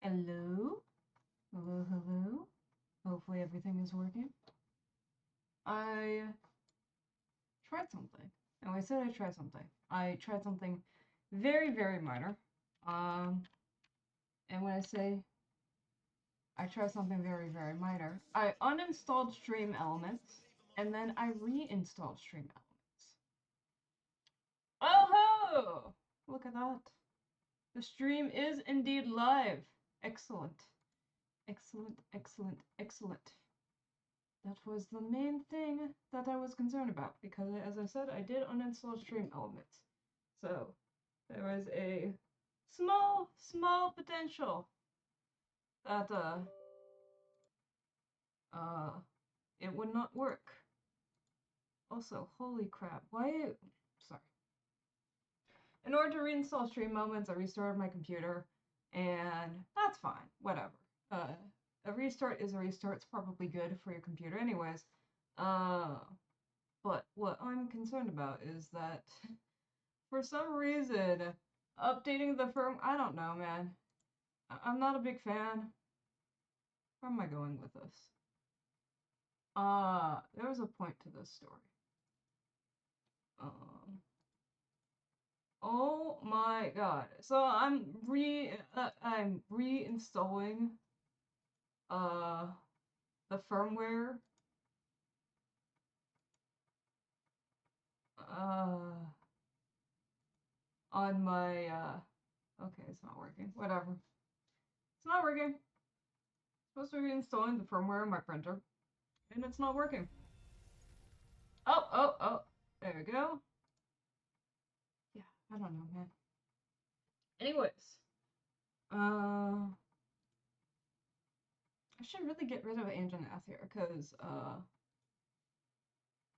Hello? Hello, hello? Hopefully everything is working. I tried something. And I said I tried something. I tried something very, very minor. Um, and when I say I tried something very, very minor, I uninstalled Stream Elements, and then I reinstalled Stream Elements. Oh ho! Look at that. The stream is indeed live. Excellent. Excellent, excellent, excellent. That was the main thing that I was concerned about, because as I said, I did uninstall Stream Elements. So, there was a small potential that, it would not work. Also, holy crap, why, sorry. In order to reinstall Stream Elements, I restarted my computer, and that's fine, whatever. A restart is a restart, it's probably good for your computer anyways. But what I'm concerned about is that for some reason, updating the firm, I don't know, man. I'm not a big fan. Where am I going with this? There was a point to this story. Oh my god. So I'm reinstalling the firmware on my okay, it's not working. Whatever. It's not working. I'm supposed to be reinstalling the firmware on my printer, and it's not working. Oh. There we go. Yeah, I don't know, man. Anyways, I should really get rid of Anjanath here, because,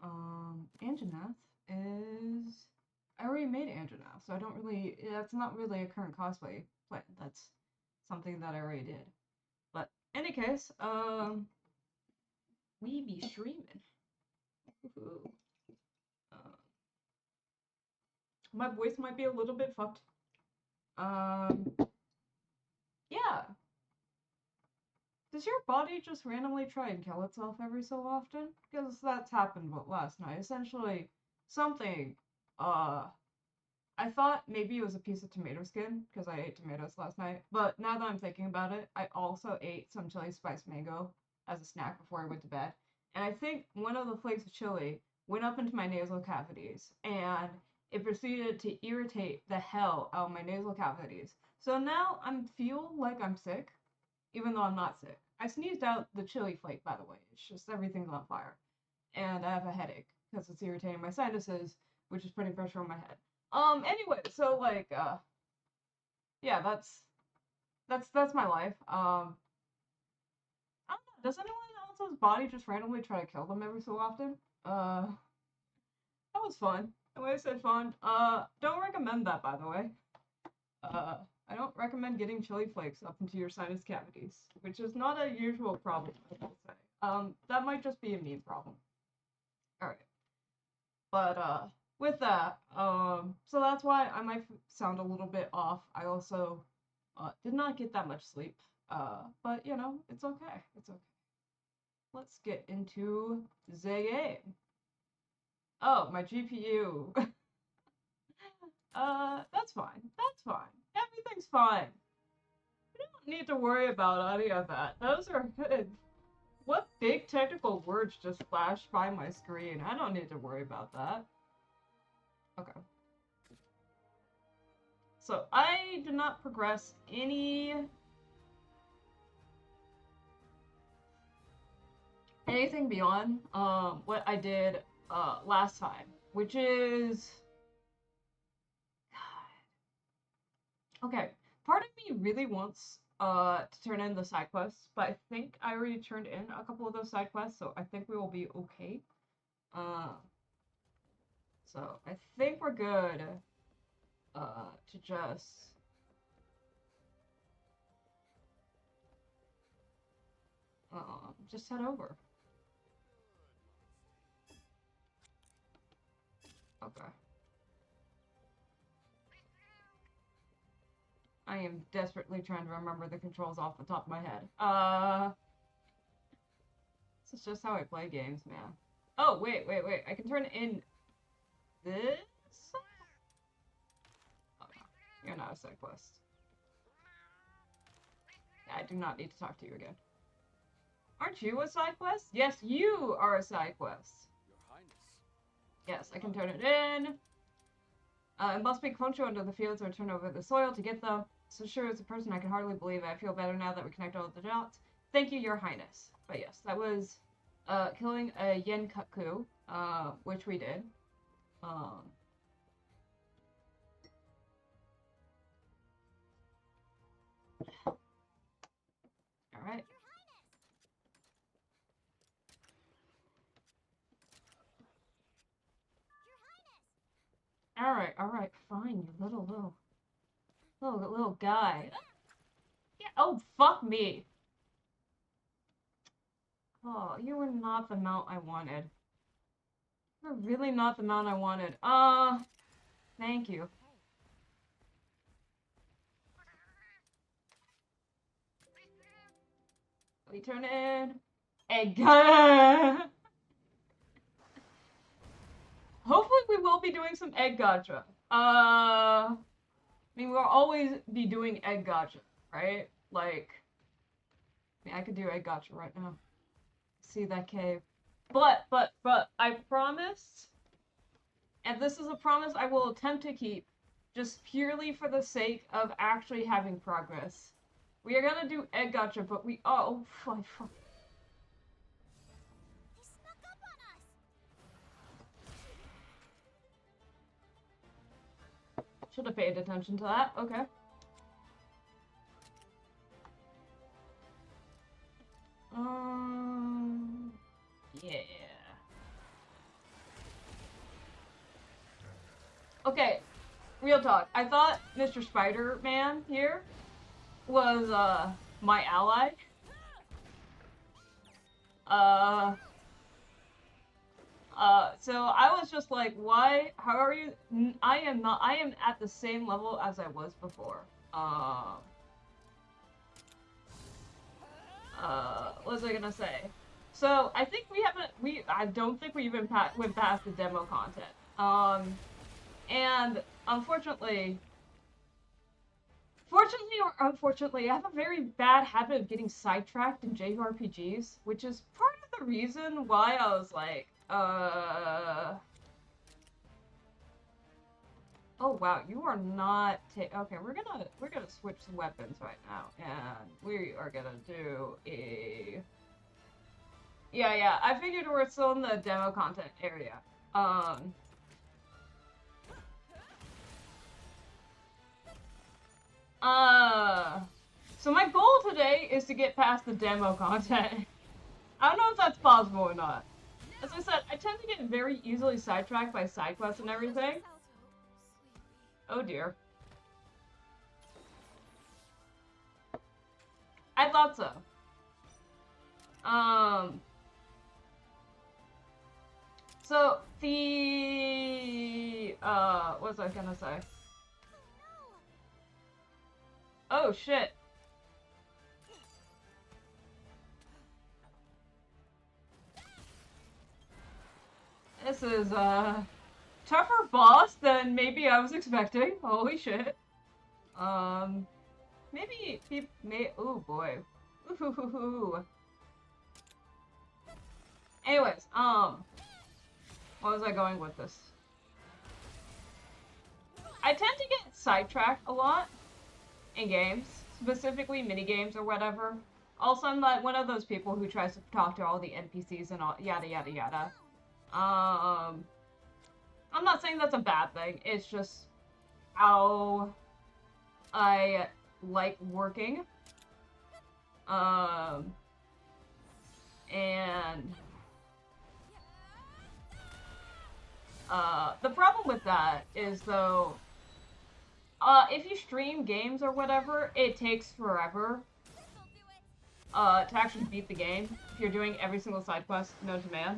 Anjanath is... I already made Anjanath, so I don't really... That's not really a current cosplay plan. That's something that I already did. But, any case, we be streaming. My voice might be a little bit fucked. Yeah. Does your body just randomly try and kill itself every so often? Because that's happened last night. Essentially, something, I thought maybe it was a piece of tomato skin, because I ate tomatoes last night, but now that I'm thinking about it, I also ate some chili spiced mango as a snack before I went to bed, and I think one of the flakes of chili went up into my nasal cavities, and it proceeded to irritate the hell out of my nasal cavities. So now I feel like I'm sick, even though I'm not sick. I sneezed out the chili flake, by the way. It's just everything's on fire. And I have a headache because it's irritating my sinuses, which is putting pressure on my head. Anyway, so like, yeah, that's my life. I don't know, does anyone else's body just randomly try to kill them every so often? That was fun. The way I said fun. Don't recommend that, by the way. I don't recommend getting chili flakes up into your sinus cavities, which is not a usual problem, I will say. That might just be a me problem. Alright. But, with that, so that's why I might sound a little bit off. I also, did not get that much sleep. But, you know, it's okay. It's okay. Let's get into the game. Oh, my GPU. That's fine. That's fine. Everything's fine. You don't need to worry about any of that. Those are good. What big technical words just flashed by my screen? I don't need to worry about that. Okay. So, I did not progress anything beyond what I did last time, which is... Okay, part of me really wants to turn in the side quests, but I think I already turned in a couple of those side quests, so I think we will be okay. So I think we're good to just head over. Okay. I am desperately trying to remember the controls off the top of my head. This is just how I play games, man. Oh, wait. I can turn in this? Oh, no. You're not a side quest. I do not need to talk to you again. Aren't you a side quest? Yes, you are a side quest. Your Highness. Yes, I can turn it in. It must be Concho under the fields or turn over the soil to get them. So sure, as a person, I can hardly believe it. I feel better now that we connect all the dots. Thank you, Your Highness. But yes, that was killing a Yenkaku, which we did. Alright. Alright, fine, you little guy. Yeah, oh, fuck me. Oh, you were not the mount I wanted. You're really not the mount I wanted. Thank you. We turn it in. Egg. Hopefully we will be doing some egg gacha. I mean, we'll always be doing egg gacha, right? Like, I mean, I could do egg gacha right now. See that cave. But, I promise, and this is a promise I will attempt to keep, just purely for the sake of actually having progress. We are gonna do egg gacha, but we, oh, fuck. Should have paid attention to that. Okay. Yeah. Okay, real talk. I thought Mr. Spider-Man here was, my ally. So I was just like, why? How are you? I am at the same level as I was before. What was I gonna say? So I think I don't think we even went past the demo content. And unfortunately, fortunately or unfortunately, I have a very bad habit of getting sidetracked in JRPGs, which is part of the reason why I was like, oh wow, you are not okay, we're gonna switch weapons right now, and we are gonna do a yeah, I figured we're still in the demo content area. So my goal today is to get past the demo content. I don't know if that's possible or not. As I said, I tend to get very easily sidetracked by side quests and everything. Oh dear. I thought so. So the what was I gonna say? Oh shit. This is tougher boss than maybe I was expecting. Holy shit. Maybe oh boy. Ooh. Anyways, what was I going with this? I tend to get sidetracked a lot in games, specifically mini games or whatever. Also, I'm not one of those people who tries to talk to all the NPCs and all yada yada yada. I'm not saying that's a bad thing. It's just how I like working. And the problem with that is though, if you stream games or whatever, it takes forever to actually beat the game if you're doing every single side quest known to man.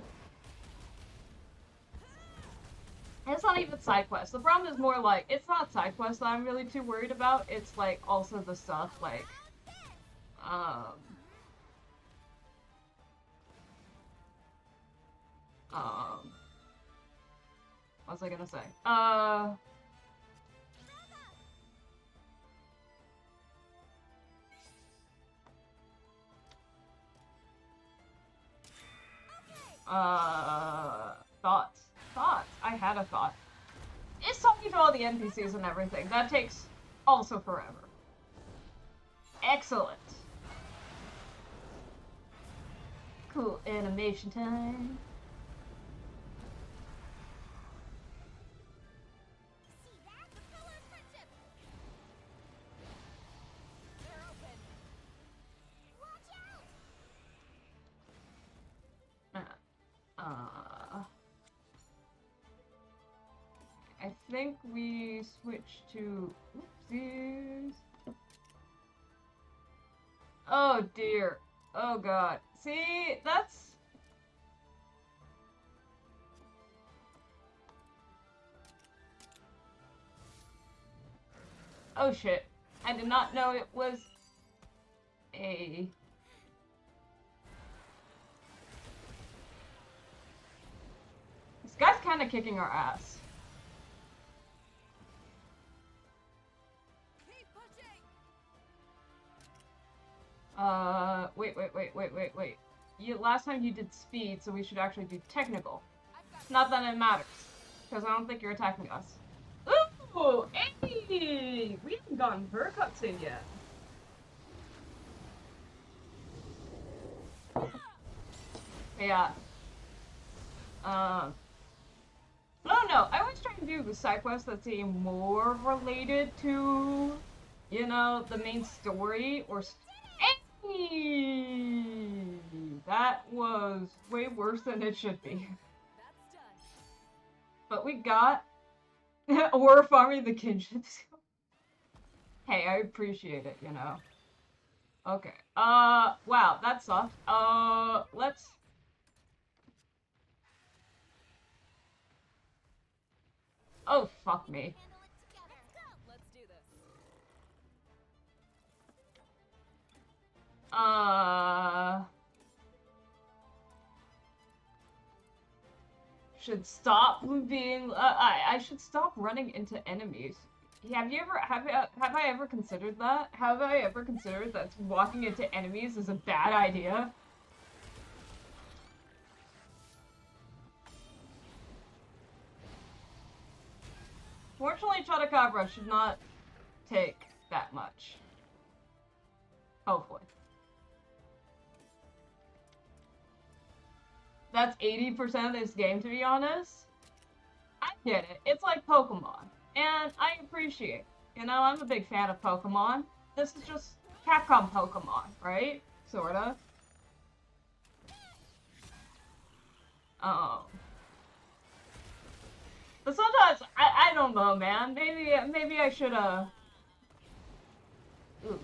It's not even side quests. The problem is more like, it's not side quests that I'm really too worried about. It's like also the stuff like, um, um, what was I gonna say? Thoughts. Thoughts. I had a thought. It's talking to all the NPCs and everything. That takes also forever. Excellent. Cool animation time. I think we switch to oopsies. Oh dear. Oh god. See, that's oh shit. I did not know it was a This guy's kind of kicking our ass. Wait. Last time you did speed, so we should actually do technical. Not that it matters, because I don't think you're attacking us. Ooh, hey! We haven't gotten her cutscene yet. Yeah. No, I always try to do side quests that seem more related to, you know, the main story or. Hey! That was way worse than it should be. But we got. We're farming the kinships. Hey, I appreciate it, you know. Okay. Wow, that sucked. Let's. Oh, fuck me. Should stop being. I should stop running into enemies. Have I ever considered that? Have I ever considered that walking into enemies is a bad idea? Fortunately, Chotacabra should not take that much. Hopefully. That's 80% of this game, to be honest. I get it. It's like Pokemon. And I appreciate it. You know, I'm a big fan of Pokemon. This is just Capcom Pokemon, right? Sorta. But sometimes, I don't know, man. Maybe I should, oof.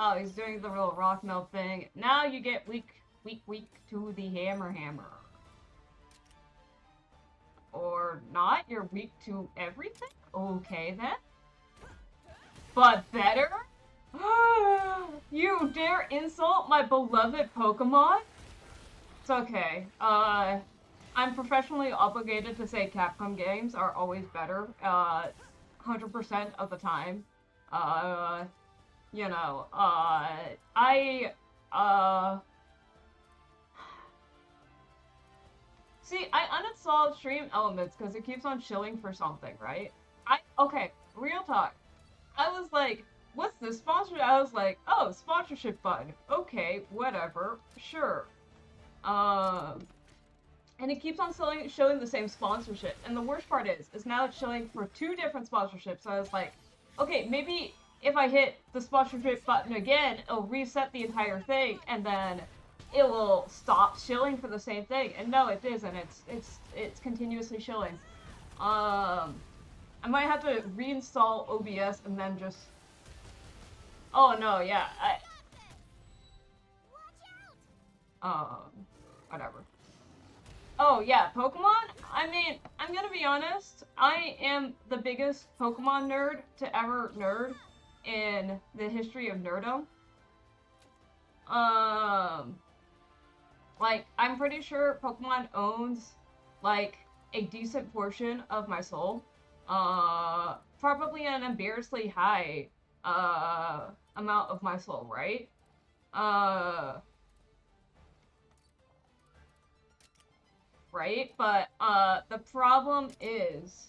Oh, he's doing the real rock melt thing. Now you get weak to the hammer. Or not, you're weak to everything? Okay then. But better? You dare insult my beloved Pokemon? It's okay. I'm professionally obligated to say Capcom games are always better, 100% of the time. You know, See, I uninstalled Stream Elements because it keeps on shilling for something, right? Okay, real talk. I was like, what's this sponsor? I was like, oh, sponsorship button. Okay, whatever, sure. And it keeps on showing the same sponsorship. And the worst part is now it's showing for 2 different sponsorships. So I was like, okay, maybe if I hit the sponsorship button again, it'll reset the entire thing, and then it will stop shilling for the same thing. And no, it isn't. It's continuously shilling. I might have to reinstall OBS and then just. Oh no, yeah. Whatever. Oh, yeah, Pokemon? I mean, I'm gonna be honest, I am the biggest Pokemon nerd to ever nerd in the history of nerdom. Um, like, I'm pretty sure Pokemon owns, like, a decent portion of my soul. Probably an embarrassingly high, amount of my soul, right? Uh, right? But, the problem is,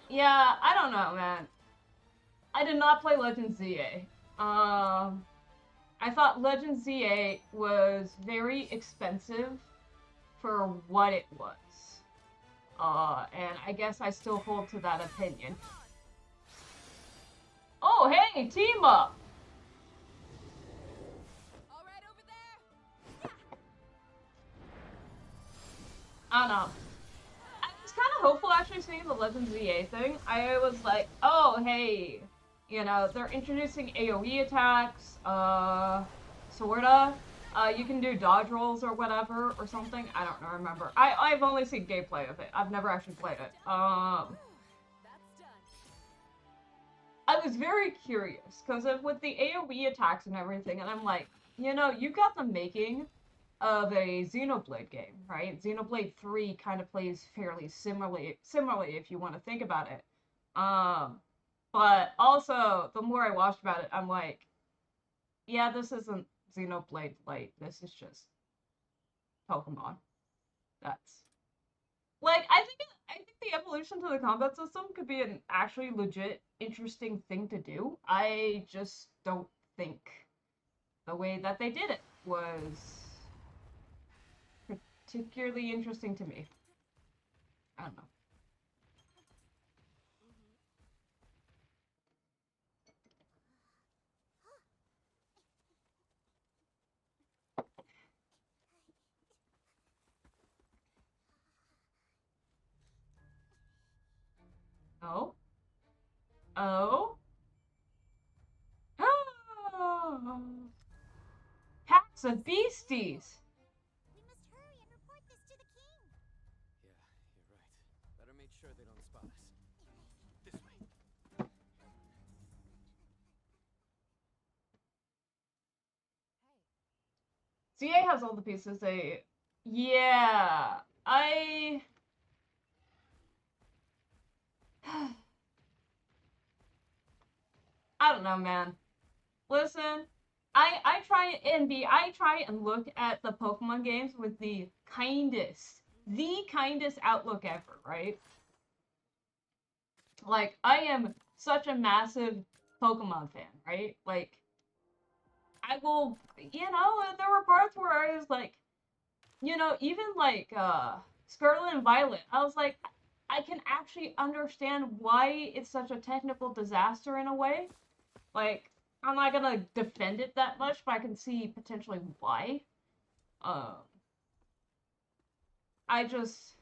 yeah, I don't know, man. I did not play Legend ZA. I thought Legend ZA was very expensive for what it was. And I guess I still hold to that opinion. Oh, hey, team up! All right over there. I don't know. I was kind of hopeful actually seeing the Legend ZA thing. I was like, oh, hey, you know, they're introducing AoE attacks, sorta. You can do dodge rolls or whatever or something. I don't remember. I've only seen gameplay of it. I've never actually played it. That's done. I was very curious because with the AoE attacks and everything, and I'm like, you know, you got the making of a Xenoblade game, right? Xenoblade 3 kind of plays fairly similarly if you want to think about it. Um, but also, the more I watched about it, I'm like, yeah, this isn't Xenoblade Light. This is just Pokemon. That's like I think the evolution to the combat system could be an actually legit interesting thing to do. I just don't think the way that they did it was particularly interesting to me. I don't know. Oh? Oh? Oh! Packs of beasties! We must hurry and report this to the king. Yeah, you're right. Better make sure they don't spot us. This way. CA has all the pieces they... Yeah, I don't know, man. Listen, I try and look at the Pokemon games with the kindest outlook ever, right? Like, I am such a massive Pokemon fan, right? Like, I will, you know, there were parts where I was like, you know, even like, Scarlet and Violet, I was like, I can actually understand why it's such a technical disaster in a way. Like, I'm not gonna defend it that much, but I can see potentially why. Um, I just,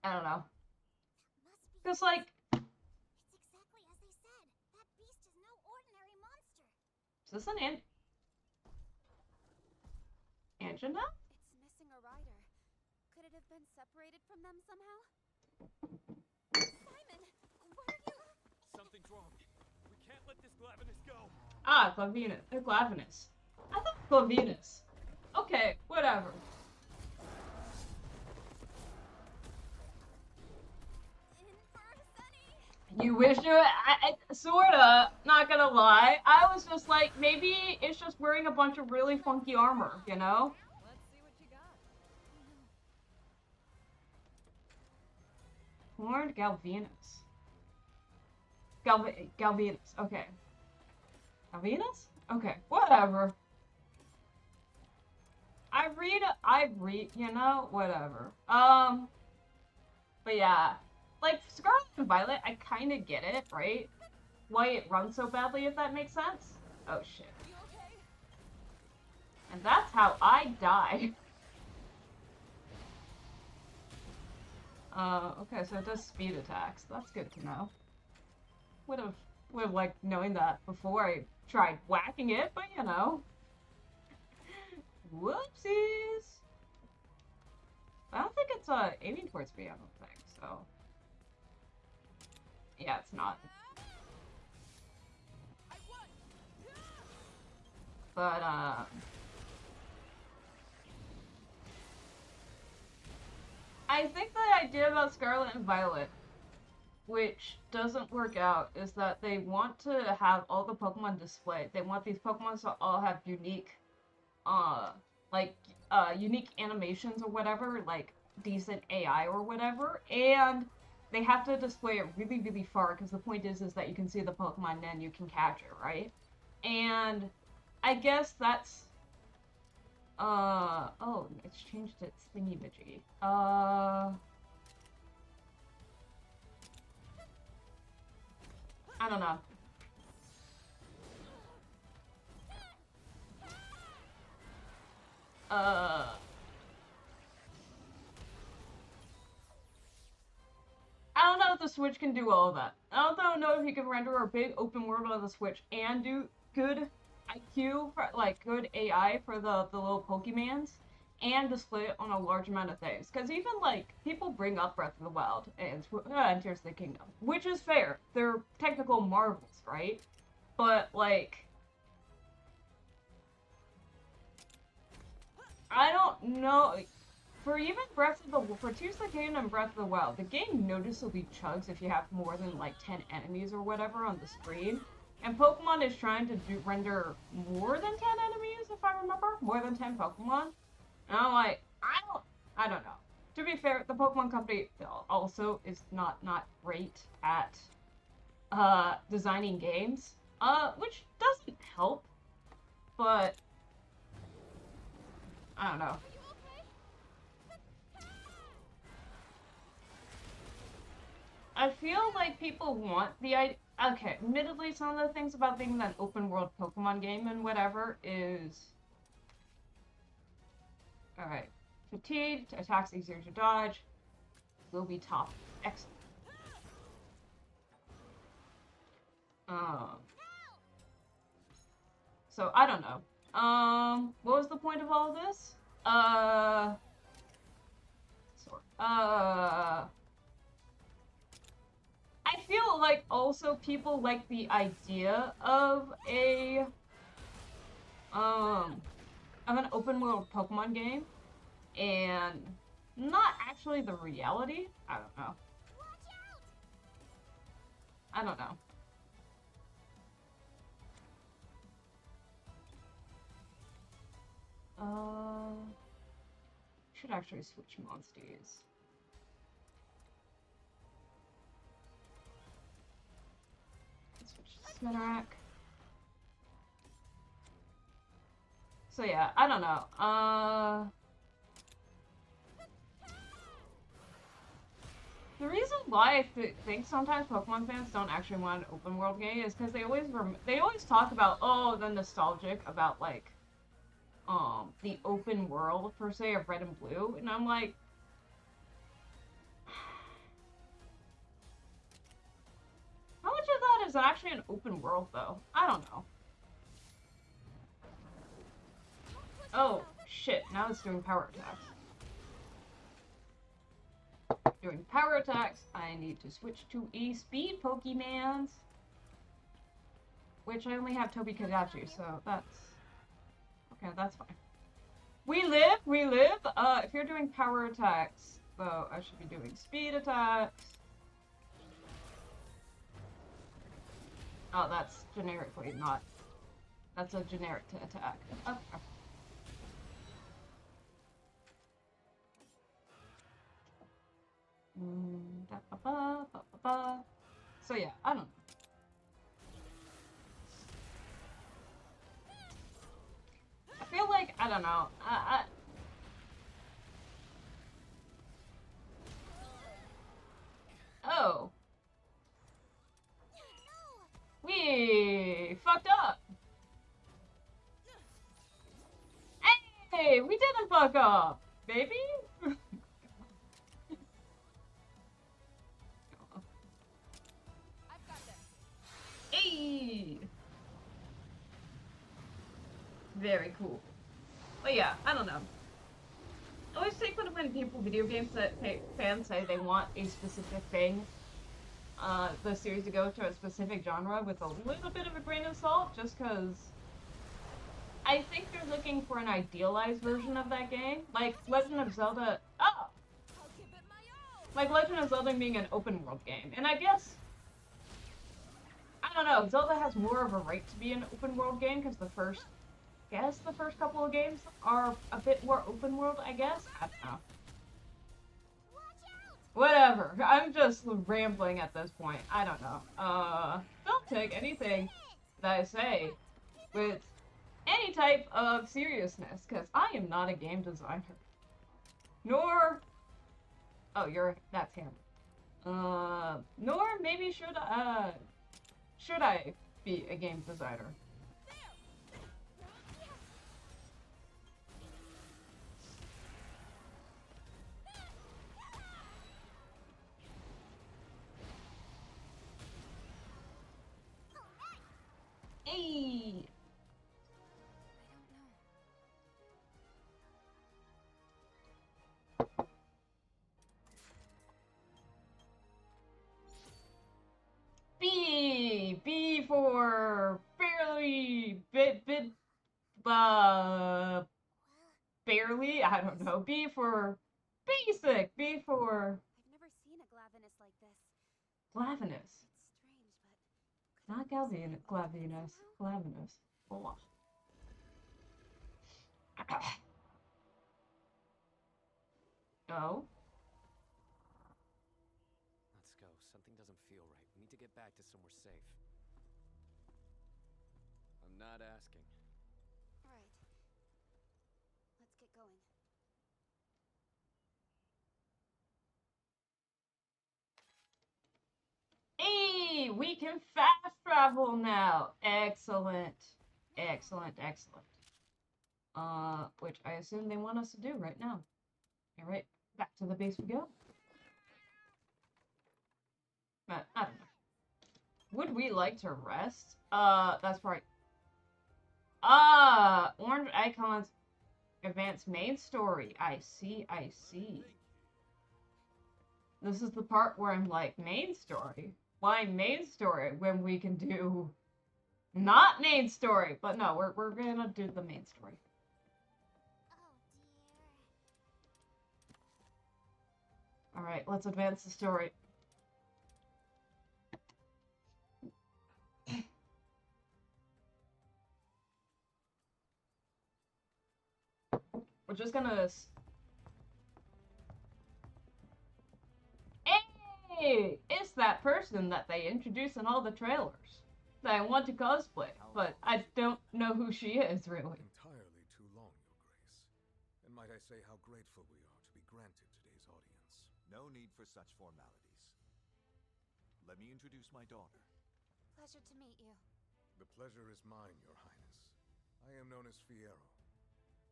I don't know. Must be. Cause like, It's exactly as they said. That beast is no ordinary monster. is this an Angina? It's missing a rider. Could it have been separated from them somehow? Simon, what are you? Something's wrong. We can't let this Glavenus go. Ah, Glavenus. I thought Glavenus. Okay, whatever. In for Sunny. You wish you, sorta, not gonna lie. I was just like, maybe it's just wearing a bunch of really funky armor, you know? Let's see what you got. Horned Galvinus. Galvinus, okay. Galvinus? Okay, whatever. I read, you know, whatever. But yeah. Like, Scarlet and Violet, I kinda get it, right? Why it runs so badly, if that makes sense. Oh shit. You okay? And that's how I die. Okay, so it does speed attacks. That's good to know. would have like knowing that before I tried whacking it, but you know. Whoopsies. I don't think it's aiming towards me, I don't think, so. Yeah, it's not. But I think the idea about Scarlet and Violet, which doesn't work out, is that they want to have all the Pokemon displayed. They want these Pokemon to all have unique, like, unique animations or whatever, like decent AI or whatever, and they have to display it really, really far, because the point is that you can see the Pokemon and then you can catch it, right? And I guess that's, oh, it's changed its thingy-majiggy. I don't know. I don't know if the Switch can do all of that. I don't know if you can render a big open world on the Switch and do good IQ, for, like good AI for the little Pokemons, and display it on a large amount of things. Because even like people bring up Breath of the Wild and Tears of the Kingdom, which is fair. They're technical marvels, right? But like, I don't know. For even for Tears of the Kingdom and Breath of the Wild, the game noticeably chugs if you have more than like 10 enemies or whatever on the screen. And Pokemon is trying to render more than 10 enemies, if I remember. More than 10 Pokemon. And I'm like, I don't know. To be fair, the Pokemon Company also is not great at designing games. Which doesn't help. But I don't know. I feel like people want the idea. Okay, admittedly, some of the things about being an open world Pokemon game and whatever is. Alright. Fatigued, attacks easier to dodge, will be top. Excellent. So, I don't know. What was the point of all of this? I feel like also people like the idea of an open world Pokemon game, and not actually the reality. I don't know. I don't know. Should actually switch monsters. Switch Smedarak. So yeah, I don't know. The reason why I think sometimes Pokemon fans don't actually want an open world game is because they always talk about, oh, the nostalgic about like the open world per se of Red and Blue, and I'm like, how much of that is actually an open world though? I don't know. Oh shit! Now it's doing power attacks. Doing power attacks, I need to switch to a speed Pokemans. Which I only have Toby Kadachi, so that's... Okay, that's fine. We live! If you're doing power attacks, though, I should be doing speed attacks. Oh, that's generically not... That's a generic attack. Okay. So yeah, I don't know. I feel like, I don't know, Oh. We fucked up. Hey, we didn't fuck up, baby. Eee. Very cool. But yeah, I don't know. I always take when people video games that fans say they want a specific thing, the series to go to a specific genre with a little bit of a grain of salt, just because I think they're looking for an idealized version of that game, like Legend of Zelda. Oh, like Legend of Zelda being an open world game, and I guess I don't know. Zelda has more of a right to be an open world game because the first couple of games are a bit more open world. I guess I don't know. Whatever. I'm just rambling at this point. I don't know. Don't take anything that I say with any type of seriousness, because I am not a game designer. Nor... Oh, that's him. Nor maybe should I be a game designer? Hey! B for barely, I don't know. B for basic. B for I've never seen a glavinus like this. glavinus. It's strange, but Not glavinus. Glavinus. Oh. Oh. Let's go. Something doesn't feel right. We need to get back to somewhere safe. I'm not asking. Right. Let's get going. Hey, we can fast travel now. Excellent. Excellent, excellent. Which I assume they want us to do right now. All right, back to the base we go. But I don't know. Would we like to rest? That's right. Orange icons, advanced main story. I see, I see. This is the part where I'm like, main story? Why main story when we can do not main story? But no, we're gonna do the main story. Oh dear. Alright, let's advance the story. We're just gonna... Hey! It's that person that they introduce in all the trailers that I want to cosplay, but I don't know who she is, really. Entirely too long, Your Grace. And might I say how grateful we are to be granted today's audience. No need for such formalities. Let me introduce my daughter. Pleasure to meet you. The pleasure is mine, Your Highness. I am known as Fiero,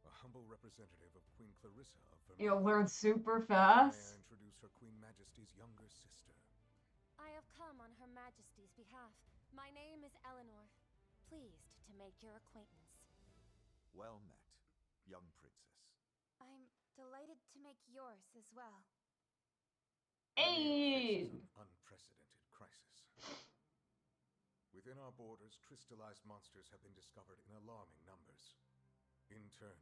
a humble representative of Queen Clarissa of Vermilion. You'll learn super May fast. I introduce her Queen Majesty's younger sister? I have come on Her Majesty's behalf. My name is Eleanor. Pleased to make your acquaintance. Well met, young princess. I'm delighted to make yours as well. Hey! Faces an unprecedented crisis. Within our borders, crystallized monsters have been discovered in alarming numbers. In turn,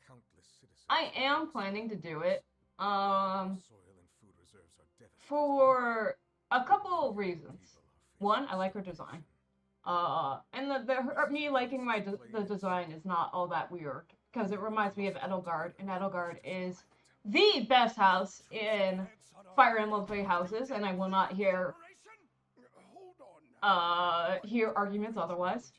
countless citizens... I am planning to do it. Soil and food reserves are devastated. For a couple of reasons. One, I like her design. And me liking the design is not all that weird, because it reminds me of Edelgard, and Edelgard is the best house in Fire Emblem Three Houses, and I will not hear arguments otherwise.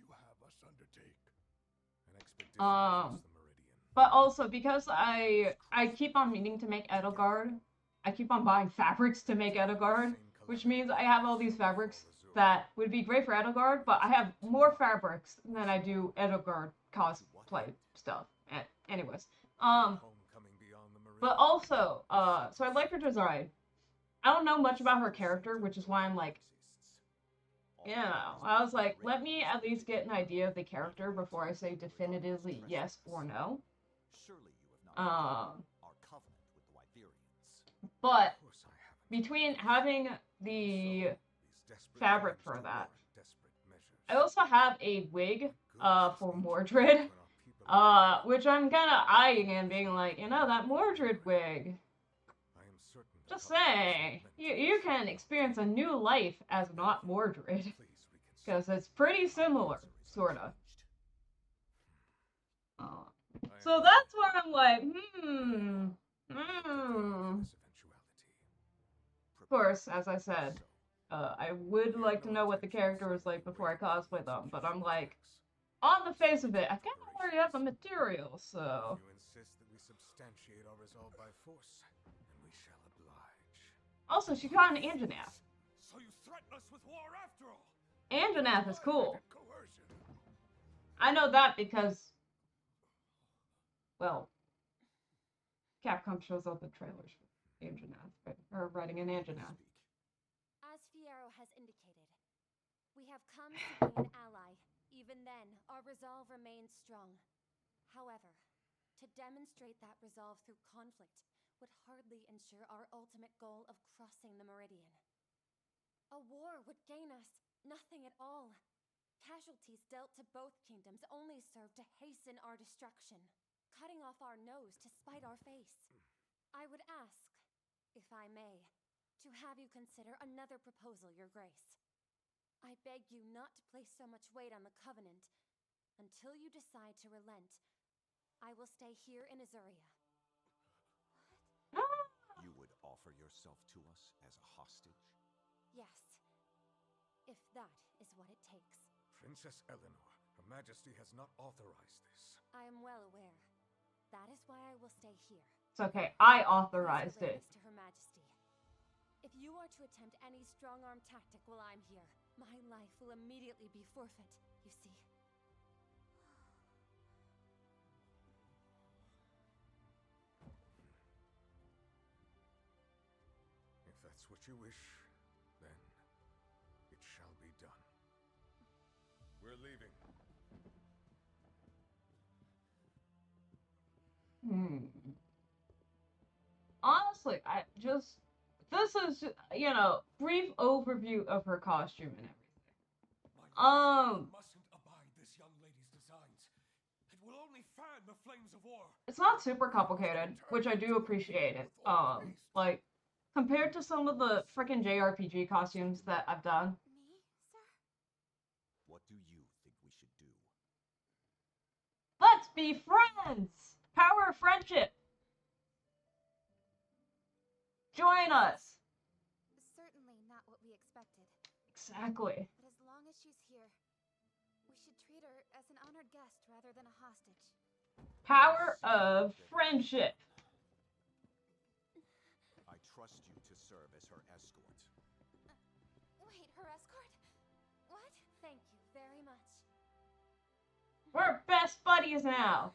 But also because I keep on meaning to make Edelgard, I keep on buying fabrics to make Edelgard, which means I have all these fabrics that would be great for Edelgard, but I have more fabrics than I do Edelgard cosplay stuff. Anyways, but also, so I like her design. I don't know much about her character, which is why I'm like, all You know, I was like, let me at least get an idea of the character before I say definitively yes or no. Surely you have not Um, our covenant with the Wyverians. but Of course I haven't. between having the So, these desperate fabric times for do that, warrant desperate measures. I also have a wig Good is for ancient Mordred, when our people are which I'm kind of eyeing and being like, you know, that Mordred wig. I am certain the Just covenant is not saying, meant to you destroy can our experience a new life as not Mordred, Please reconsider. because it's pretty Our similar, answer is sorta. unchanged. I So understand. that's where I'm like, We have to prepare for this eventuality. Of course, as I said, I would We have like to no know what the intention of character was like furthering the before I weight of cosplay the them, but execution I'm of like, facts. on the face of it, I kind of already have the material, so... You insist that we substantiate our resolve by force, and we shall oblige. Also, she got an Anjanath. So you threaten us with war after all? Anjanath is cool. Coercion. I know that because, well, Capcom shows up in trailers for Anjanath, or writing an Anjanath. As Fiero has indicated, we have come seeking an ally. Even then, our resolve remains strong. However, to demonstrate that resolve through conflict would hardly ensure our ultimate goal of crossing the meridian. A war would gain us nothing at all. Casualties dealt to both kingdoms only serve to hasten our destruction, cutting off our nose to spite our face. I would ask, if I may, to have you consider another proposal, Your Grace. I beg you not to place so much weight on the Covenant. Until you decide to relent, I will stay here in Azuria. You would offer yourself to us as a hostage? Yes, if that is what it takes. Princess Eleanor, Her Majesty has not authorized this. I am well aware. That is why I will stay here. It's okay, I Please authorized relay it. this to Her Majesty. If you are to attempt any strong-arm tactic while I'm here, my life will immediately be forfeit, you see. If that's what you wish, then it shall be done. We're leaving. Honestly, this is, you know, brief overview of her costume and everything. You mustn't abide this young lady's designs. It will only fan the flames of war. It's not super complicated, which I do appreciate it. Like, compared to some of the frickin' JRPG costumes that I've done. Me, sir? What do you think we should do? Let's be friends! Power of friendship! Join us! Certainly not what we expected. Exactly. But as long as she's here, we should treat her as an honored guest rather than a hostage. Power of friendship. I trust you to serve as her escort. Wait, her escort? What? Thank you very much. We're best buddies now.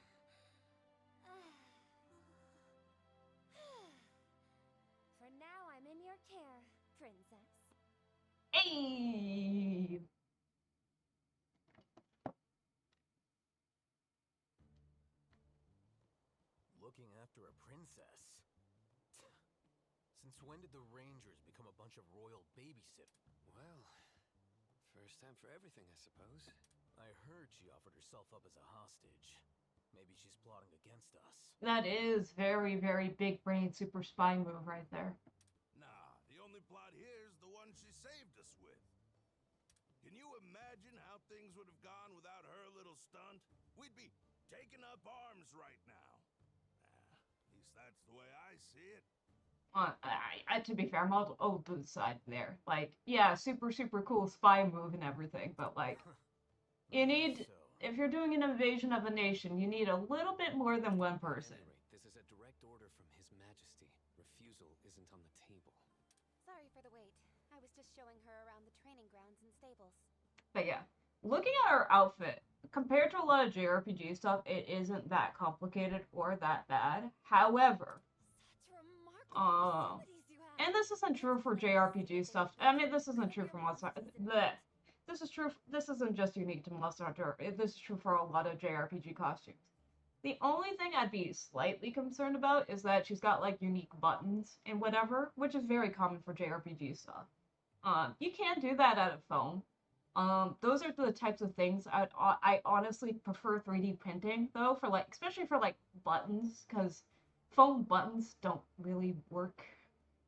For now, I'm in your care, princess. Hey! Looking after a princess? Since when did the Rangers become a bunch of royal babysitters? Well, first time for everything, I suppose. I heard she offered herself up as a hostage. Maybe she's plotting against us. That is very, very big brain super spy move right there. Nah, the only plot here is the one she saved us with. Can you imagine how things would have gone without her little stunt? We'd be taking up arms right now. At least that's the way I see it. To be fair, I'm on the side there. Like, yeah, super, super cool spy move and everything, but like, you need, if you're doing an invasion of a nation, you need a little bit more than one person. At any rate, this is a direct order from His Majesty. Refusal isn't on the table. Sorry for the wait. I was just showing her around the training grounds and stables. But yeah, looking at her outfit, compared to a lot of JRPG stuff, it isn't that complicated or that bad. However, Such remarkable facilities you have. and this isn't true for JRPG stuff. I mean, this isn't true for most. Bleh. this is true. This isn't just unique to Monster Hunter. This is true for a lot of JRPG costumes. The only thing I'd be slightly concerned about is that she's got like unique buttons and whatever, which is very common for JRPG stuff. You can do that out of foam. Those are the types of things I honestly prefer 3D printing though for like especially for like buttons because foam buttons don't really work.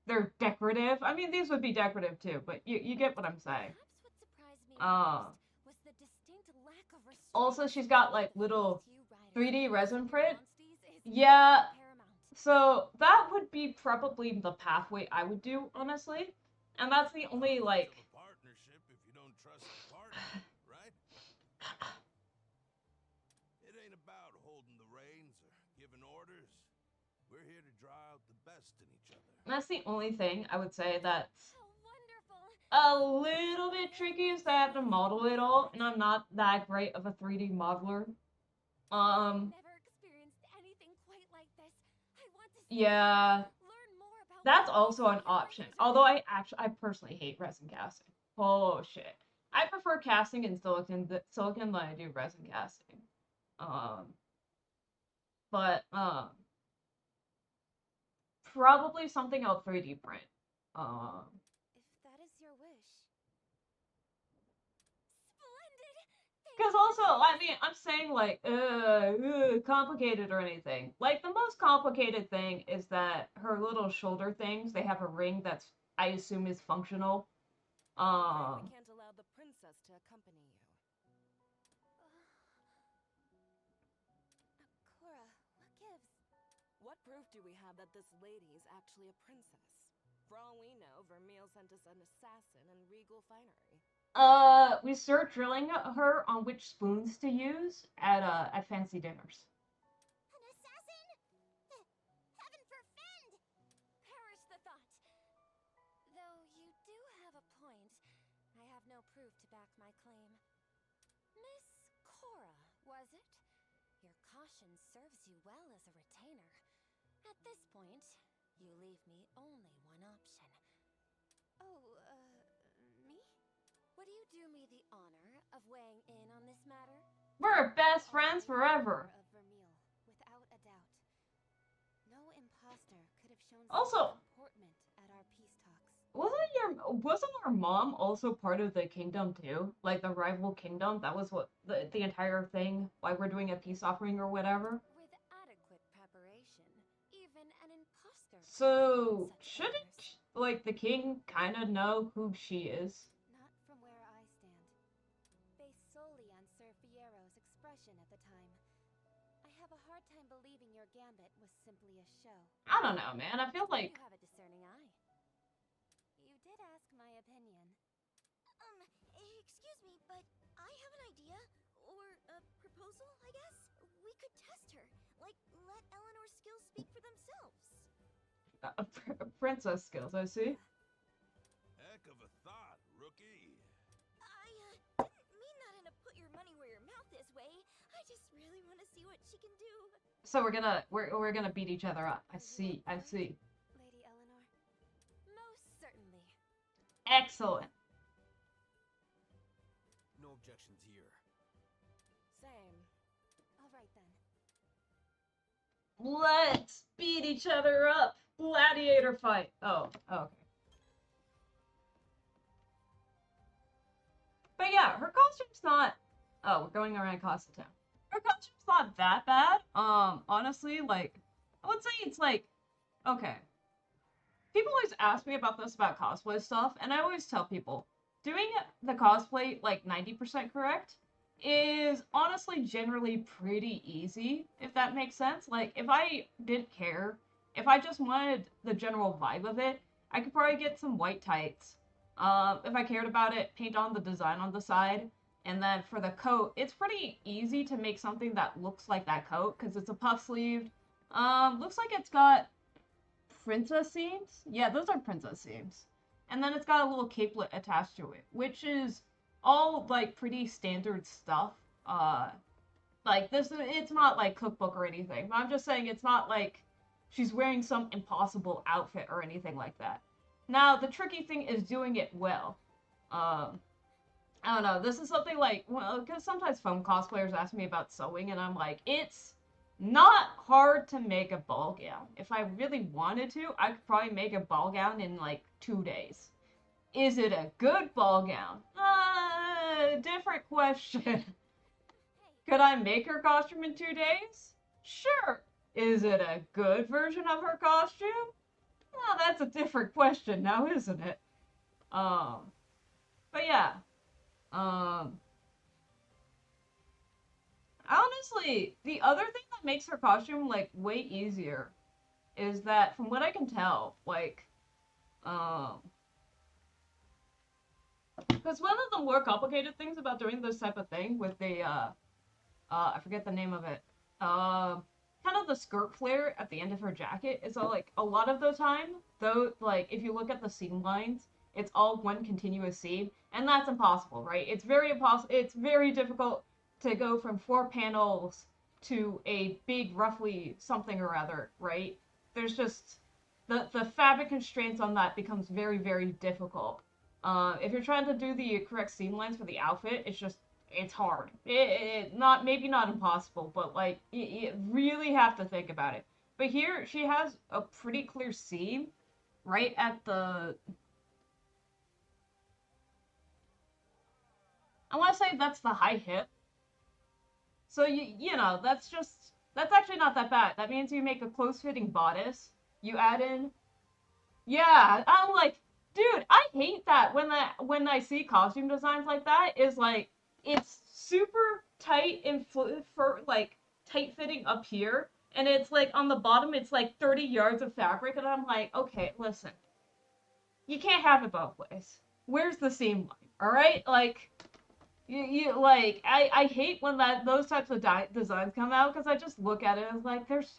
They're decorative. I mean these would be decorative too, but you get what I'm saying. Perhaps what surprised me Uh, most was the distinct lack of restraint. Also she's got like The little few riders 3D who resin use print. monsters is Yeah, paramount. so that would be probably the pathway I would do honestly, and that's the only Not much like. of a partnership if you don't trust the partner, right? It ain't about holding the reins or giving orders. We're here to draw out the best in each other. That's the only thing I would say that's How wonderful! a little bit tricky is that I have to model it all, and I'm not that great of a 3D modeler. Um, Never experienced anything quite like this. I want to yeah, learn more about that's what also an makes option. everything Although I personally hate resin casting. Oh shit, I prefer casting in silicon than I do resin casting. Um, but probably something I'll 3D print. Um. If that is your wish. Splendid! Because also, I mean, I'm saying like, complicated or anything. Like the most complicated thing is that her little shoulder things. They have a ring that's I assume is functional. We can't allow the princess to accompany you. Cora, what gives? What proof do we have that this lady is actually a princess? For all we know, Vermeil sent us an assassin in regal finery. We start drilling her on which spoons to use at fancy dinners. An assassin? Heaven forfend! Perish the thought. Though you do have a point. I have no proof to back my claim. Miss Cora, was it? Your caution serves you well as a retainer. At this point, you leave me only one option. Oh, me? Would you do me the honor of weighing in on this matter? We're best friends I am forever. of Vermeil, without a doubt. No imposter could have shown Also, such comportment at our peace talks. wasn't our mom also part of the kingdom too? Like the rival kingdom? That was what the entire thing. Why we're doing a peace offering or whatever. With adequate preparation, even an imposter. So shouldn't like the king kind of know who she is? Not from where I stand. Based solely on Sir Fiero's expression at the time. I have a hard time believing your gambit was simply a show. I don't know, man. I feel like You have a discerning eye. You did ask my opinion. Excuse me, but I have an idea. Or a proposal, I guess? We could test her. Like, let Eleanor's skills speak for themselves. princess skills. I see. Heck of a thought, rookie. I, didn't mean that in a put your money where your mouth is way. I just really want to see what she can do. So we're gonna beat each other up. I see. I see. Lady Eleanor? Most certainly. Excellent. No objections here. Same. All right then. Let's beat each other up. Gladiator fight. Oh, okay. But yeah, her costume's not. Oh, we're going around Costa Town. Her costume's not that bad. Honestly, like, I would say it's like, okay. People always ask me about this about cosplay stuff, and I always tell people, doing the cosplay like 90% correct is honestly generally pretty easy, if that makes sense. Like, if I didn't care, if I just wanted the general vibe of it, I could probably get some white tights. If I cared about it, paint on the design on the side. And then for the coat, it's pretty easy to make something that looks like that coat, because it's a puff sleeved. Looks like it's got princess seams. Yeah, those are princess seams. And then it's got a little capelet attached to it, which is all like pretty standard stuff. Like this, it's not like cookbook or anything. But I'm just saying it's not like she's wearing some impossible outfit or anything like that. Now the tricky thing is doing it well. I don't know. This is something like, well, because sometimes foam cosplayers ask me about sewing, and I'm like, it's not hard to make a ball gown. If I really wanted to, I could probably make a ball gown in like 2 days. Is it a good ball gown? Different question. Could I make her costume in 2 days? Sure. Is it a good version of her costume? Well, that's a different question now, isn't it? But yeah. Um, Honestly, the other thing that makes her costume like way easier is that, from what I can tell, like, because one of the more complicated things about doing this type of thing with the I forget the name of it, kind of the skirt flare at the end of her jacket is all like a lot of the time, though, like if you look at the seam lines, it's all one continuous seam, and that's impossible, right? It's very impossible. It's very difficult to go from 4 panels to a big roughly something or other, right? There's just the fabric constraints on that becomes very, very difficult. If you're trying to do the correct seam lines for the outfit, it's hard. Not maybe not impossible, but like you really have to think about it. But here she has a pretty clear seam right at the. I want to say that's the high hip. So you know that's actually not that bad. That means you make a close fitting bodice. You add in. Yeah, I'm like, dude, I hate that when I see costume designs like that is like it's super tight and for like tight fitting up here, and it's like on the bottom it's like 30 yards of fabric, and I'm like, okay, listen, you can't have it both ways. Where's the seam line? All right, like you like I hate when those types of designs come out because I just look at it and it's like there's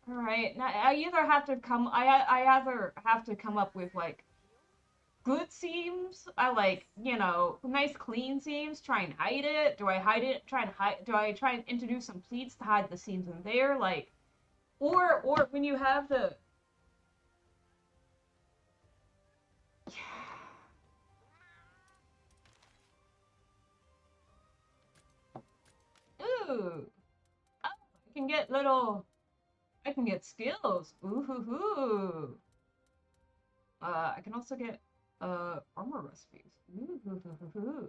all right. Now I either have to come up with like good seams. I like, nice clean seams. Try and hide it. Do I hide it? Try and hide. Do I try and introduce some pleats to hide the seams in there? Like, or when you have the. Ooh, oh, I can get little. I can get skills. Ooh hoo hoo. I can also get armor recipes. Ooh hoo hoo hoo hoo.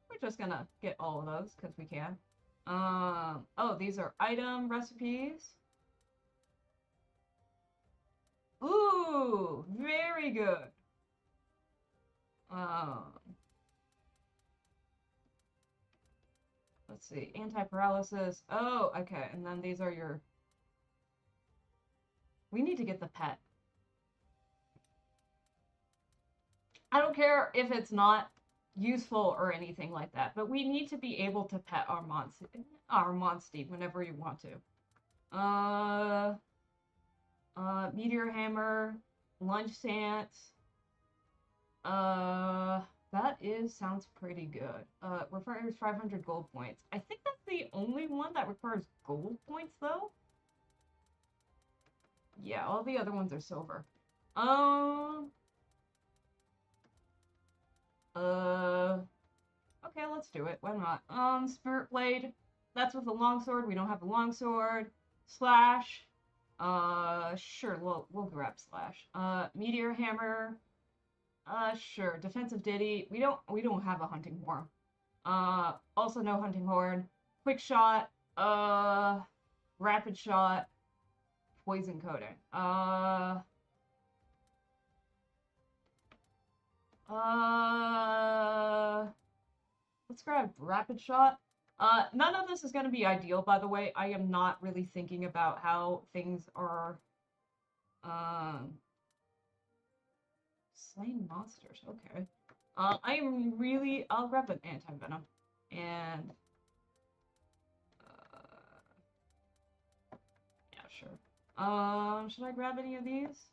We're just gonna get all of those because we can. Oh, these are item recipes. Ooh, very good. Um, let's see, anti-paralysis. Oh, okay, and then these are your. We need to get the pet. I don't care if it's not useful or anything like that, but we need to be able to pet our monstie whenever you want to. Meteor hammer, lunge stance. Sounds pretty good. Requires 500 gold points. I think that's the only one that requires gold points, though. Yeah, all the other ones are silver. Okay, let's do it. Why not? Spirit blade. That's with a longsword. We don't have a longsword. Slash. Sure, we'll grab slash. Meteor hammer. Sure. Defensive ditty. We don't have a hunting horn. Also no hunting horn. Quick shot. Rapid shot. Poison coating. Let's grab rapid shot. None of this is going to be ideal, by the way. I am not really thinking about how things are, slain monsters. Okay. I'll grab an anti-venom. And, yeah, sure. Should I grab any of these?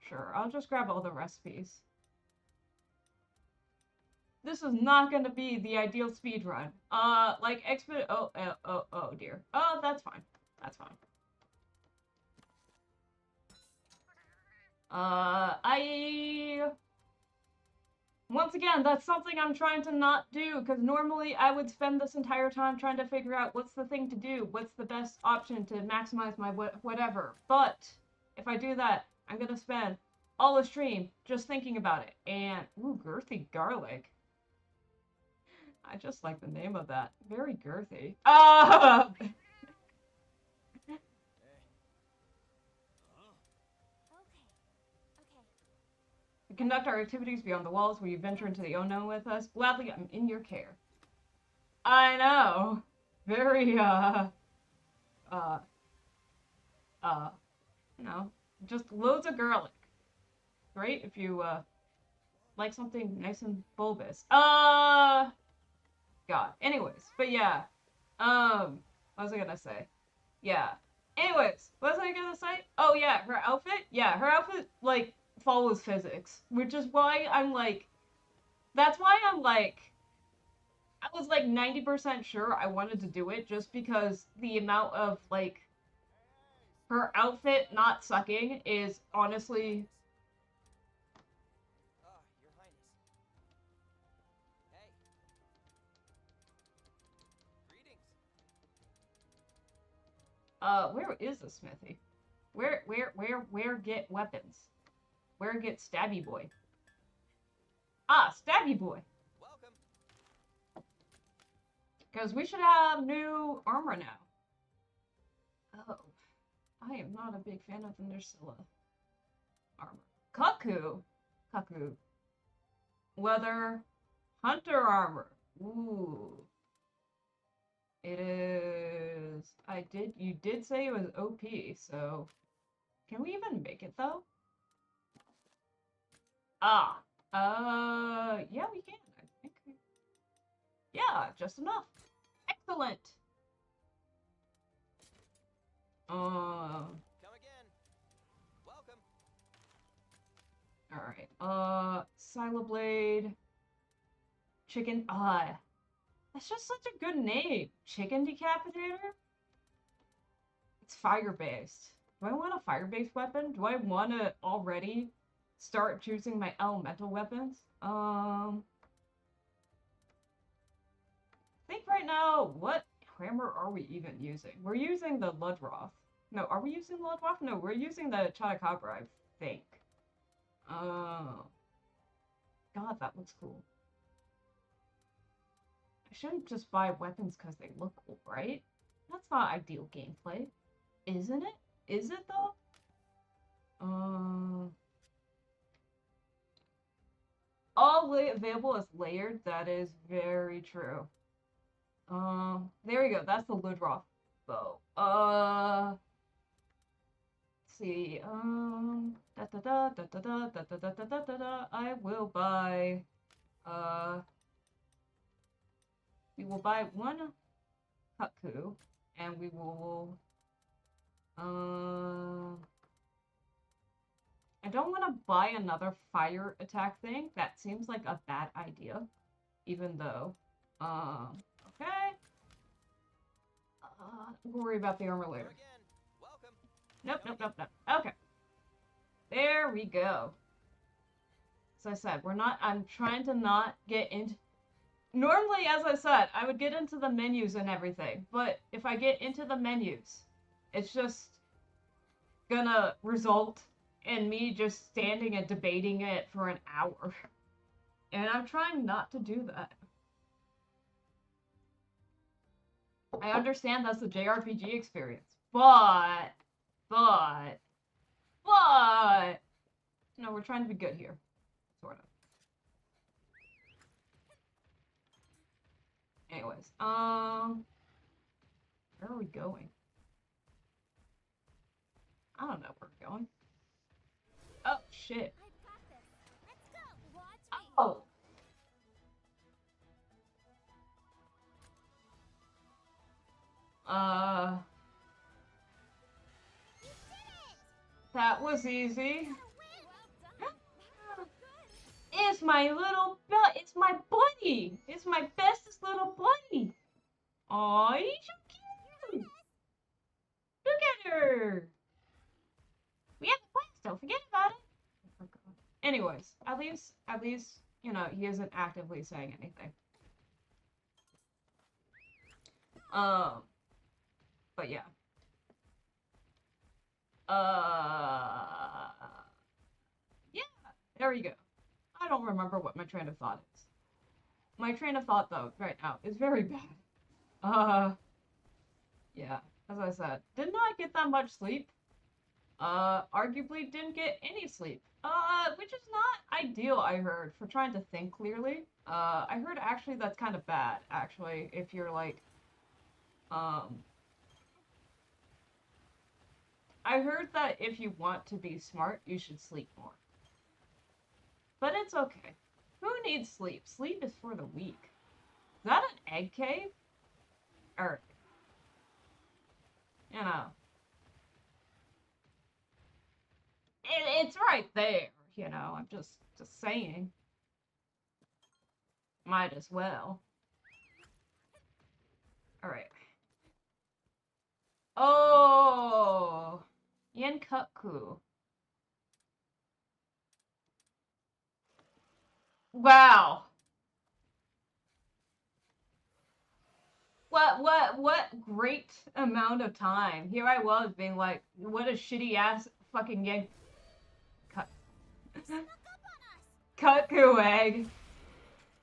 Sure, I'll just grab all the recipes. This is not going to be the ideal speed run. Like oh dear. Oh, that's fine. That's fine. Once again, that's something I'm trying to not do, because normally I would spend this entire time trying to figure out what's the thing to do, what's the best option to maximize my whatever. But if I do that, I'm gonna spend all the stream just thinking about it. And, ooh, girthy garlic. I just like the name of that. Very girthy. We conduct our activities beyond the walls. Will you venture into the unknown with us? Gladly, I'm in your care. I know. Very, you know, just loads of garlic. Great if you, like something nice and bulbous. God. Anyways, but yeah. What was I gonna say? Yeah. Anyways, what was I gonna say? Oh yeah, her outfit? Yeah, her outfit, like, follows physics. Which is why I'm like, that's why I'm like, I was like 90% sure I wanted to do it just because the amount of, like, her outfit not sucking is honestly... Your Highness. Hey. Greetings. Where is the smithy? Where get weapons? Where get Stabby Boy? Ah, Stabby Boy! Welcome. Because we should have new armor now. Oh. I am not a big fan of the Nursilla armor. Cuckoo! Cuckoo. Leather. Hunter armor. Ooh. It is... You did say it was OP, so... Can we even make it, though? Ah. Yeah, we can, I think. Yeah, just enough. Excellent. Come again. Welcome. Alright. Silo Blade. Chicken. That's just such a good name. Chicken Decapitator? It's fire-based. Do I want a fire-based weapon? Do I want to already start choosing my elemental weapons? I think right now, what hammer are we even using? We're using the Ludroth. No, are we using Ludroth? No, we're using the Chattacabra, I think. God, that looks cool. I shouldn't just buy weapons because they look cool, right? That's not ideal gameplay. Isn't it? Is it, though? All available is layered. That is very true. There we go. That's the Ludroth bow. Let's see. I will buy. We will buy one Haku, and we will. I don't want to buy another fire attack thing. That seems like a bad idea, even though. Okay. We'll worry about the armor later. Nope. Okay. There we go. As I said, I'm trying to not get into... Normally, as I said, I would get into the menus and everything, but if I get into the menus, it's just gonna result in me just standing and debating it for an hour. And I'm trying not to do that. I understand that's the JRPG experience, but... No, we're trying to be good here. Sort of. Anyways, where are we going? I don't know where we're going. Oh, shit. I've got this. Let's go. Watch me. Oh! You did it! That was easy. Well done. It's my little it's my bunny. It's my bestest little bunny. Aw, he's so cute. Look at her. We have the plans, don't forget about it. anyways, at least, you know, he isn't actively saying anything. But yeah. Yeah, there you go. I don't remember what my train of thought is. My train of thought, though, right now is very bad. Yeah, as I said, did not get that much sleep. Arguably didn't get any sleep. Which is not ideal, I heard, for trying to think clearly. I heard actually that's kind of bad, actually, if you're like, I heard that if you want to be smart, you should sleep more. But it's okay. Who needs sleep? Sleep is for the weak. Is that an egg cave? Or, you know. It's right there, you know, I'm just saying. Might as well. Alright. Oh! Yenkaku. Wow. What great amount of time. Here I was being like, what a shitty ass fucking Yen... Cuckoo egg.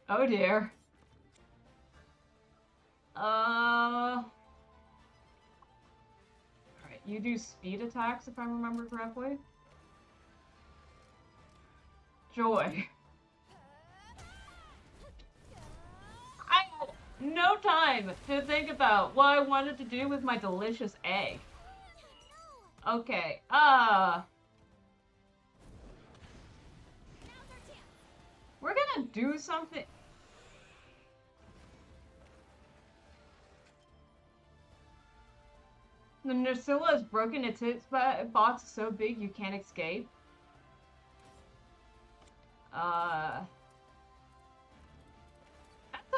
Oh dear. Alright, you do speed attacks if I remember correctly. Joy. I had no time to think about what I wanted to do with my delicious egg. Okay, we're gonna do something. The Nursilla has broken its hitbox so big you can't escape. That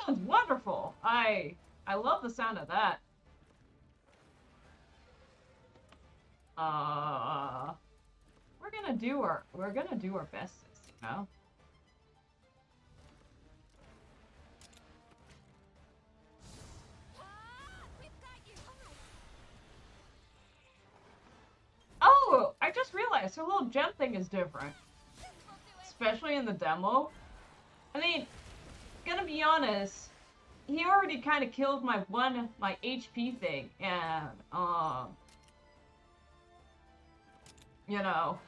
sounds wonderful. I love the sound of that. We're gonna do our best, you know. Oh, I just realized her little gem thing is different. Especially in the demo. I mean, gonna be honest, he already kind of killed my HP thing, and, you know,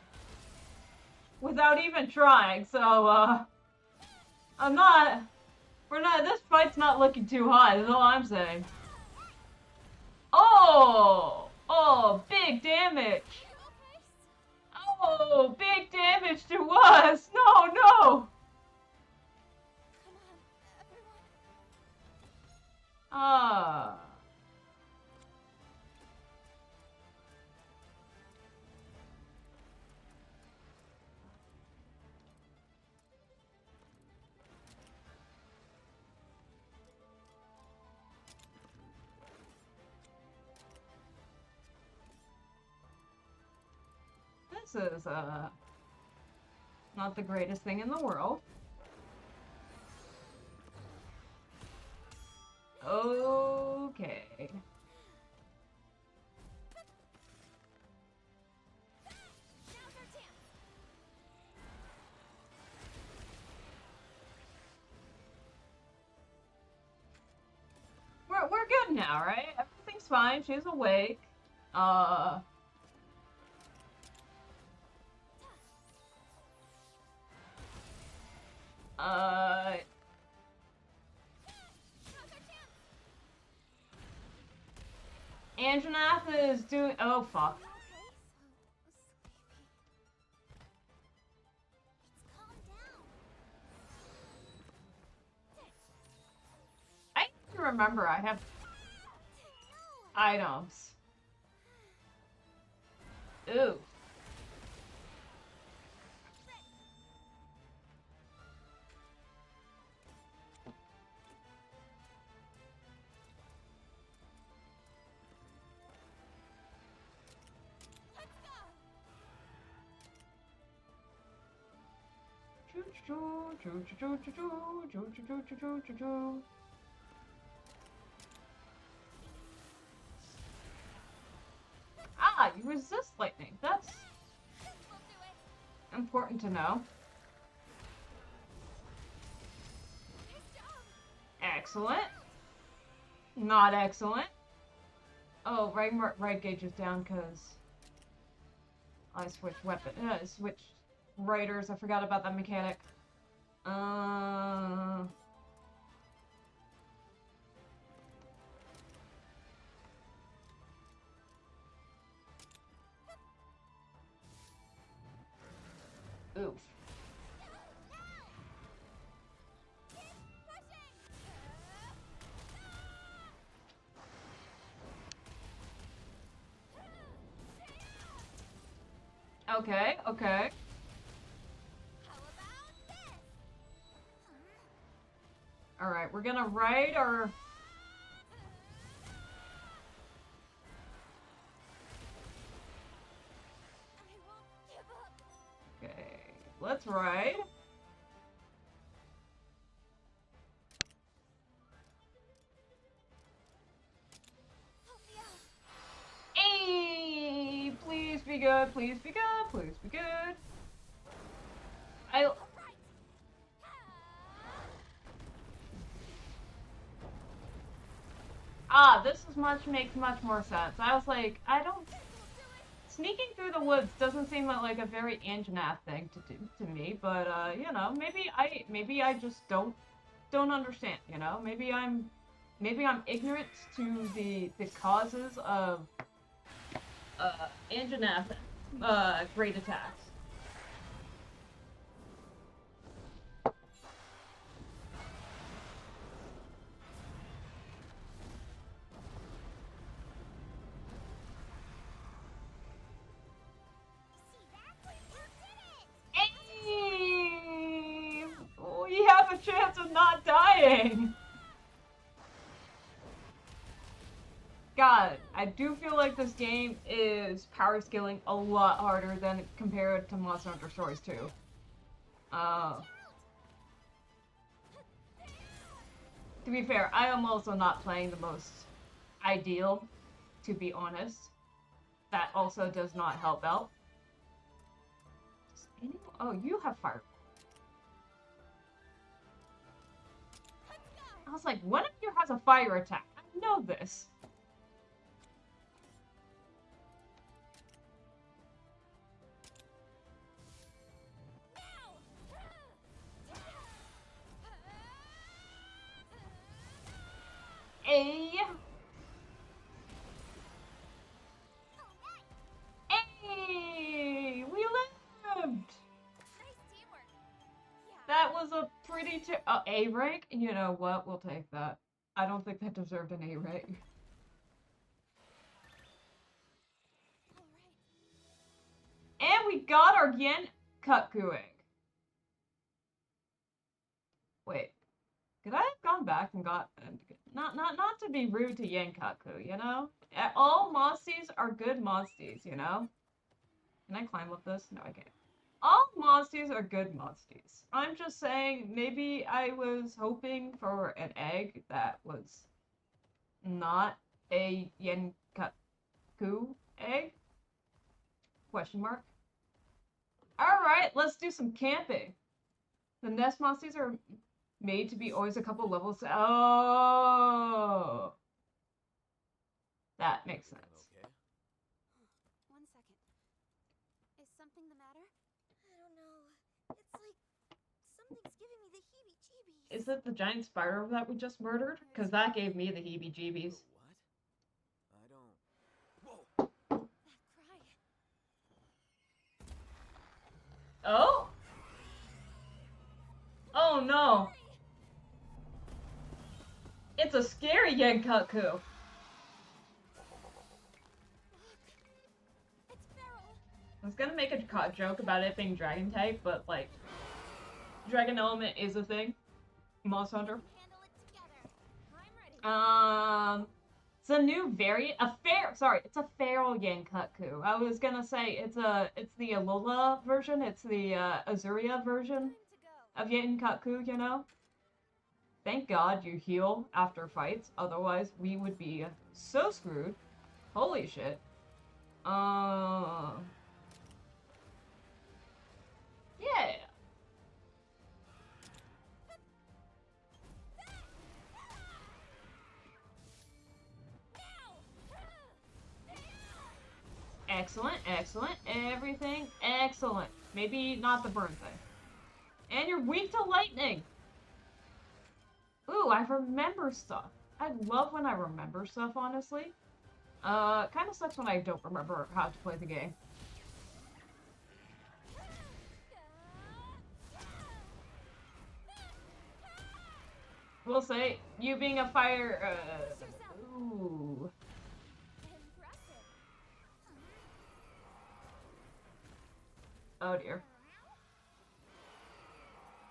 without even trying, so, this fight's not looking too hot, is all I'm saying. Oh, big damage. Oh, big damage to us. No. This is, not the greatest thing in the world. Okay. We're good now, right? Everything's fine. She's awake. Anjanath is doing. Oh fuck. I remember I have items. Ooh. Ah, you resist lightning. That's important to know. Excellent. Not excellent. Oh, right gauge is down because I switched weapon. Switched writers. I forgot about that mechanic. Oof. Okay, okay. Alright, we're gonna ride our... Okay, let's ride. Hey, please be good, please be good, please be good. This is makes much more sense. I was like, sneaking through the woods doesn't seem like a very Anjanath thing to do to me, but you know, maybe I just don't understand, you know? Maybe I'm ignorant to the causes of Anjanath great attacks. Hey! We have a chance of not dying! God, I do feel like this game is power scaling a lot harder than compared to Monster Hunter Stories 2. To be fair, I am also not playing the most ideal, to be honest. That also does not help out. Oh, you have fire. I was like, one of you has a fire attack. I know this. Hey! Hey! We lived! That was a pretty A rank? You know what? We'll take that. I don't think that deserved an A rank. And we got our Yen Kutku egg. Wait. Could I have gone back and got... Not to be rude to Yen Kutku, you know? All monsties are good monsties, you know? Can I climb up this? No, I can't. All monsties are good monsties. I'm just saying, maybe I was hoping for an egg that was not a Yenkatku egg? Question mark. Alright, let's do some camping. The nest monsties are made to be always a couple levels. Oh! That makes sense. Okay. One second. Is something the matter? I don't know. It's like something's giving me the heebie-jeebies. Is it the giant spider that we just murdered? Because that gave me the heebie-jeebies. What? I don't... Whoa! That cry. Oh? Oh no! It's a scary Yenkatku! I was gonna make a joke about it being dragon type, but like, dragon element is a thing. Monster Hunter. It's a new variant. It's a feral Yenkatku. I was gonna say it's the Alola version. It's the Azuria version. of Yin Kaku, you know? Thank God you heal after fights, otherwise we would be so screwed. Holy shit. Yeah. Excellent, excellent. Everything excellent. Maybe not the burn thing. And you're weak to lightning! Ooh, I remember stuff. I love when I remember stuff, honestly. Kind of sucks when I don't remember how to play the game. We'll say, you being a fire, ooh. Oh dear.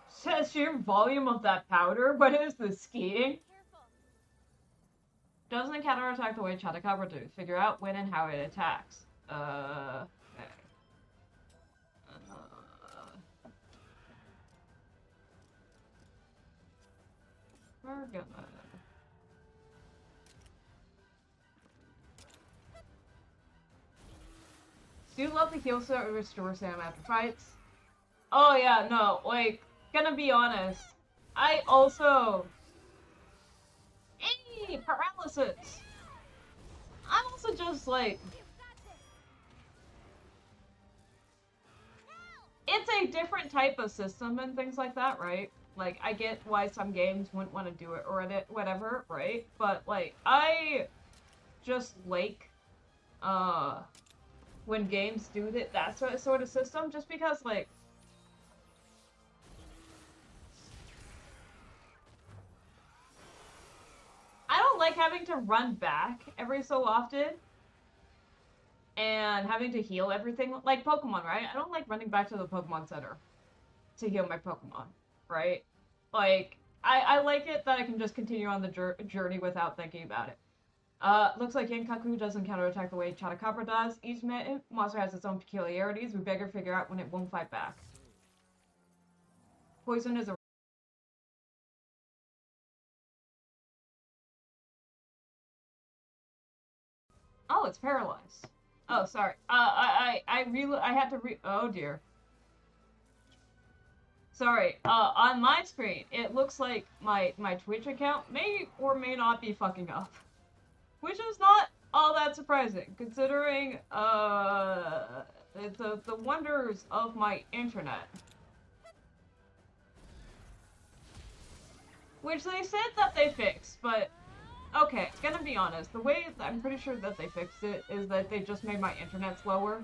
Says sheer volume of that powder? What is this, skiing? Doesn't counterattack the way Chatakabra do. Figure out when and how it attacks. Okay. We're gonna... Do you love the heal set or restore Sam after fights? Oh yeah, no, like, gonna be honest. I also... Hey, paralysis! I'm also just like... It's a different type of system and things like that, right? Like, I get why some games wouldn't want to do it or whatever, right? But, like, I just like, when games do that sort of system, just because, like, I don't like having to run back every so often and having to heal everything, like Pokemon, right? I don't like running back to the Pokemon Center to heal my Pokemon, right? Like, I like it that I can just continue on the journey without thinking about it. Looks like Yankaku doesn't counterattack the way Chatakabra does. Each monster has its own peculiarities. We better figure out when it won't fight back. Poison is a... Oh, it's paralyzed. Oh, sorry. I had to oh dear. Sorry, on my screen, it looks like my Twitch account may or may not be fucking up. Which is not all that surprising, considering, the wonders of my internet. Which they said that they fixed, but, okay, gonna be honest, the way I'm pretty sure that they fixed it is that they just made my internet slower.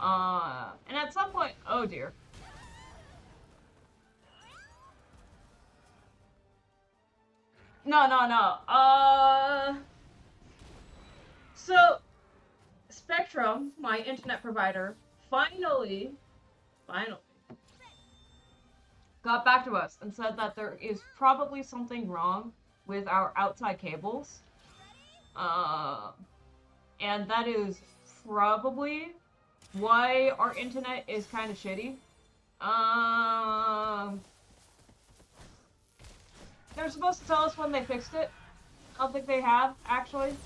And at some point, oh dear. No. So, Spectrum, my internet provider, finally, got back to us and said that there is probably something wrong with our outside cables. And that is probably why our internet is kind of shitty. They're supposed to tell us when they fixed it. I don't think they have, actually.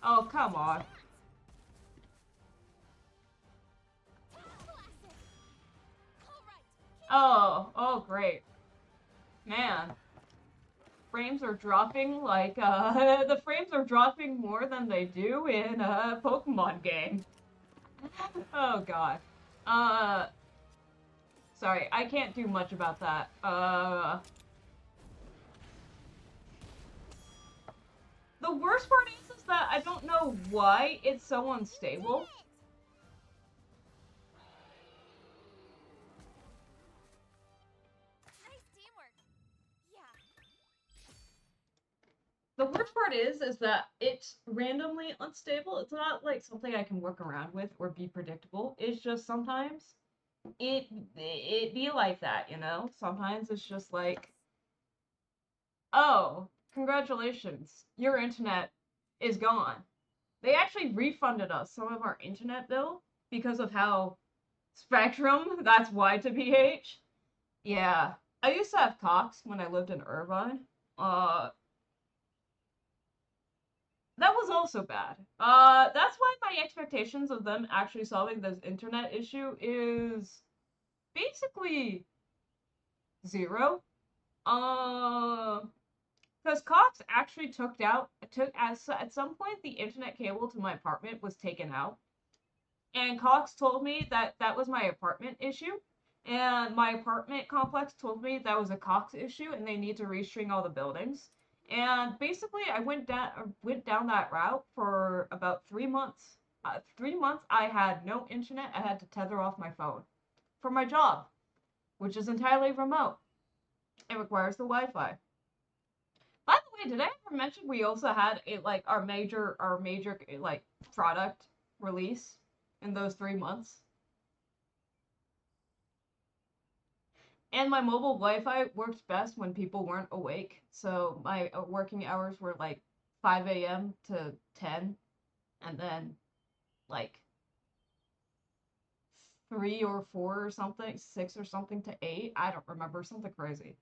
Oh, come on. Oh, great. Man. Frames are dropping like, the frames are dropping more than they do in a Pokemon game. Oh, God. Sorry, I can't do much about that. The worst part is that I don't know why it's so unstable. Nice teamwork. Yeah. The worst part is that it's randomly unstable. It's not like something I can work around with or be predictable. It's just sometimes it be like that, you know? Sometimes it's just like, oh, congratulations, your internet is gone. They actually refunded us some of our internet bill because of how Spectrum, that's Y to PH. Yeah. I used to have Cox when I lived in Irvine. That was also bad. That's why my expectations of them actually solving this internet issue is basically zero. Because Cox actually at some point the internet cable to my apartment was taken out, and Cox told me that that was my apartment issue, and my apartment complex told me that was a Cox issue, and they need to restring all the buildings. And basically, I went down that route for about 3 months. 3 months, I had no internet. I had to tether off my phone for my job, which is entirely remote. It requires the Wi-Fi. By the way, did I ever mention we also had our major like product release in those 3 months? And my mobile Wi-Fi worked best when people weren't awake. So my working hours were like 5 a.m. to 10, and then like 3 or 4 or something, 6 or something to 8. I don't remember, something crazy.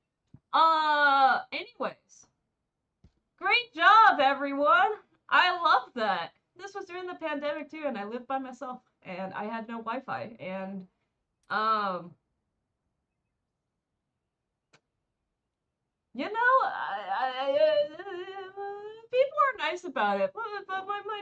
Anyways, great job, everyone. I love that. This was during the pandemic too, and I lived by myself, and I had no Wi-Fi, and um, people are nice about it, but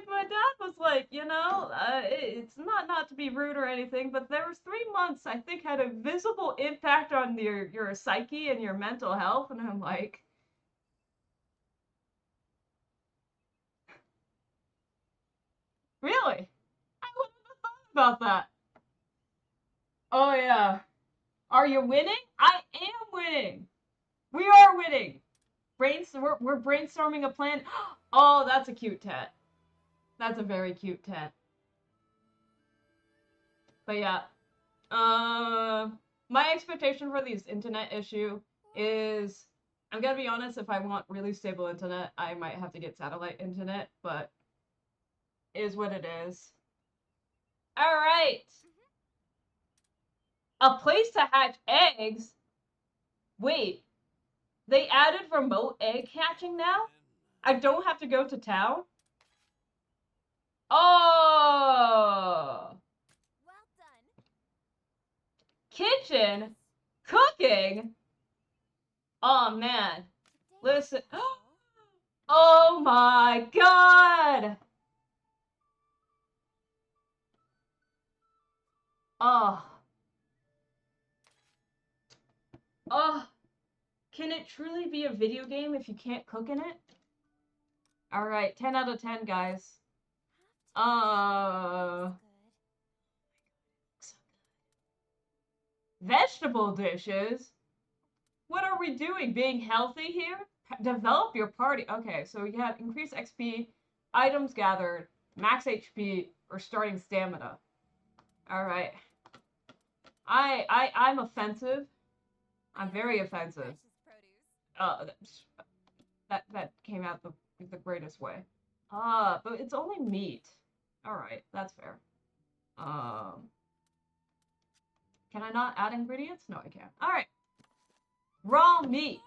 my dad was like, it's not to be rude or anything, but there was 3 months I think had a visible impact on your psyche and your mental health, and I'm like, really? I wouldn't have thought about that. Oh yeah. Are you winning? I am winning. We are winning. We're brainstorming a plan. Oh, that's a cute tent. That's a very cute tent. But yeah, uh, my expectation for this internet issue is, I'm gonna be honest, if I want really stable internet, I might have to get satellite internet, but is what it is. All right. A place to hatch eggs? Wait, they added remote egg hatching now? I don't have to go to town? Oh! Well done. Kitchen? Cooking? Oh man. Listen. Oh my god! Oh. Oh. Can it truly be a video game if you can't cook in it? Alright, 10 out of 10, guys. Vegetable dishes? What are we doing? Being healthy here? Develop your party. Okay, so you have increased XP, items gathered, max HP, or starting stamina. Alright. I'm offensive. I'm very offensive. That came out the greatest way. But it's only meat. Alright, that's fair. Can I not add ingredients? No, I can't. Alright. Raw meat.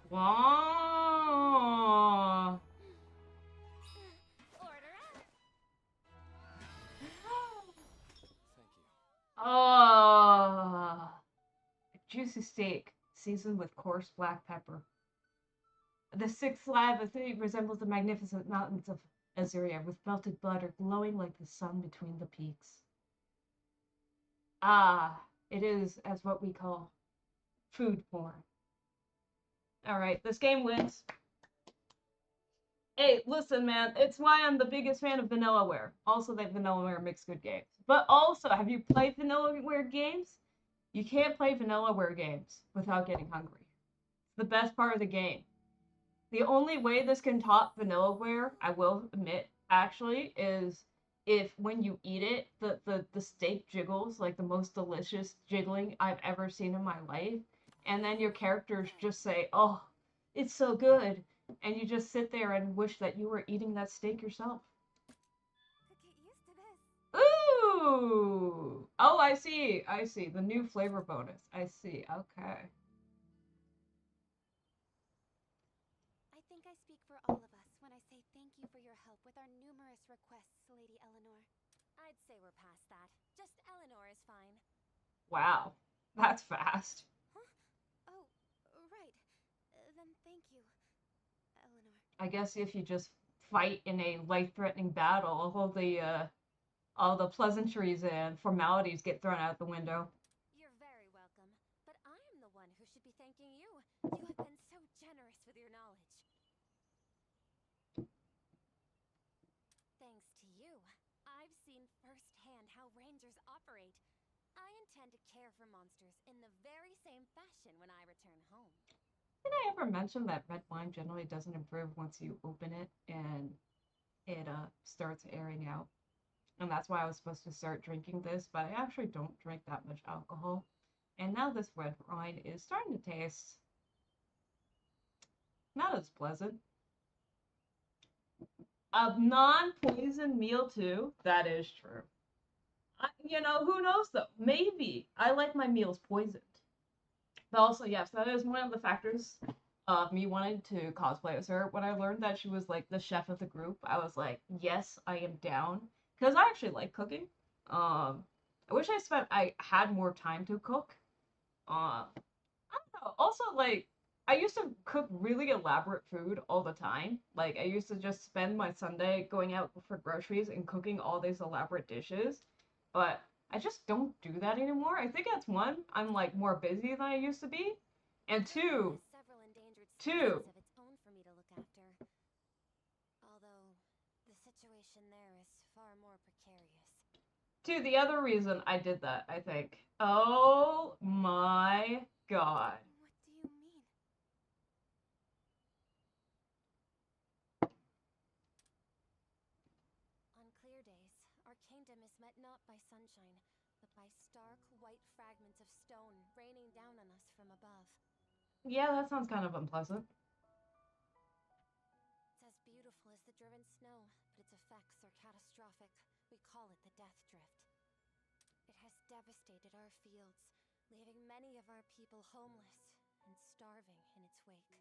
Wow. Oh, juicy steak seasoned with coarse black pepper. The sixth slab of food resembles the magnificent mountains of Azuria, with melted butter glowing like the sun between the peaks. Ah, it is as what we call food porn. Alright, this game wins. Hey, listen, man, it's why I'm the biggest fan of Vanillaware. Also, that Vanillaware makes good games. But also, have you played Vanillaware games? You can't play Vanillaware games without getting hungry. It's the best part of the game. The only way this can top Vanillaware, I will admit, actually, is if when you eat it, the steak jiggles like the most delicious jiggling I've ever seen in my life. And then your characters just say, oh, It's so good. And you just sit there and wish that you were eating that steak yourself. Could get used to this. Ooh! Oh, I see. I see. The new flavor bonus. I see. Okay. I think I speak for all of us when I say thank you for your help with our numerous requests, Lady Eleanor. I'd say we're past that. Just Eleanor is fine. Wow. That's fast. Huh? Oh, right. Then thank you, Eleanor. I guess if you just fight in a life-threatening battle, all the pleasantries and formalities get thrown out the window. You're very welcome. But I am the one who should be thanking you. You have been so generous with your knowledge. Thanks to you, I've seen firsthand how rangers operate. I intend to care for monsters in the very same fashion when I return home. Did I ever mention that red wine generally doesn't improve once you open it and it starts airing out? And that's why I was supposed to start drinking this, but I actually don't drink that much alcohol. And now this red wine is starting to taste not as pleasant. A non-poison meal too. That is true. Who knows though? Maybe I like my meals poisoned. But also, yes, that is one of the factors of me wanting to cosplay as her. When I learned that she was like the chef of the group, I was like, yes, I am down. Because I actually like cooking. I wish I had more time to cook. I don't know. Also, like, I used to cook really elaborate food all the time. Like, I used to just spend my Sunday going out for groceries and cooking all these elaborate dishes. But I just don't do that anymore. I think that's one, I'm like more busy than I used to be. And two, It has several endangered two, species of its own for me to look after. Although, the situation there is far more precarious. two, the other reason I did that, I think. Oh my god. What do you mean? On clear days, our kingdom is met not by sunshine, but by stark white fragments of stone raining down on us from above. Yeah, that sounds kind of unpleasant. It's as beautiful as the driven snow, but its effects are catastrophic. We call it the Death Drift. It has devastated our fields, leaving many of our people homeless and starving in its wake.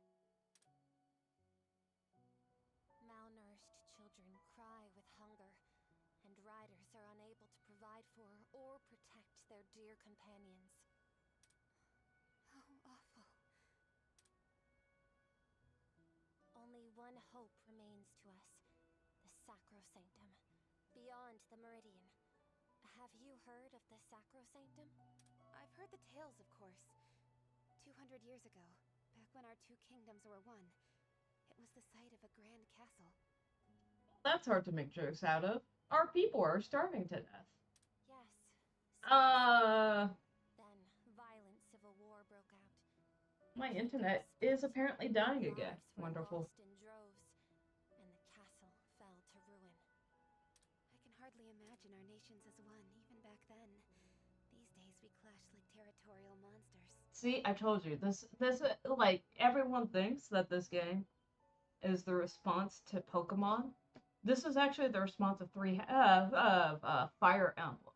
Malnourished children cry with hunger, and riders are unable to provide for or protect their dear companions. How awful. Only one hope remains to us, the Sacrosanctum, beyond the Meridian. Have you heard of the Sacrosanctum? I've heard the tales, of course. 200 years ago, back when our two kingdoms were one, it was the site of a grand castle. That's hard to make jokes out of. Our people are starving to death. Yes. So then, violent civil war broke out. My internet is apparently dying again. Lives were Wonderful. lost in droves, and the castle fell to ruin. I can hardly imagine our nations as one, even back then. These days we clash like territorial monsters. See, I told you, this like, everyone thinks that this game is the response to Pokemon. This is actually the response of Fire Emblem.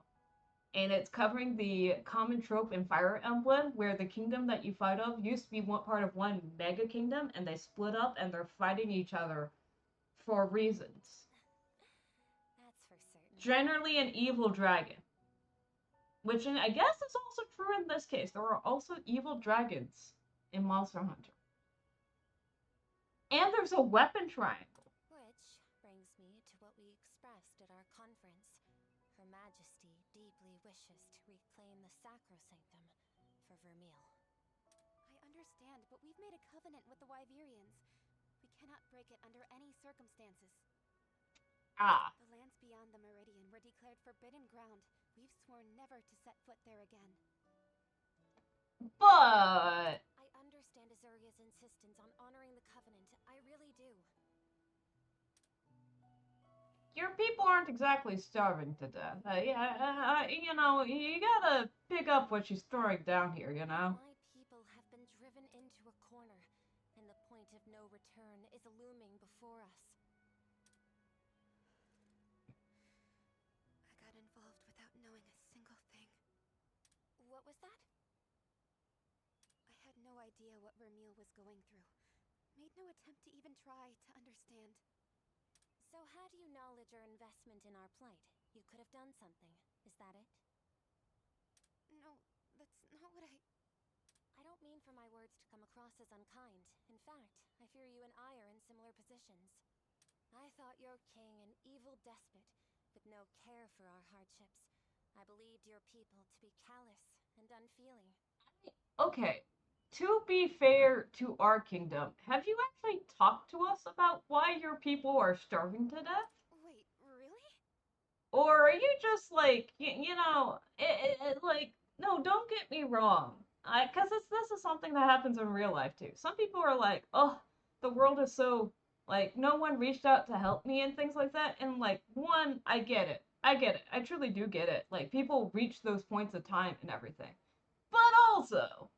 And it's covering the common trope in Fire Emblem where the kingdom that you fight of used to be one part of one mega kingdom and they split up and they're fighting each other for reasons. That's for certain. Generally an evil dragon. Which I guess is also true in this case. There are also evil dragons in Monster Hunter. And there's a weapon triangle. Which brings me to what we expressed at our conference. Her Majesty deeply wishes to reclaim the Sacrosanctum for Vermeil. I understand, but we've made a covenant with the Wyverians. We cannot break it under any circumstances. Ah. The lands beyond the Meridian were declared forbidden ground. We've sworn never to set foot there again. But I understand Azuria's insistence on honoring the covenant. I really do. your people aren't exactly starving to death. You gotta pick up what she's throwing down here, you know? My people have been driven into a corner, and the point looming before us. I got involved without knowing a single thing. What was that? I had no idea what Vermeil was going through. Made no attempt to even try to understand. So had you knowledge or investment in our plight, you could have done something. Is that it? No, that's not what I don't mean for my words to come across as unkind. In fact, I fear you and I are in similar positions. I thought your king an evil despot, with no care for our hardships. I believed your people to be callous and unfeeling. Okay, to be fair to our kingdom, have you actually talked to us about why your people are starving to death? Wait, really? Or are you just like, like, no, don't get me wrong. Because this is something that happens in real life too. Some people are like, oh, the world is so, like, no one reached out to help me and things like that. And, like, one, I get it. I get it. I truly do get it. Like, people reach those points of time and everything. But also,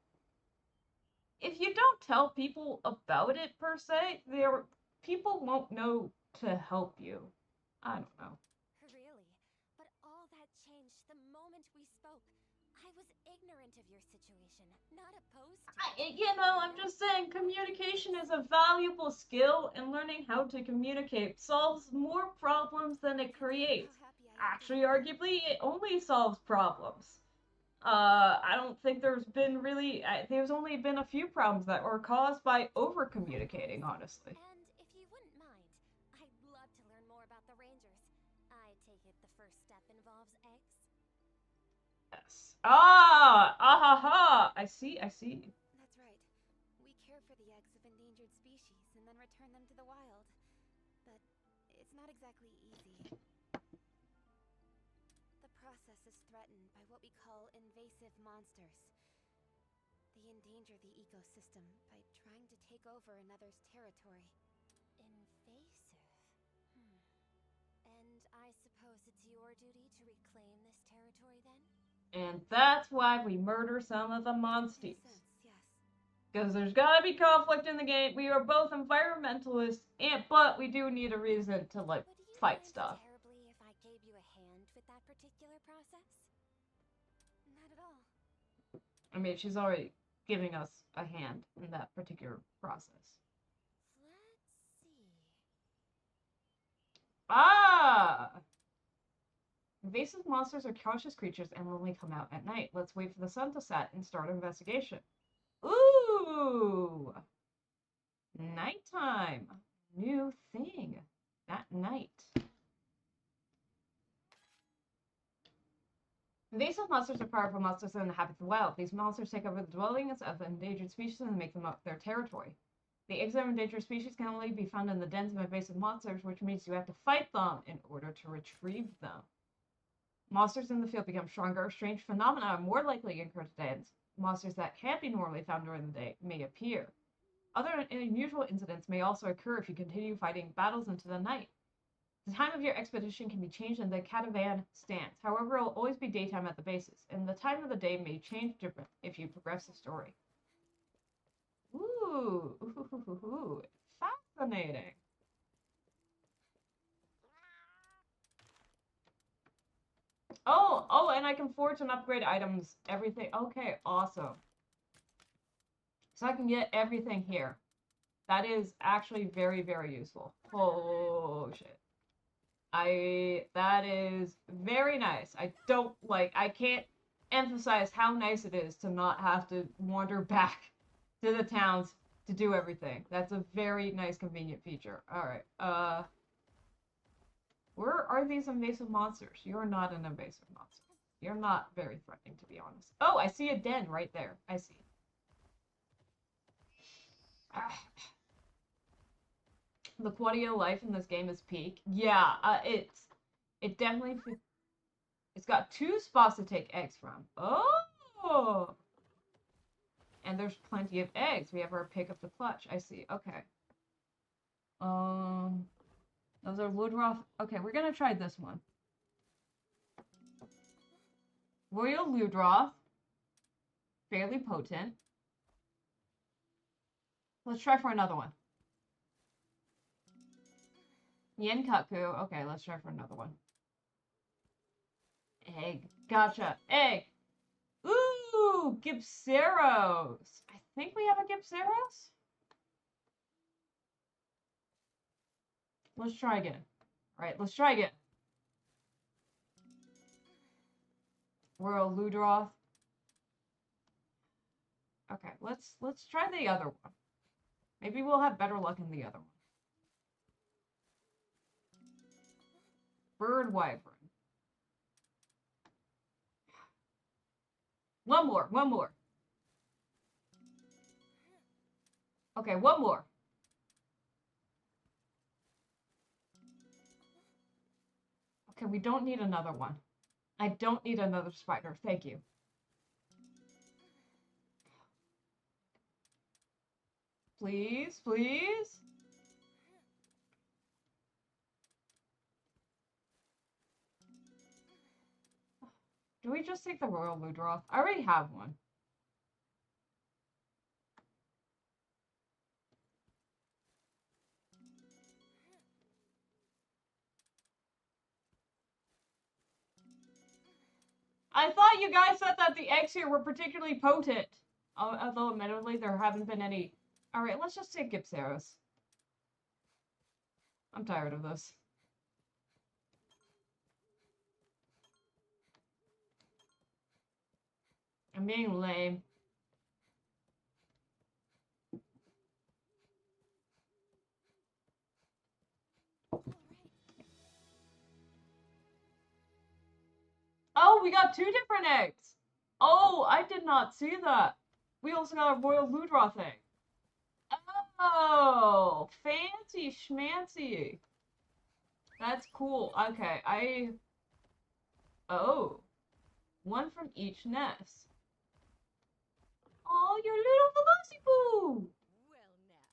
if you don't tell people about it per se, people won't know to help you. I don't know. Really? But all that changed the moment we spoke. I was ignorant of your situation, not opposed to it. I'm just saying communication is a valuable skill, and learning how to communicate solves more problems than it creates. Actually, arguably, it only solves problems. I don't think there's only been a few problems that were caused by over communicating, honestly. And if you wouldn't mind, I'd love to learn more about the Rangers. I take it the first step involves eggs? Yes. Ha! I see. That's right. We care for the eggs of endangered species and then return them to the wild. But it's not exactly easy. The process is threatened by what we call invasive monsters. They endanger the ecosystem by trying to take over another's territory. Invasive? And I suppose it's your duty to reclaim this territory then? And that's why we murder some of the monsters. Makes sense, yes. Because there's gotta be conflict in the game. We are both environmentalists, but we do need a reason to, like, Would you fight mind stuff. terribly if I gave you a hand with that particular process? Not at all. I mean, she's already giving us a hand in that particular process. Let's see. Ah! Invasive monsters are cautious creatures and only come out at night. Let's wait for the sun to set and start an investigation. Ooh! Nighttime. New thing. At night. Invasive monsters are powerful monsters that inhabit the wild. These monsters take over the dwellings of endangered species and make them up their territory. The eggs of endangered species can only be found in the dens of invasive monsters, which means you have to fight them in order to retrieve them. Monsters in the field become stronger. Strange phenomena are more likely to occur to dens. Monsters that can't be normally found during the day may appear. Other unusual incidents may also occur if you continue fighting battles into the night. The time of your expedition can be changed in the caravan stance. However, it will always be daytime at the bases, and the time of the day may change different if you progress the story. Ooh, fascinating. Oh, and I can forge and upgrade items, everything. Okay, awesome. So I can get everything here. That is actually very, very useful. Oh, shit. That is very nice. I can't emphasize how nice it is to not have to wander back to the towns to do everything. That's a very nice, convenient feature. Alright, where are these invasive monsters? You're not an invasive monster. You're not very threatening, to be honest. Oh, I see a den right there. I see. The quality of life in this game is peak. Yeah, it definitely, it's got 2 spots to take eggs from. Oh! And there's plenty of eggs. We have our pick of the clutch. I see. Okay. Those are Woodruff. Okay, we're gonna try this one. Royal Ludroth. Fairly potent. Let's try for another one. Yenkaku. Okay, let's try for another one. Egg. Gotcha. Egg. Ooh, Gipseros. I think we have a Gipseros. Let's try again. All right, let's try again. Royal Ludroth. Okay, let's try the other one. Maybe we'll have better luck in the other one. Bird Wyvern. One more, one more. Okay, one more. Okay, we don't need another one. I don't need another spider, thank you. Please, please. Do we just take the Royal Ludroth? I already have one. I thought you guys said that the eggs here were particularly potent. Although admittedly there haven't been any. Alright, let's just take Gipseros. I'm tired of this. I'm being lame. Oh, we got 2 different eggs. Oh, I did not see that. We also got a Royal Ludroth egg. Oh, fancy schmancy. That's cool. Okay, Oh, one from each nest. Oh, your little Velocipoo. Well, now.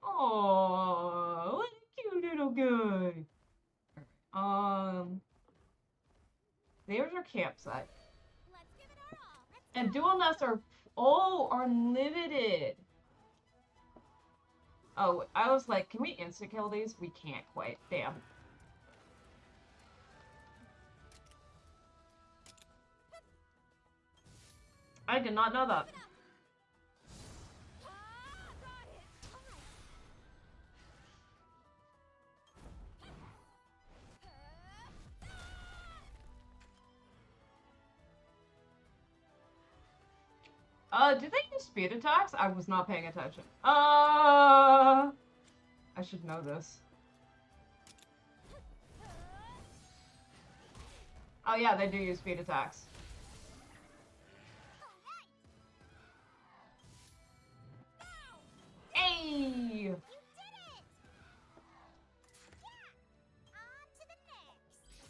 Oh, what a cute little guy. There's our campsite. Let's give it our all. And dual nests are unlimited. Oh, I was like, can we instant kill these? We can't quite. Damn. I did not know that. Did they use speed attacks? I was not paying attention. I should know this. Oh yeah, they do use speed attacks. Hey! You did it! Yeah! On to the next!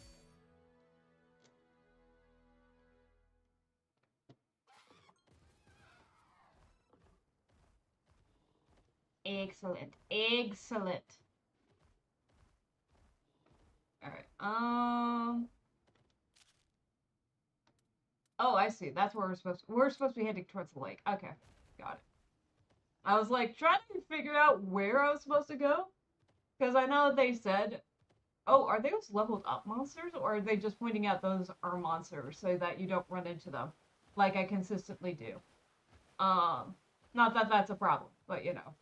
Excellent. Excellent. Alright, oh, I see. That's where we're supposed to be heading towards the lake. Okay, got it. I was like trying to figure out where I was supposed to go. Because I know they said, oh, are those leveled up monsters? Or are they just pointing out those are monsters so that you don't run into them? Like I consistently do. Not that that's a problem, but you know.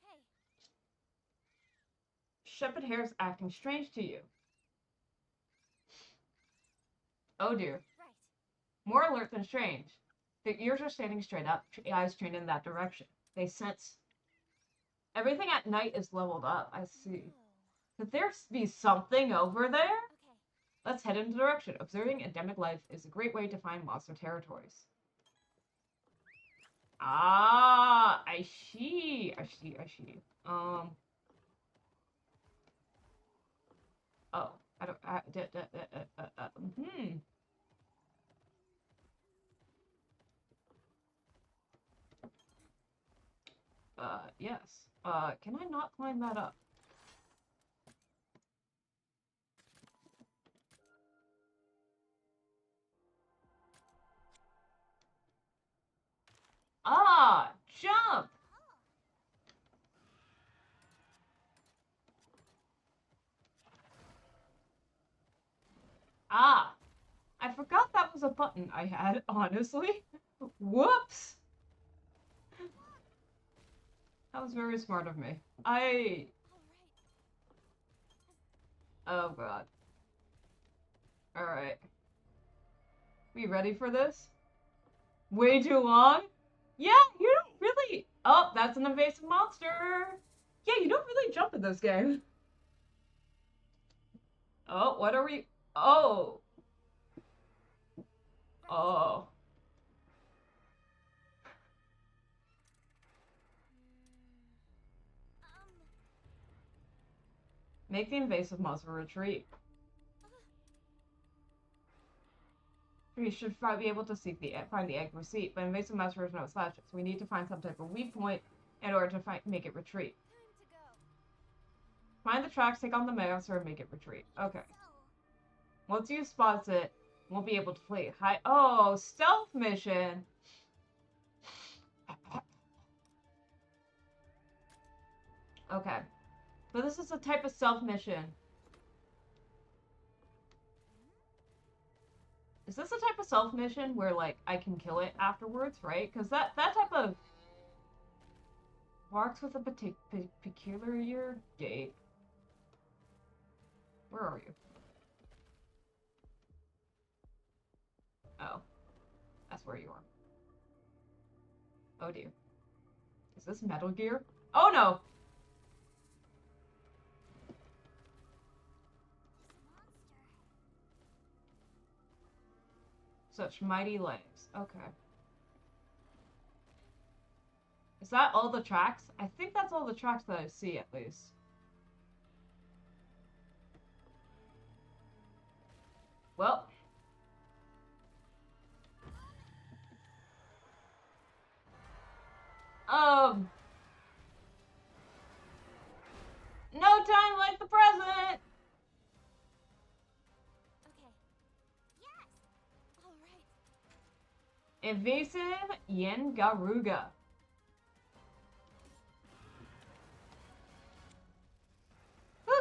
Hey. Shepherd Hare's acting strange to you. Oh dear. Right. More alert than strange. The ears are standing straight up, eyes trained in that direction. They sense. Everything at night is leveled up. I see. Could there be something over there? Okay. Let's head in the direction. Observing endemic life is a great way to find monster territories. Ah, I see. I see. I see. Oh, I don't. Yes. Can I not climb that up? Ah, was a button I had, honestly. Whoops! That was very smart of me. Oh god. Alright. We ready for this? Way too long? Yeah, you don't really... Oh, that's an invasive monster! Yeah, you don't really jump in this game. Oh, what are we... Oh! Oh. Make the invasive monster retreat. We should be able to find the egg receipt, but invasive monster has no slashes. We need to find some type of weak point in order to make it retreat. Find the tracks, take on the monster, and make it retreat. Okay. Once you spots it, won't be able to flee. Oh, stealth mission. Okay. But this is a type of stealth mission. Is this a type of stealth mission where, like, I can kill it afterwards, right? Because that type of... Walks with a peculiar gait. Where are you? Oh. That's where you are. Oh dear. Is this Metal Gear? Oh no! Such mighty legs. Okay. Is that all the tracks? I think that's all the tracks that I see, at least. Well. No time like the present! Okay. Yes! Alright. Invasive Yengaruga.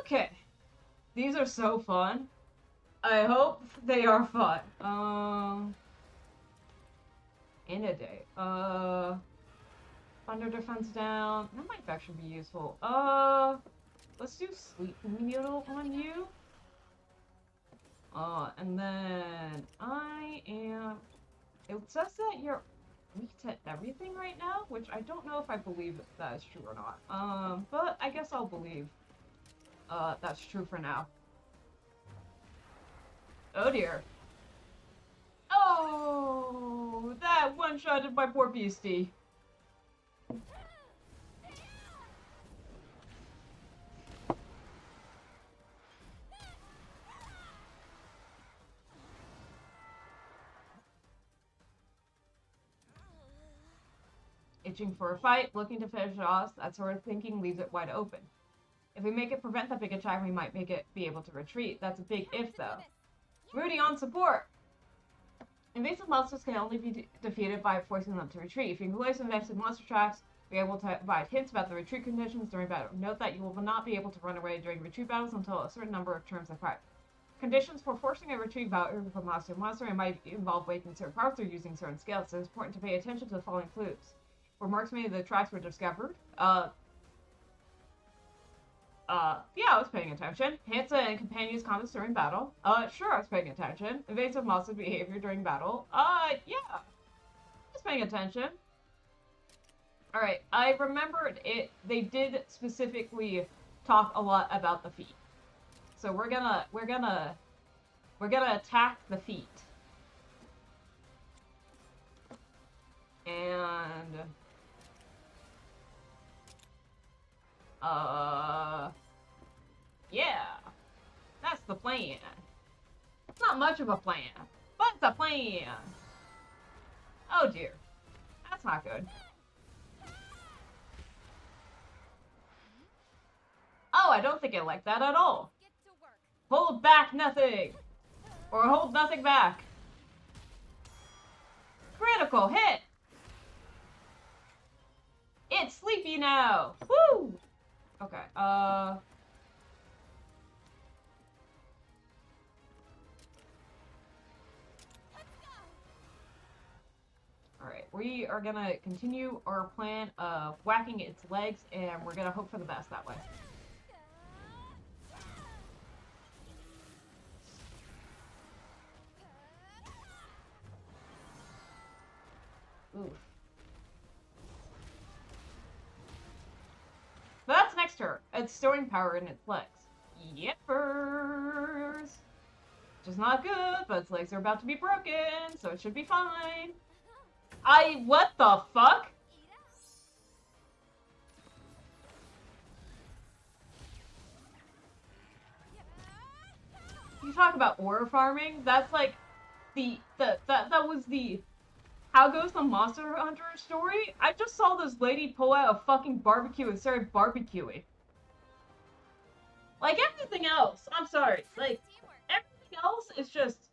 Okay. These are so fun. I hope they are fun. In a day. Thunder defense down. That might actually be useful. Let's do sleep needle on you. And then I am... It says that you're weak to everything right now, which I don't know if I believe that is true or not. But I guess I'll believe that's true for now. Oh dear. Oh, that one-shotted my poor beastie. Itching for a fight, looking to finish it off, that sort of thinking leaves it wide open. If we make it prevent that big attack, we might make it be able to retreat. That's a big if, though. Rudy on support! Invasive monsters can only be defeated by forcing them to retreat. If you can place invasive monster tracks, you're able to provide hints about the retreat conditions during battle. Note that you will not be able to run away during retreat battles until a certain number of turns have passed. Conditions for forcing a retreat battle from monster to monster and might involve waking certain parts or using certain skills. So it's important to pay attention to the following clues. Where marks made of the tracks were discovered. Yeah, I was paying attention. Hints and companions' comments during battle. Sure, I was paying attention. Invasive monster behavior during battle. Yeah. I was paying attention. Alright, I remembered it. They did specifically talk a lot about the feet. So we're gonna attack the feet. And... yeah. That's the plan. It's not much of a plan, but it's a plan. Oh dear. That's not good. Oh, I don't think I like that at all. Hold back nothing. Or hold nothing back. Critical hit. It's sleepy now. Woo! Okay, Alright, we are gonna continue our plan of whacking its legs, and we're gonna hope for the best that way. Oof. But that's next turn. It's storing power in its legs. Yippers! Which is not good, but its legs are about to be broken, so it should be fine. What the fuck? You talk about ore farming, that's like that was the How Goes the Monster Hunter story? I just saw this lady pull out a fucking barbecue and started barbecuing. Like everything else, I'm sorry, like everything else is just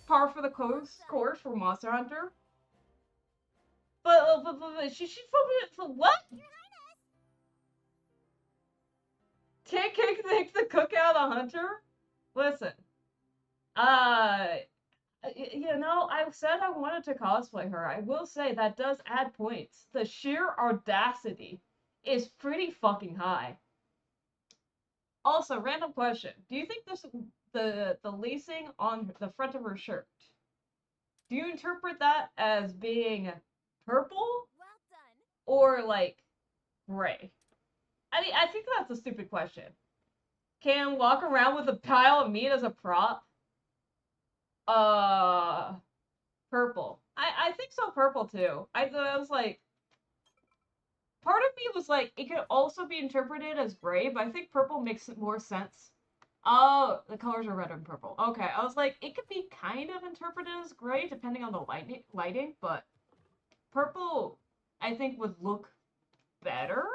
par for the course for Monster Hunter. But she fucking what? Can't kick the cook out of the hunter? Listen, you know, I said I wanted to cosplay her. I will say that does add points. The sheer audacity is pretty fucking high. Also, random question: do you think the lacing on the front of her shirt? Do you interpret that as being purple or like gray? I mean, I think that's a stupid question. Can walk around with a pile of meat as a prop? Purple. I think so, purple too. I was like, part of me was like, it could also be interpreted as gray, but I think purple makes more sense. Oh, the colors are red and purple. Okay, I was like, it could be kind of interpreted as gray depending on the lighting, but purple, I think, would look better.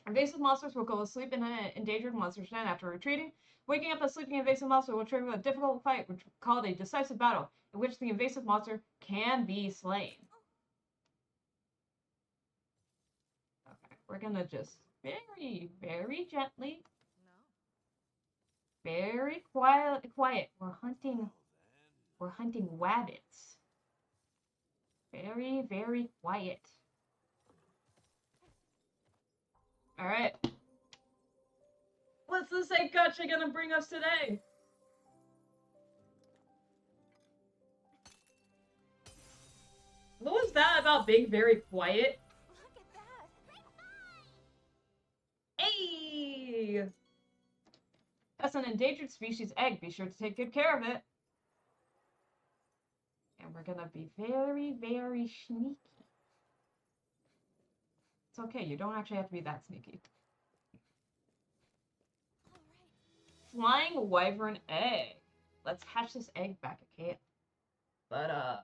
Invasive monsters will go to sleep in an endangered monster's den after retreating. Waking up a sleeping invasive monster will trigger a difficult fight, which is called a decisive battle, in which the invasive monster can be slain. Okay, we're gonna just very, very gently, very quiet. We're hunting wabbits. Very, very quiet. Alright. What's this egg gacha gonna bring us today? What was that about being very quiet? Look at that! Hey! That's an endangered species egg. Be sure to take good care of it. And we're gonna be very, very sneaky. It's okay, you don't actually have to be that sneaky. Flying wyvern egg. Let's hatch this egg back at camp. But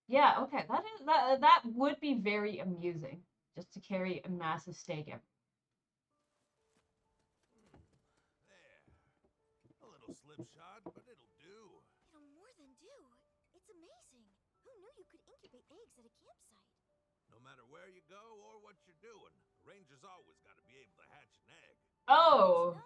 yeah, okay, that would be very amusing. Just to carry a massive steak in. There. A little slip shot, but it'll do. It'll more than do. It's amazing. Who knew you could incubate eggs at a campsite? No matter where you go or what you're doing, a ranger's always got to be able to hatch an egg. Oh! No.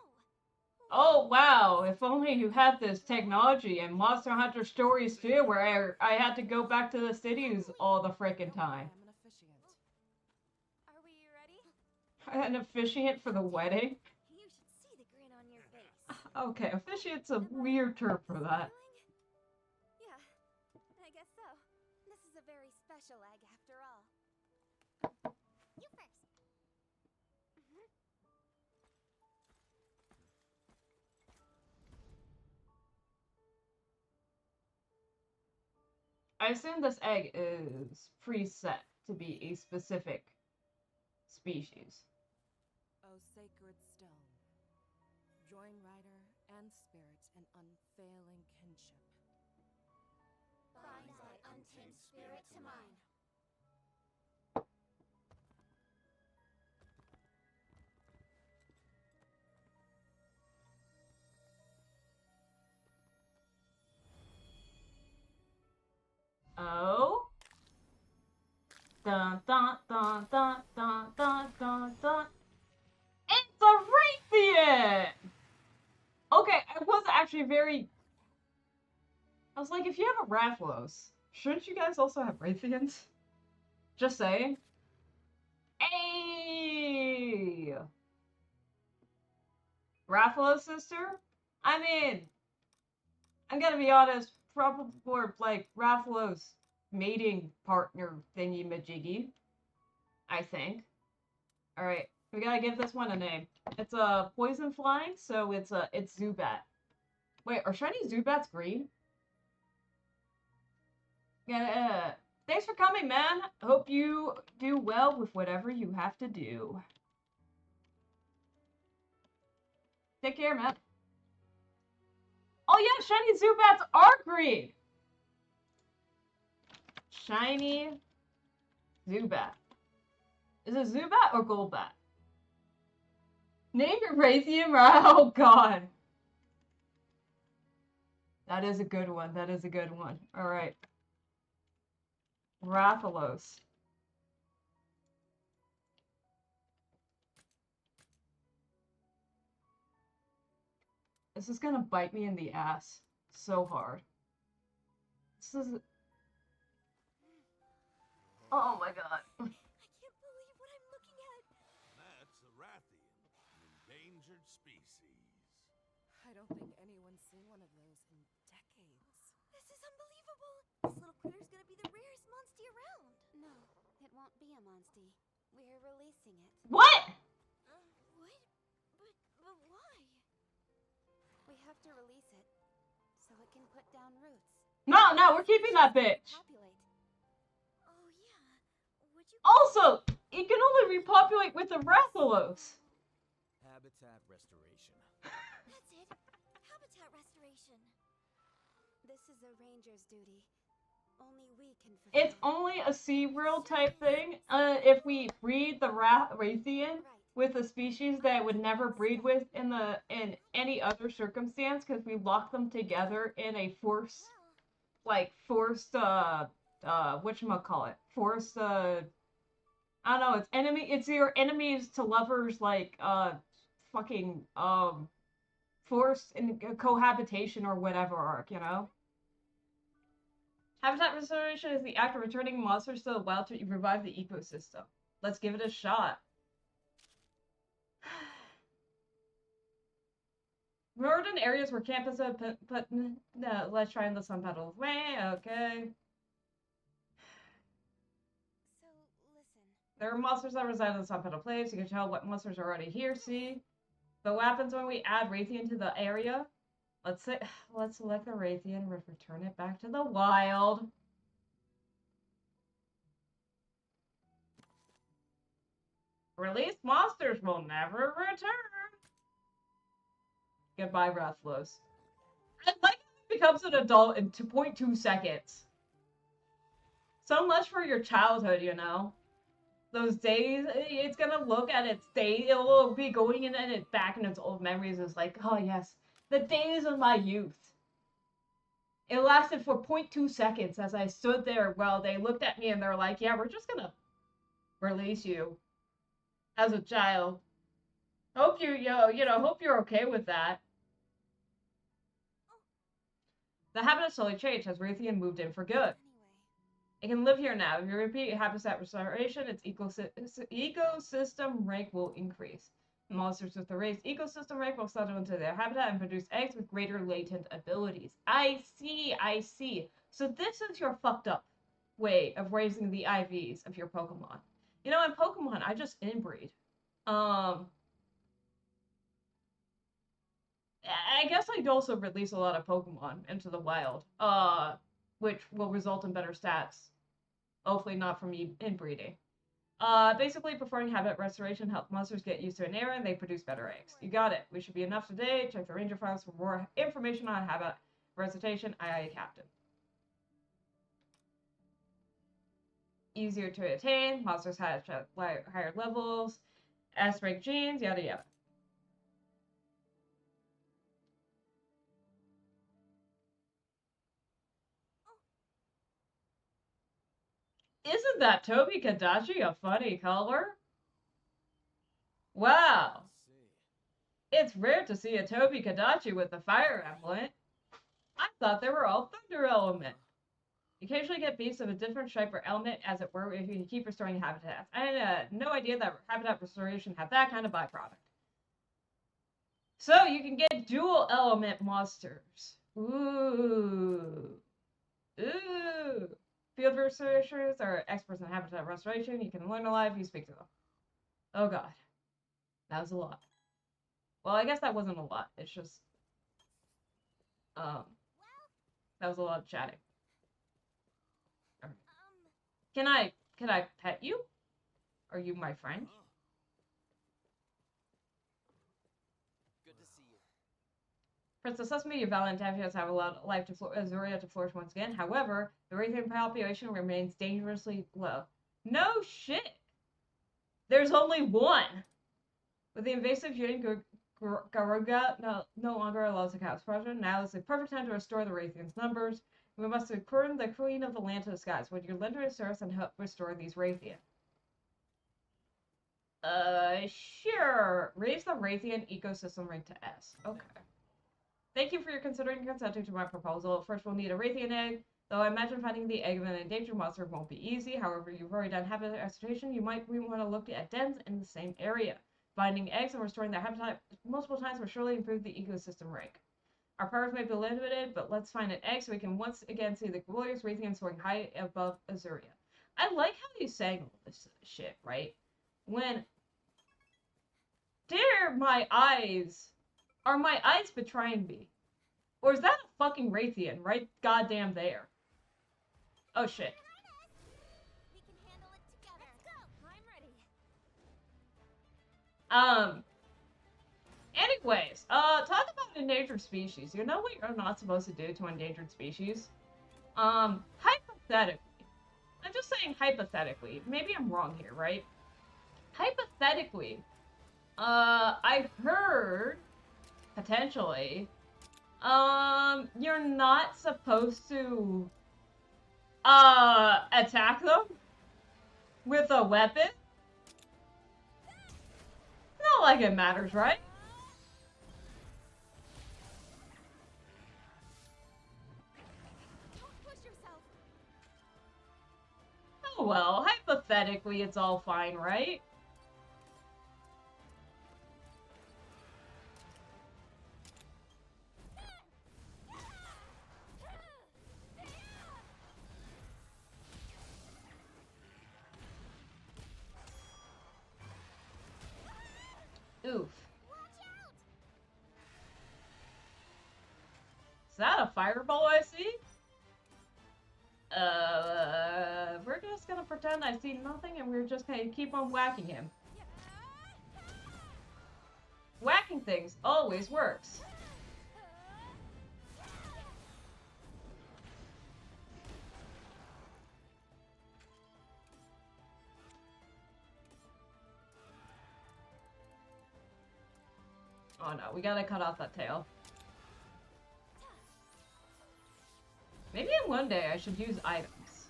Oh, wow. If only you had this technology in Monster Hunter Stories too, where I had to go back to the cities all the frickin' time. I'm an officiant. Are we ready? An officiant for the wedding? You should see the grin on your face. Okay, officiant's a weird term for that. Yeah, I guess so. This is a very special egg after all. You first. I assume this egg is preset to be a specific species. O sacred stone, join rider and spirit in unfailing kinship. Bind thy untamed spirit to mine. Oh? Dun dun dun dun dun dun dun dun. It's a Raytheon! Okay, I was actually very... I was like, if you have a Rathalos, shouldn't you guys also have Raytheons? Just saying. Hey! Rathalos sister? I mean, I'm gonna be honest, probably more like Rathalos mating partner thingy majiggy. I think. Alright, we gotta give this one a name. It's a poison flying, so it's Zubat. Wait, are shiny Zubats green? Yeah. Thanks for coming, man. Hope you do well with whatever you have to do. Take care, man. Oh yeah, shiny Zubats are green. Shiny Zubat. Is it Zubat or Golbat? Name your Raytheon. Oh god. That is a good one. That is a good one. Alright. Rathalos. This is gonna bite me in the ass so hard. This is... Oh my god. I can't believe what I'm looking at. That's a Rathian, an endangered species. I don't think anyone's seen one of those in decades. This is unbelievable. This little critter's gonna be the rarest monstie around. No, it won't be a monstie. We're releasing it. What? What? But why? We have to release it so it can put down roots. No, we're keeping that bitch. Populate. Oh yeah. Would you Also, it can only repopulate with the Rathalos. Habitat restoration. That's it. Habitat restoration. This is a ranger's duty. Only we can fulfill. It's only a SeaWorld type thing. If we breed the Raytheon with a species that would never breed with in any other circumstance, because we lock them together in a forced whatchamacallit, forced I don't know, it's your enemies to lovers, like forced in cohabitation or whatever arc, you know? Habitat restoration is the act of returning monsters to the wild to revive the ecosystem. Let's give it a shot. Northern areas where campus put no, let's try in the sun petals. Way, okay. So listen. There are monsters that reside in the sun petal plains. You can tell what monsters are already here, see? But what happens when we add Raytheon to the area? Let's select the Raytheon and return it back to the wild. Released monsters will never return. Goodbye, Rathalos. I like how it becomes an adult in 2.2 seconds. So much for your childhood, you know? Those days, it's gonna look at its day, it'll be going in and it back in its old memories. It's like, oh yes, the days of my youth. It lasted for 0.2 seconds as I stood there while they looked at me and they're like, yeah, we're just gonna release you as a child. Hope hope you're okay with that. The habitat slowly changed as Raytheon moved in for good. It can live here now. If you repeat habitat restoration, its ecosystem rank will increase. Monsters with the raised ecosystem rank will settle into their habitat and produce eggs with greater latent abilities. I see. So this is your fucked up way of raising the IVs of your Pokemon. You know, in Pokemon, I just inbreed. I guess I'd also release a lot of Pokemon into the wild, which will result in better stats. Hopefully not from me inbreeding. Basically, performing habitat restoration helps monsters get used to an area and they produce better eggs. You got it. We should be enough today. Check the ranger files for more information on habitat restoration. Aye, Captain. Easier to attain. Monsters have higher levels. S-rank genes, yada yada. Isn't that Toby Kadachi a funny color? Wow. It's rare to see a Toby Kadachi with a fire emblem. I thought they were all thunder element. You occasionally get beasts of a different shape or element, as it were, if you keep restoring habitats. I had no idea that habitat restoration had that kind of byproduct. So you can get dual element monsters. Ooh. Ooh. Field researchers are experts in habitat restoration. You can learn a lot if you speak to them. Oh god. That was a lot. Well, I guess that wasn't a lot. It's just that was a lot of chatting. Can I pet you? Are you my friend? Good to see you. Princess Sesame, your valiant champions have allowed life to Azuria to flourish once again. However, the Raytheon population remains dangerously low. No shit! There's only one! With the invasive Jin Garuga no longer allows the Chaos Project, now is the perfect time to restore the Raytheon's numbers. We must return the Queen of the Land to the skies. Would you lend her a service and help restore these Raytheon? Sure. Raise the Raytheon ecosystem rank to S. Okay. Thank you for your considering consenting to my proposal. First, we'll need a Raytheon egg, though I imagine finding the egg of an endangered monster won't be easy. However, you've already done habitat restoration. We want to look at dens in the same area. Finding eggs and restoring their habitat multiple times will surely improve the ecosystem rank. Our powers may be limited, but let's find an egg so we can once again see the glorious Raytheon soaring high above Azuria. I like how you sang all this shit, right? When... Dear my eyes... Are my eyes betraying me? Or is that a fucking Raytheon right goddamn there? Oh shit. We can handle it together. Let's go. I'm ready. Anyways, talk about endangered species. You know what you're not supposed to do to endangered species? Hypothetically. I'm just saying hypothetically. Maybe I'm wrong here, right? Hypothetically, I've heard, potentially, you're not supposed to, attack them with a weapon? Not like it matters, right? Don't push yourself. Oh well, hypothetically it's all fine, right? Oof. Is that a fireball I see? We're just gonna pretend I see nothing and we're just gonna keep on whacking him. Whacking things always works. Oh no, we gotta cut off that tail. Maybe one day I should use items.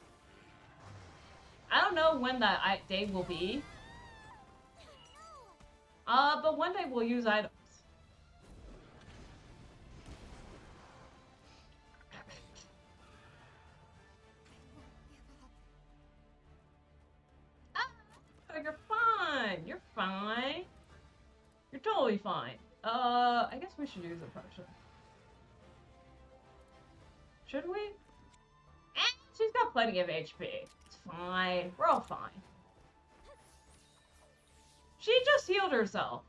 I don't know when that day will be. But one day we'll use items. Oh, you're fine. You're fine. You're totally fine. I guess we should use a potion. Should we? She's got plenty of HP. It's fine. We're all fine. She just healed herself.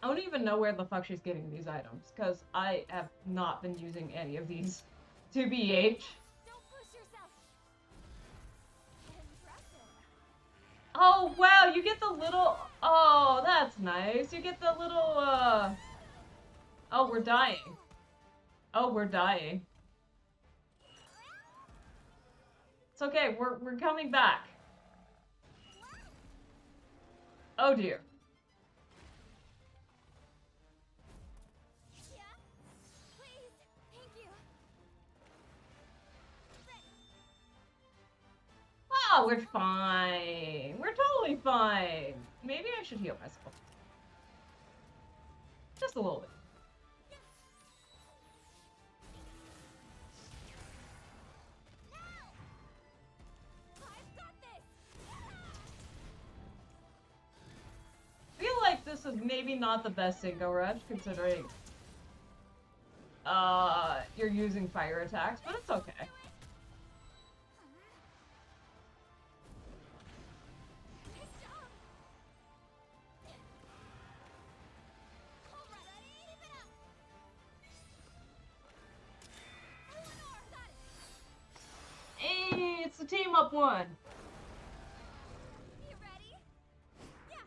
I don't even know where the fuck she's getting these items, because I have not been using any of these. To BH. Don't push yourself. Impressive. Oh, wow, you get the little... Oh, that's nice. You get the little, Oh, we're dying. Oh, we're dying. It's okay, we're coming back. Oh, dear. Yeah? Please. Thank you. we're fine. We're totally fine. Maybe I should heal myself. Just a little bit. I feel like this is maybe not the best single rush, considering you're using fire attacks, but it's okay. Hey, it's the team up one. You ready? Yeah.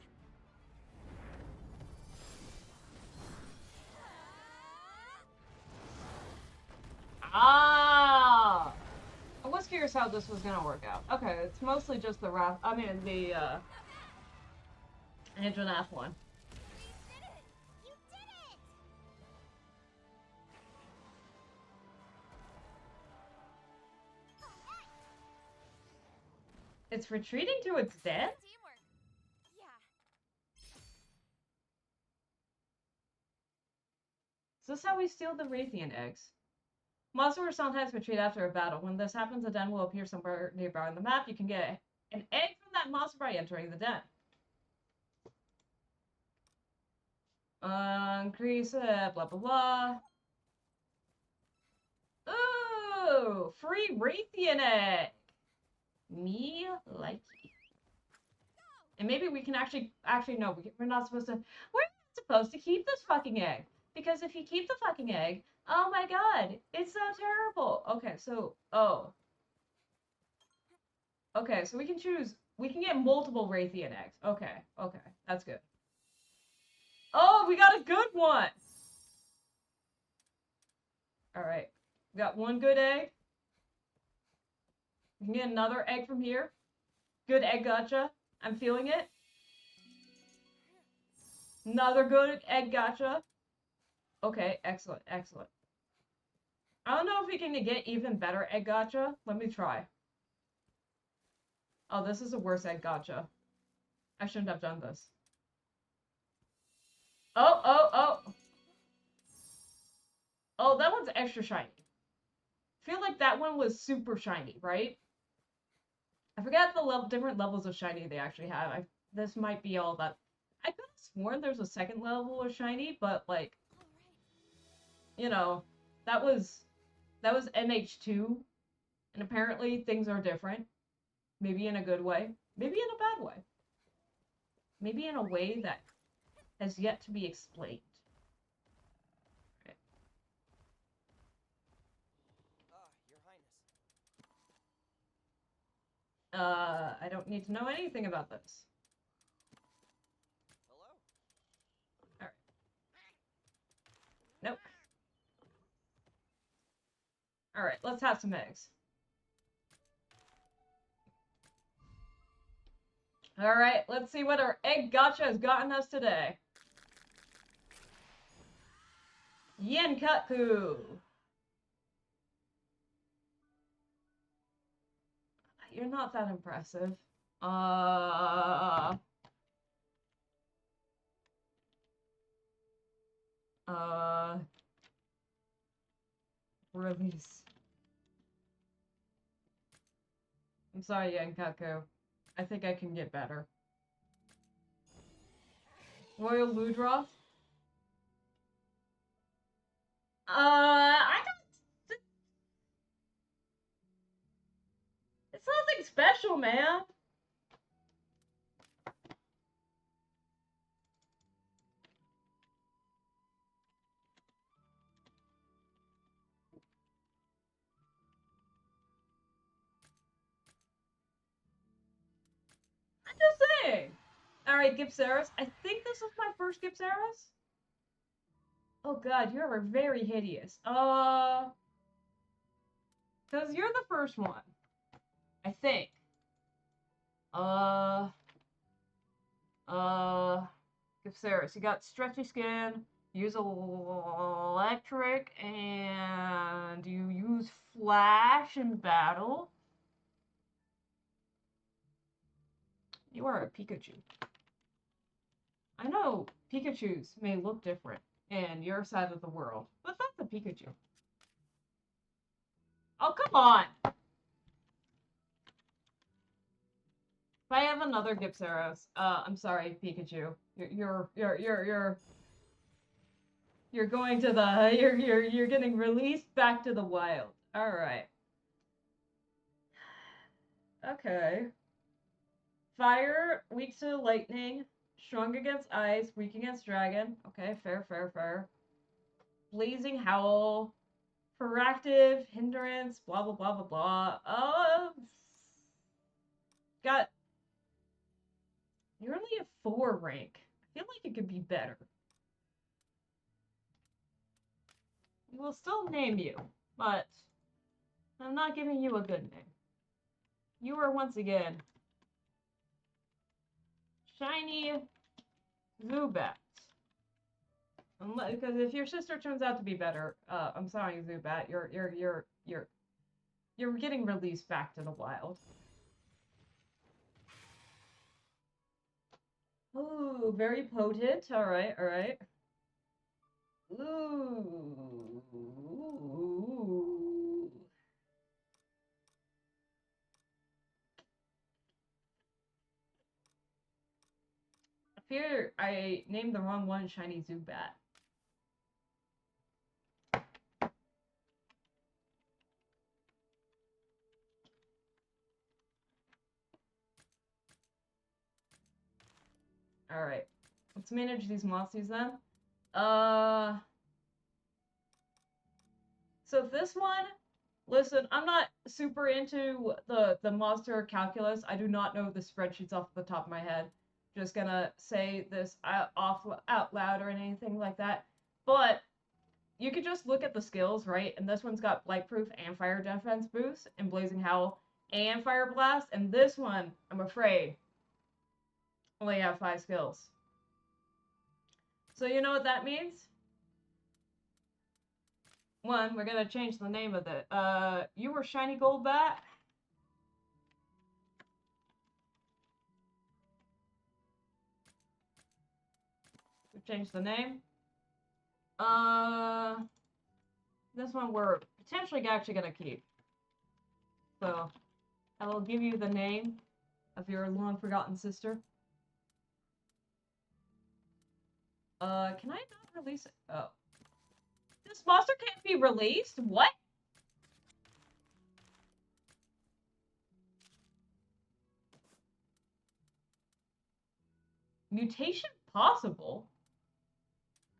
Ah! I was curious how this was gonna work out. Okay, it's mostly just the Wrath. I mean, the Anjanath one. You did it! You did it! It's retreating to its death? Teamwork. Yeah. Is this how we steal the Raytheon eggs? Monsters will sometimes retreat after a battle. When this happens, a den will appear somewhere nearby on the map. You can get an egg from that monster by entering the den. Increase it, blah blah blah. Ooh, free Raytheon egg. Me like it. And maybe we can actually no, we're not supposed to. We're not supposed to keep this fucking egg, because if you keep the fucking egg, oh my god, it's so terrible. Okay, so okay, so we can choose. We can get multiple Raytheon eggs. Okay, that's good. Oh, we got a good one. All right, we got one good egg. We can get another egg from here. Good egg gacha. I'm feeling it. Another good egg gacha. Okay, excellent, excellent. I don't know if we can get even better egg gacha. Let me try. Oh, this is a worse egg gacha. I shouldn't have done this. Oh. Oh, that one's extra shiny. I feel like that one was super shiny, right? I forgot the different levels of shiny they actually have. This might be all that. I could have sworn there's a second level of shiny, but like, you know, that was MH2, and apparently things are different. Maybe in a good way, maybe in a bad way, maybe in a way that has yet to be explained. Right. Your Highness. I don't need to know anything about this. Hello? Alright. Nope. Alright, let's have some eggs. Alright, let's see what our egg gacha has gotten us today. Yenkaku. You're not that impressive. Release. I'm sorry, Yenkaku. I think I can get better. Royal Ludroth? I don't... It's nothing special, man. I'm just saying. Alright, Gipsaurus. I think this is my first Gipsaurus. Oh god, you're very hideous. Because you're the first one. I think. Gipsaurus, you got stretchy skin, use electric, and you use flash in battle. You are a Pikachu. I know Pikachus may look different in your side of the world, but that's a Pikachu. Oh, come on! If I have another Gipsaros, I'm sorry, Pikachu. You're going to the you're getting released back to the wild. Alright. Okay. Fire, weak to lightning, strong against ice, weak against dragon. Okay, fair. Blazing howl, proactive, hindrance, blah blah blah blah blah. Got you're only a 4 rank. I feel like it could be better. We'll still name you, but I'm not giving you a good name. You are once again Shiny Zubat. Because if your sister turns out to be better, I'm sorry, Zubat, you're getting released back to the wild. Ooh, very potent. Alright. Ooh. I fear I named the wrong one Shiny Zubat. Alright. Let's manage these monsters then. So this one, listen, I'm not super into the monster calculus. I do not know the spreadsheets off the top of my head. Just gonna say this out loud or anything like that. But you could just look at the skills, right? And this one's got Blightproof and Fire Defense boost, and Blazing Howl and Fire Blast. And this one, I'm afraid, only have 5 skills. So you know what that means? One, we're gonna change the name of it. You were Shiny Golbat. We changed the name. This one we're potentially actually gonna keep. So, I will give you the name of your long forgotten sister. Can I not release it? Oh. This monster can't be released? What? Mutation possible?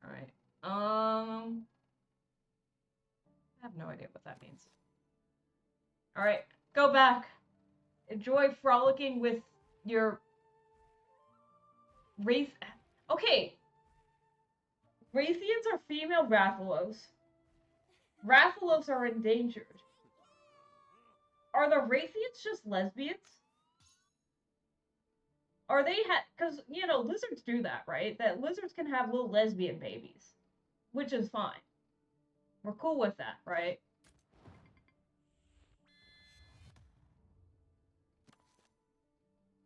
Alright. I have no idea what that means. Alright, go back. Enjoy frolicking with your Wraith. Okay. Wraithians are female Rathalos. Rathalos are endangered. Are the Wraithians just lesbians? Are they because, you know, lizards do that, right? That lizards can have little lesbian babies. Which is fine. We're cool with that, right?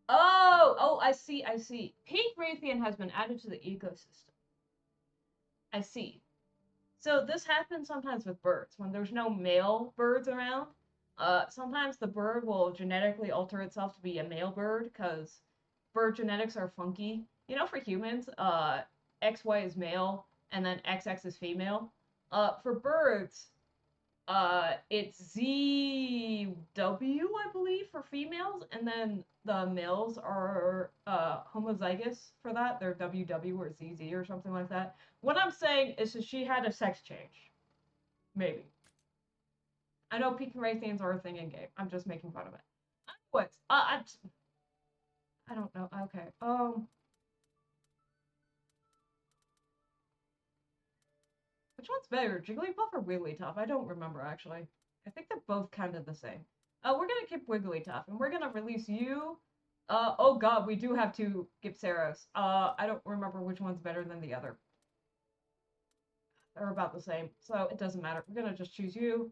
Oh, I see. Pink Wraithian has been added to the ecosystem. I see. So this happens sometimes with birds. When there's no male birds around, sometimes the bird will genetically alter itself to be a male bird, because bird genetics are funky. You know, for humans, XY is male, and then XX is female. For birds, it's ZW, I believe, for females, and then the males are homozygous for that. They're WW or ZZ or something like that. What I'm saying is that she had a sex change. Maybe. I know Pink Wraithians are a thing in game. I'm just making fun of it. What? I don't know. Okay. Which one's better, Jigglypuff or Wigglytuff? I don't remember, actually. I think they're both kind of the same. We're gonna keep Wigglytuff, and we're gonna release you. Oh god, we do have 2 Gipsaros. I don't remember which one's better than the other. They're about the same, so it doesn't matter. We're gonna just choose you.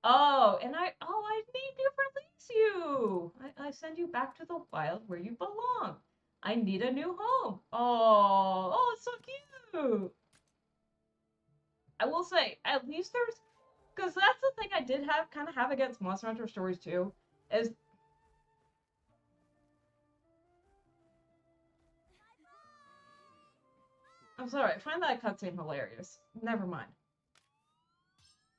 Oh, and I need new release fix you. I send you back to the wild where you belong. I need a new home. Oh, it's so cute. I will say, at least there's, because that's the thing I did kind of have against Monster Hunter Stories too, is I'm sorry, I find that cutscene hilarious. Never mind.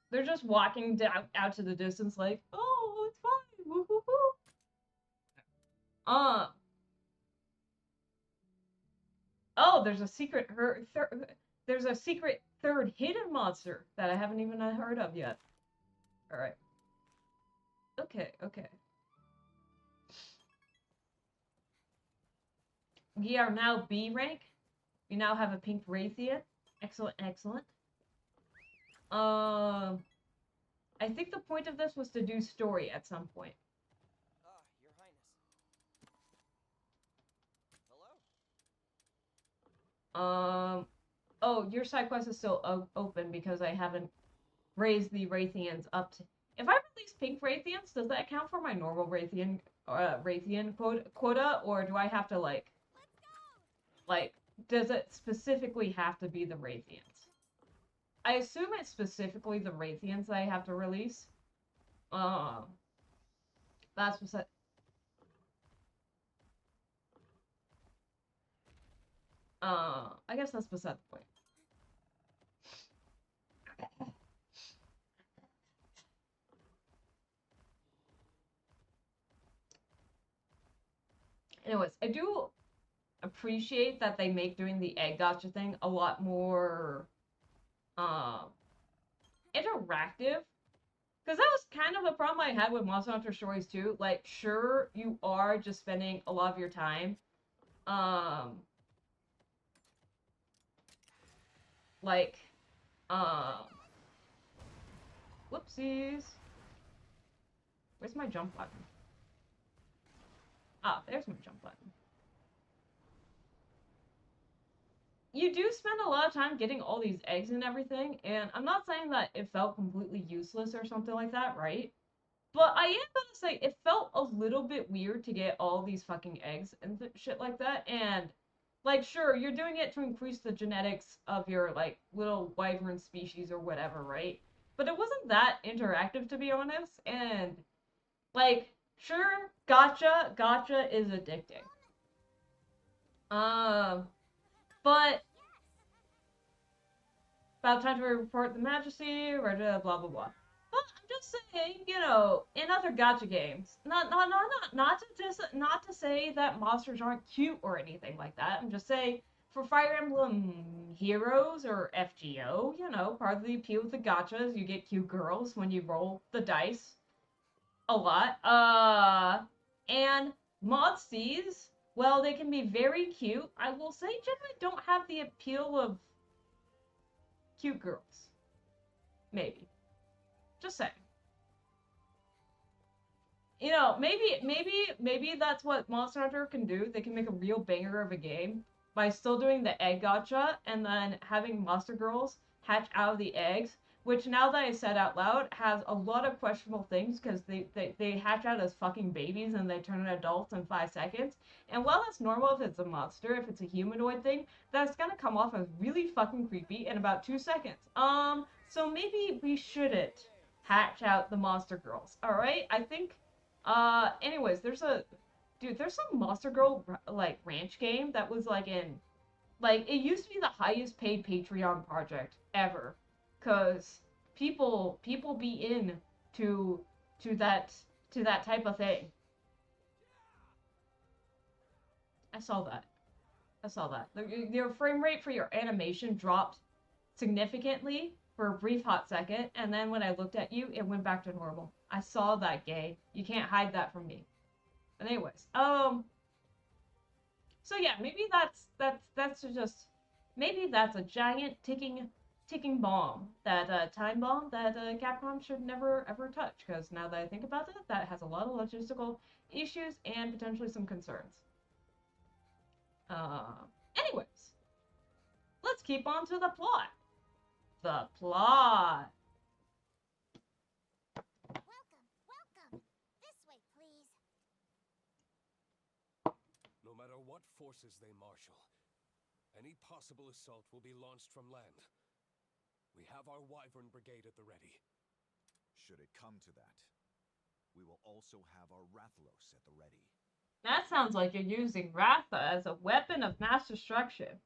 They're just walking down out to the distance like, oh, it's fine. Woo-hoo-hoo. Oh, there's a secret there's a secret third hidden monster that I haven't even heard of yet. All right. Okay. We are now B rank. We now have a pink Raytheon. Excellent. I think the point of this was to do story at some point. Your Highness. Hello? Oh, your side quest is still open because I haven't raised the Raytheons up to... If I release pink Raytheons, does that count for my normal Raytheon quota, or do I have to, like, does it specifically have to be the Raytheons? I assume it's specifically the Raytheons that I have to release. That's beside... I guess that's beside the point. Anyways, I do appreciate that they make doing the egg gotcha thing a lot more interactive. Because that was kind of a problem I had with Monster Hunter Stories too. Like, sure, you are just spending a lot of your time, like, whoopsies. Where's my jump button? Ah, there's my jump button. You do spend a lot of time getting all these eggs and everything, and I'm not saying that it felt completely useless or something like that, right? But I am gonna say it felt a little bit weird to get all these fucking eggs and shit like that, and, like, sure, you're doing it to increase the genetics of your, like, little wyvern species or whatever, right? But it wasn't that interactive, to be honest, and, like, sure, gacha is addicting. But about time to report the majesty, blah blah blah. But I'm just saying, you know, in other gacha games, not to say that monsters aren't cute or anything like that. I'm just saying for Fire Emblem Heroes or FGO, you know, part of the appeal of the gacha is you get cute girls when you roll the dice a lot. And Modsties, well, they can be very cute. I will say generally don't have the appeal of cute girls. Maybe. Just saying. You know, maybe that's what Monster Hunter can do. They can make a real banger of a game by still doing the egg gotcha and then having monster girls hatch out of the eggs, which now that I said out loud has a lot of questionable things because they hatch out as fucking babies and they turn into adults in 5 seconds. And while that's normal if it's a monster, if it's a humanoid thing, that's gonna come off as really fucking creepy in about 2 seconds. So maybe we shouldn't hatch out the monster girls, alright? I think, anyways, there's some Monster Girl, like, ranch game that was, like, it used to be the highest paid Patreon project ever. Cause people be in to that type of thing. I saw that. Your frame rate for your animation dropped significantly for a brief hot second, and then when I looked at you, it went back to normal. I saw that, gay. You can't hide that from me. But anyways, so yeah, maybe that's just maybe that's a giant ticking bomb, that time bomb that Capcom should never ever touch. Because now that I think about it, that has a lot of logistical issues and potentially some concerns. Anyways, let's keep on to the plot. The plot. Welcome. This way, please. forces they marshal. Any possible assault will be launched from land. We have our Wyvern Brigade at the ready. Should it come to that, we will also have our Rathalos at the ready. That sounds like you're using Ratha as a weapon of mass destruction.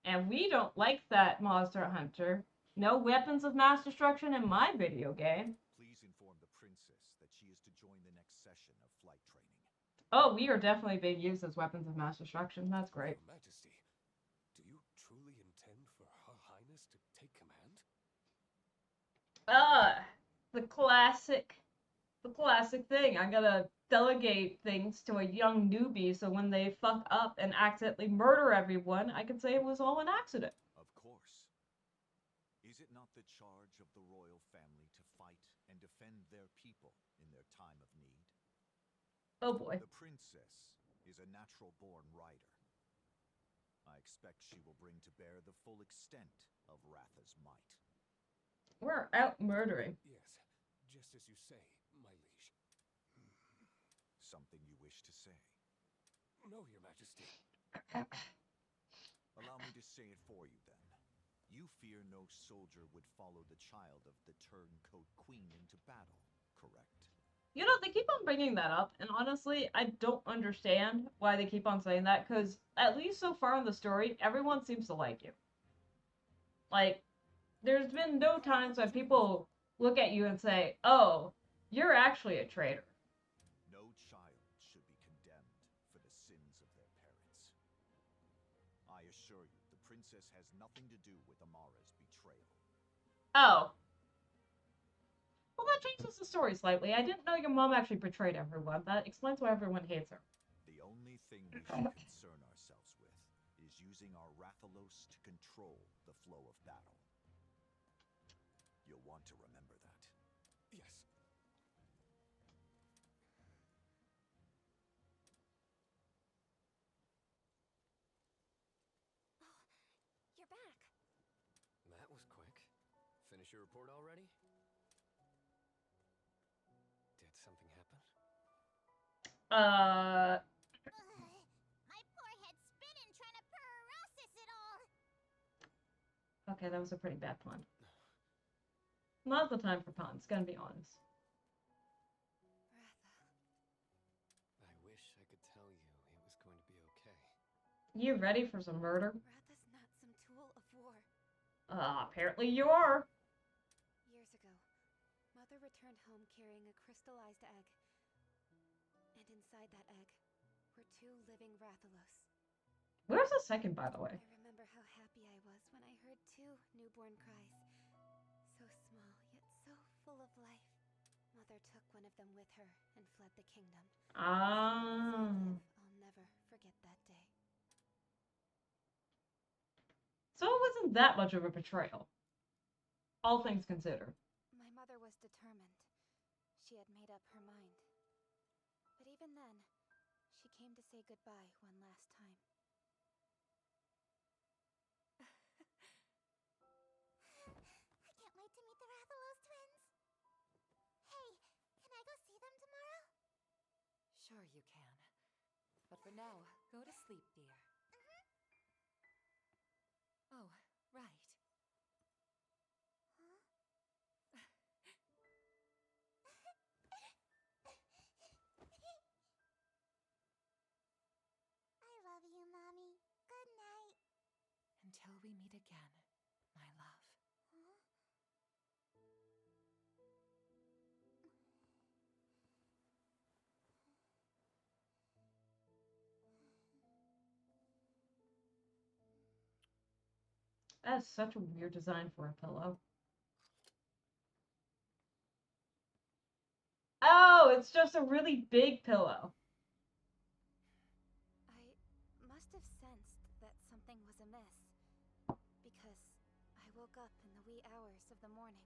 And we don't like that, Monster Hunter. No weapons of mass destruction in my video game. Please inform the princess that she is to join the next session of flight training. Oh, we are definitely being used as weapons of mass destruction. That's great. Your Majesty, do you truly intend for Her Highness to take command? The classic thing. I gotta delegate things to a young newbie so when they fuck up and accidentally murder everyone, I can say it was all an accident. Of course. Is it not the charge of the royal family to fight and defend their people in their time of need? Oh boy. The princess is a natural-born rider. I expect she will bring to bear the full extent of Ratha's might. We're out murdering. Yes, just as you say, my liege. Something you wish to say? No, Your Majesty. Allow me to say it for you, then. You fear no soldier would follow the child of the turncoat queen into battle, correct? You know, they keep on bringing that up, and honestly, I don't understand why they keep on saying that, because at least so far in the story, everyone seems to like you. Like, there's been no times when people look at you and say, oh, you're actually a traitor. No child should be condemned for the sins of their parents. I assure you, the princess has nothing to do with Amara's betrayal. Oh. Well, that changes the story slightly. I didn't know your mom actually betrayed everyone. That explains why everyone hates her. The only thing we should concern ourselves with is using our Rathalos to control the flow of battle. You'll want to remember that. Yes. Oh, you're back. That was quick. Finish your report already? Did something happen? My poor head's spinning trying to process it all. Okay, that was a pretty bad pun. Not the time for puns, gonna be honest. Ratha. I wish I could tell you it was going to be okay. You ready for some murder? Ratha's not some tool of war. Apparently you are. Years ago, Mother returned home carrying a crystallized egg. And inside that egg were 2 living Rathalos. Where's the second, by the way? I remember how happy I was when I heard 2 newborn cries. So small, yet so full of life. Mother took one of them with her and fled the kingdom. As long as I live, I'll never forget that day. So it wasn't that much of a betrayal. All things considered. My mother was determined. She had made up her mind. But even then, she came to say goodbye one last time. I can't wait to meet the Rathalos twins. Hey, can I go see them tomorrow? Sure you can. But for now, go to sleep, dear. Oh, right. Huh? I love you, Mommy. Good night. Until we meet again, my love. Huh? That's such a weird design for a pillow. Oh, it's just a really big pillow. I must have sensed that something was amiss, because I woke up in the wee hours of the morning.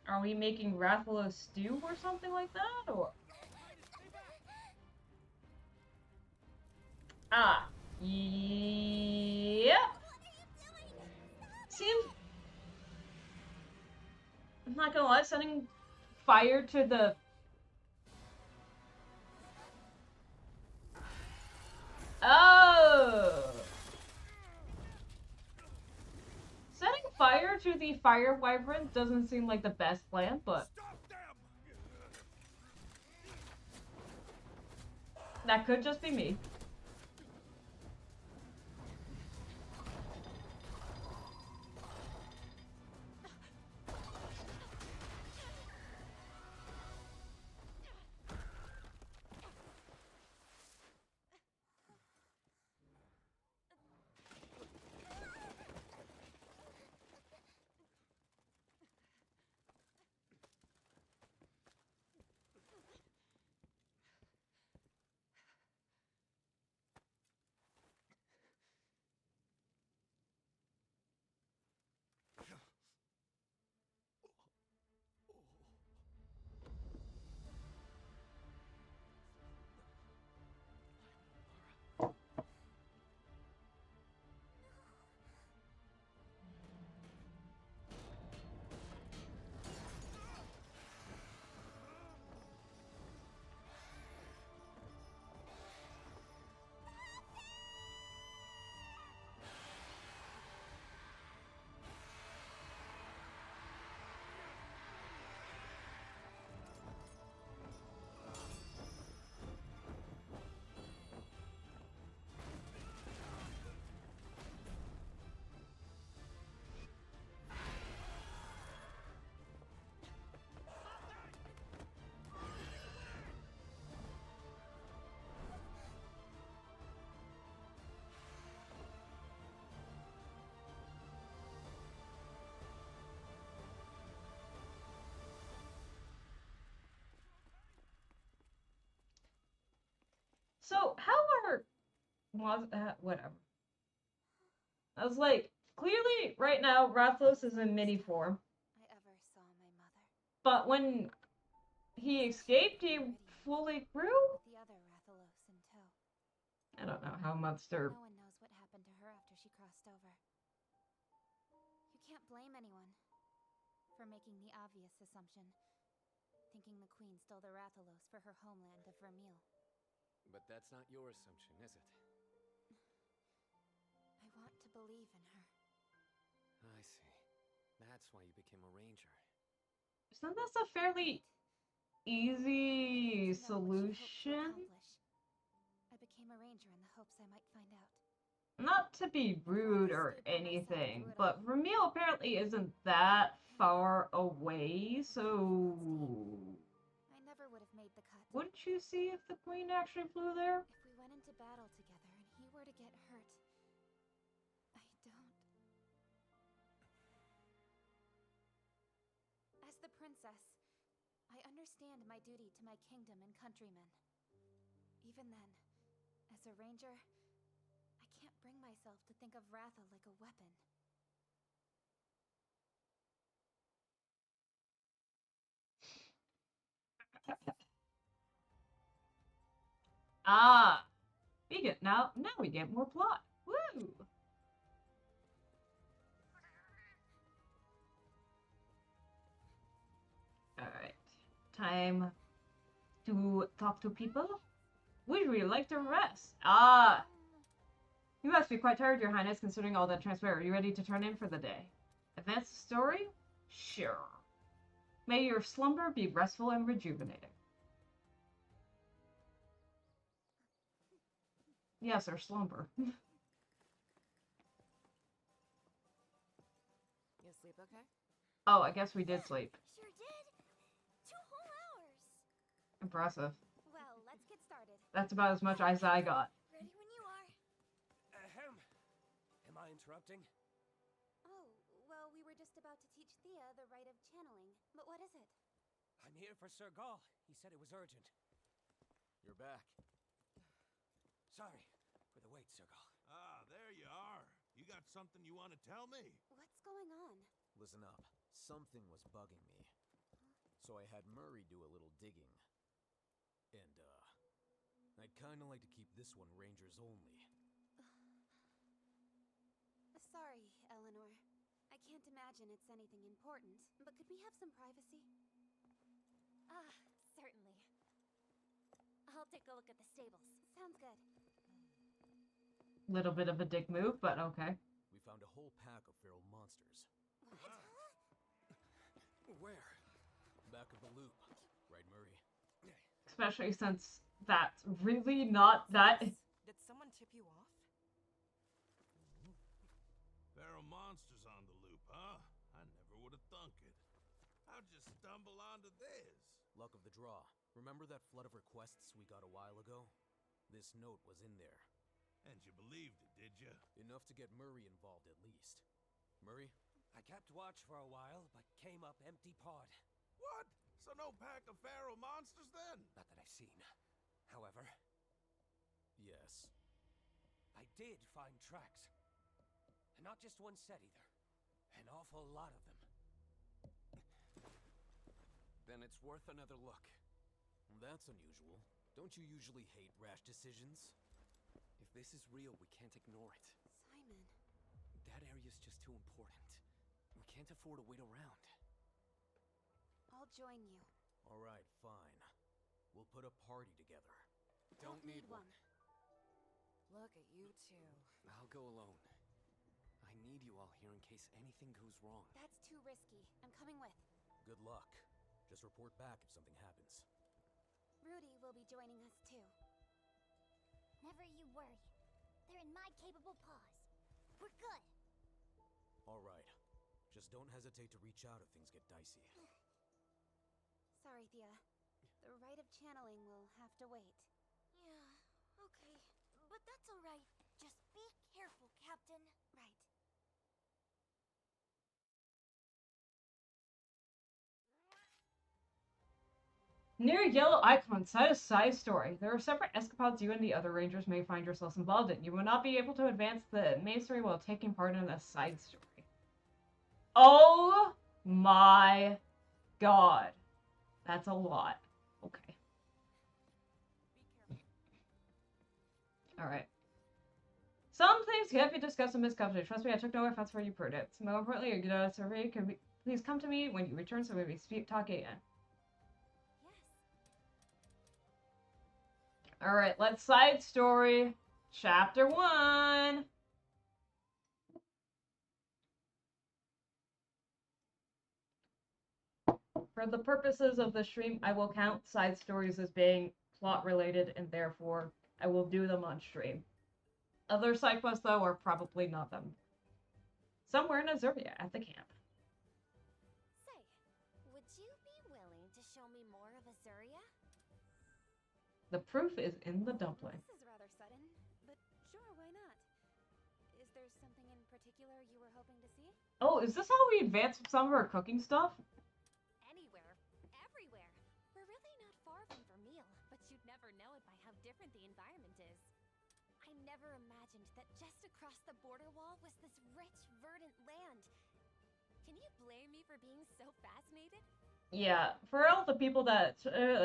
Are we making Rathalos stew or something like that, or? Ah, yep. Seems. I'm not gonna lie, setting fire to the. Oh. Setting fire to the fire wyvern doesn't seem like the best plan, but that could just be me. So how are whatever? I was like, clearly right now Rathalos is in mini form, I ever saw my mother. but when he escaped, he fully grew. With the other Rathalos in tow. I don't know how Monster. No one knows what happened to her after she crossed over. You can't blame anyone for making the obvious assumption, thinking the Queen stole the Rathalos for her homeland of Vermeil. But that's not your assumption, is it? I want to believe in her. I see. That's why you became a ranger. Isn't this a fairly easy solution? I became a ranger in the hopes I might find out. Not to be rude or anything, but Vermeil apparently isn't that far away, so I never would have made the cut. wouldn't you see if the Queen actually flew there? If we went into battle together and he were to get hurt, I don't. As the princess, I understand my duty to my kingdom and countrymen. Even then, as a ranger, I can't bring myself to think of Ratha like a weapon. Ah, now we get more plot. Woo! Alright. Time to talk to people. We'd really like to rest. Ah! You must be quite tired, Your Highness, considering all that transpired. Are you ready to turn in for the day? Advance the story? Sure. May your slumber be restful and rejuvenating. Yes, our slumber. You sleep okay? Oh, I guess we did sleep. Sure did. 2 whole hours. Impressive. Well, let's get started. That's about as much as I got. Ready when you are. Ahem. Am I interrupting? Oh, well, we were just about to teach Thea the rite of channeling. But what is it? I'm here for Sir Gaul. He said it was urgent. You're back. Sorry for the wait, Sir Gaul. Ah, there you are. You got something you want to tell me? What's going on? Listen up. Something was bugging me. So I had Murray do a little digging. And, I'd kinda like to keep this one Rangers only. Sorry, Eleanor. I can't imagine it's anything important, but could we have some privacy? Ah, certainly. I'll take a look at the stables. Sounds good. Little bit of a dick move, but okay. We found a whole pack of feral monsters. What? Where? Back of the loop. Right, Murray? Especially since that's really not that. Did someone tip you off? Feral monsters on the loop, huh? I never would have thunk it. How'd you stumble onto this? Luck of the draw. Remember that flood of requests we got a while ago? This note was in there. And you believed it, did you? Enough to get Murray involved at least. Murray? I kept watch for a while, but came up empty-pawed. What? So no pack of feral monsters then? Not that I've seen. However, Yes. I did find tracks. And not just one set either. An awful lot of them. Then it's worth another look. That's unusual. Don't you usually hate rash decisions? If this is real, we can't ignore it. Simon. That area's just too important. We can't afford to wait around. I'll join you. Alright, fine. We'll put a party together. Don't need one. Look at you two. I'll go alone. I need you all here in case anything goes wrong. That's too risky. I'm coming with. Good luck. Just report back if something happens. Rudy will be joining us too. Never you worry. They're in my capable paws. We're good. Alright. Just don't hesitate to reach out if things get dicey. Sorry, Thea. The rite of channeling will have to wait. Yeah, okay. But that's alright. Just be careful, Captain. Right. Near yellow icon, cite a side story. There are separate escapades you and the other rangers may find yourselves involved in. You will not be able to advance the main story while taking part in a side story. Oh my god. That's a lot. Okay. Alright. Some things can't be discussed in misconception. Trust me, I took no offense for you prudence. More importantly, your good survey can be. Please come to me when you return so we may talk again. Alright, let's side story. Chapter 1. For the purposes of the stream, I will count side stories as being plot related, and therefore I will do them on stream. Other side quests, though, are probably not them. Somewhere in Azuria at the camp. Say, would you be willing to show me more of Azuria? The proof is in the dumpling. This is rather sudden, but sure, why not? Is there something in particular you were hoping to see? Oh, is this how we advance some of our cooking stuff? Anywhere, everywhere. We're really not far from Vermeil, but you'd never know it by how different the environment is. I never imagined that just across the border wall was this rich, verdant land. Can you blame me for being so fascinated? Yeah, for all the people that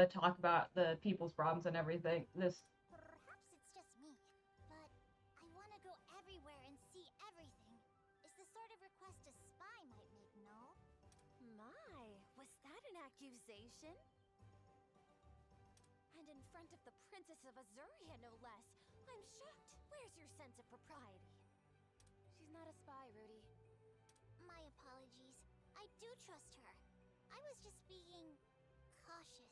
talk about the people's problems and everything, this... Perhaps it's just me, but I want to go everywhere and see everything. Is the sort of request a spy might make, no? My, was that an accusation? And in front of the Princess of Azuria, no less. I'm shocked. Where's your sense of propriety? She's not a spy, Rudy. My apologies. I do trust her. I was just being cautious.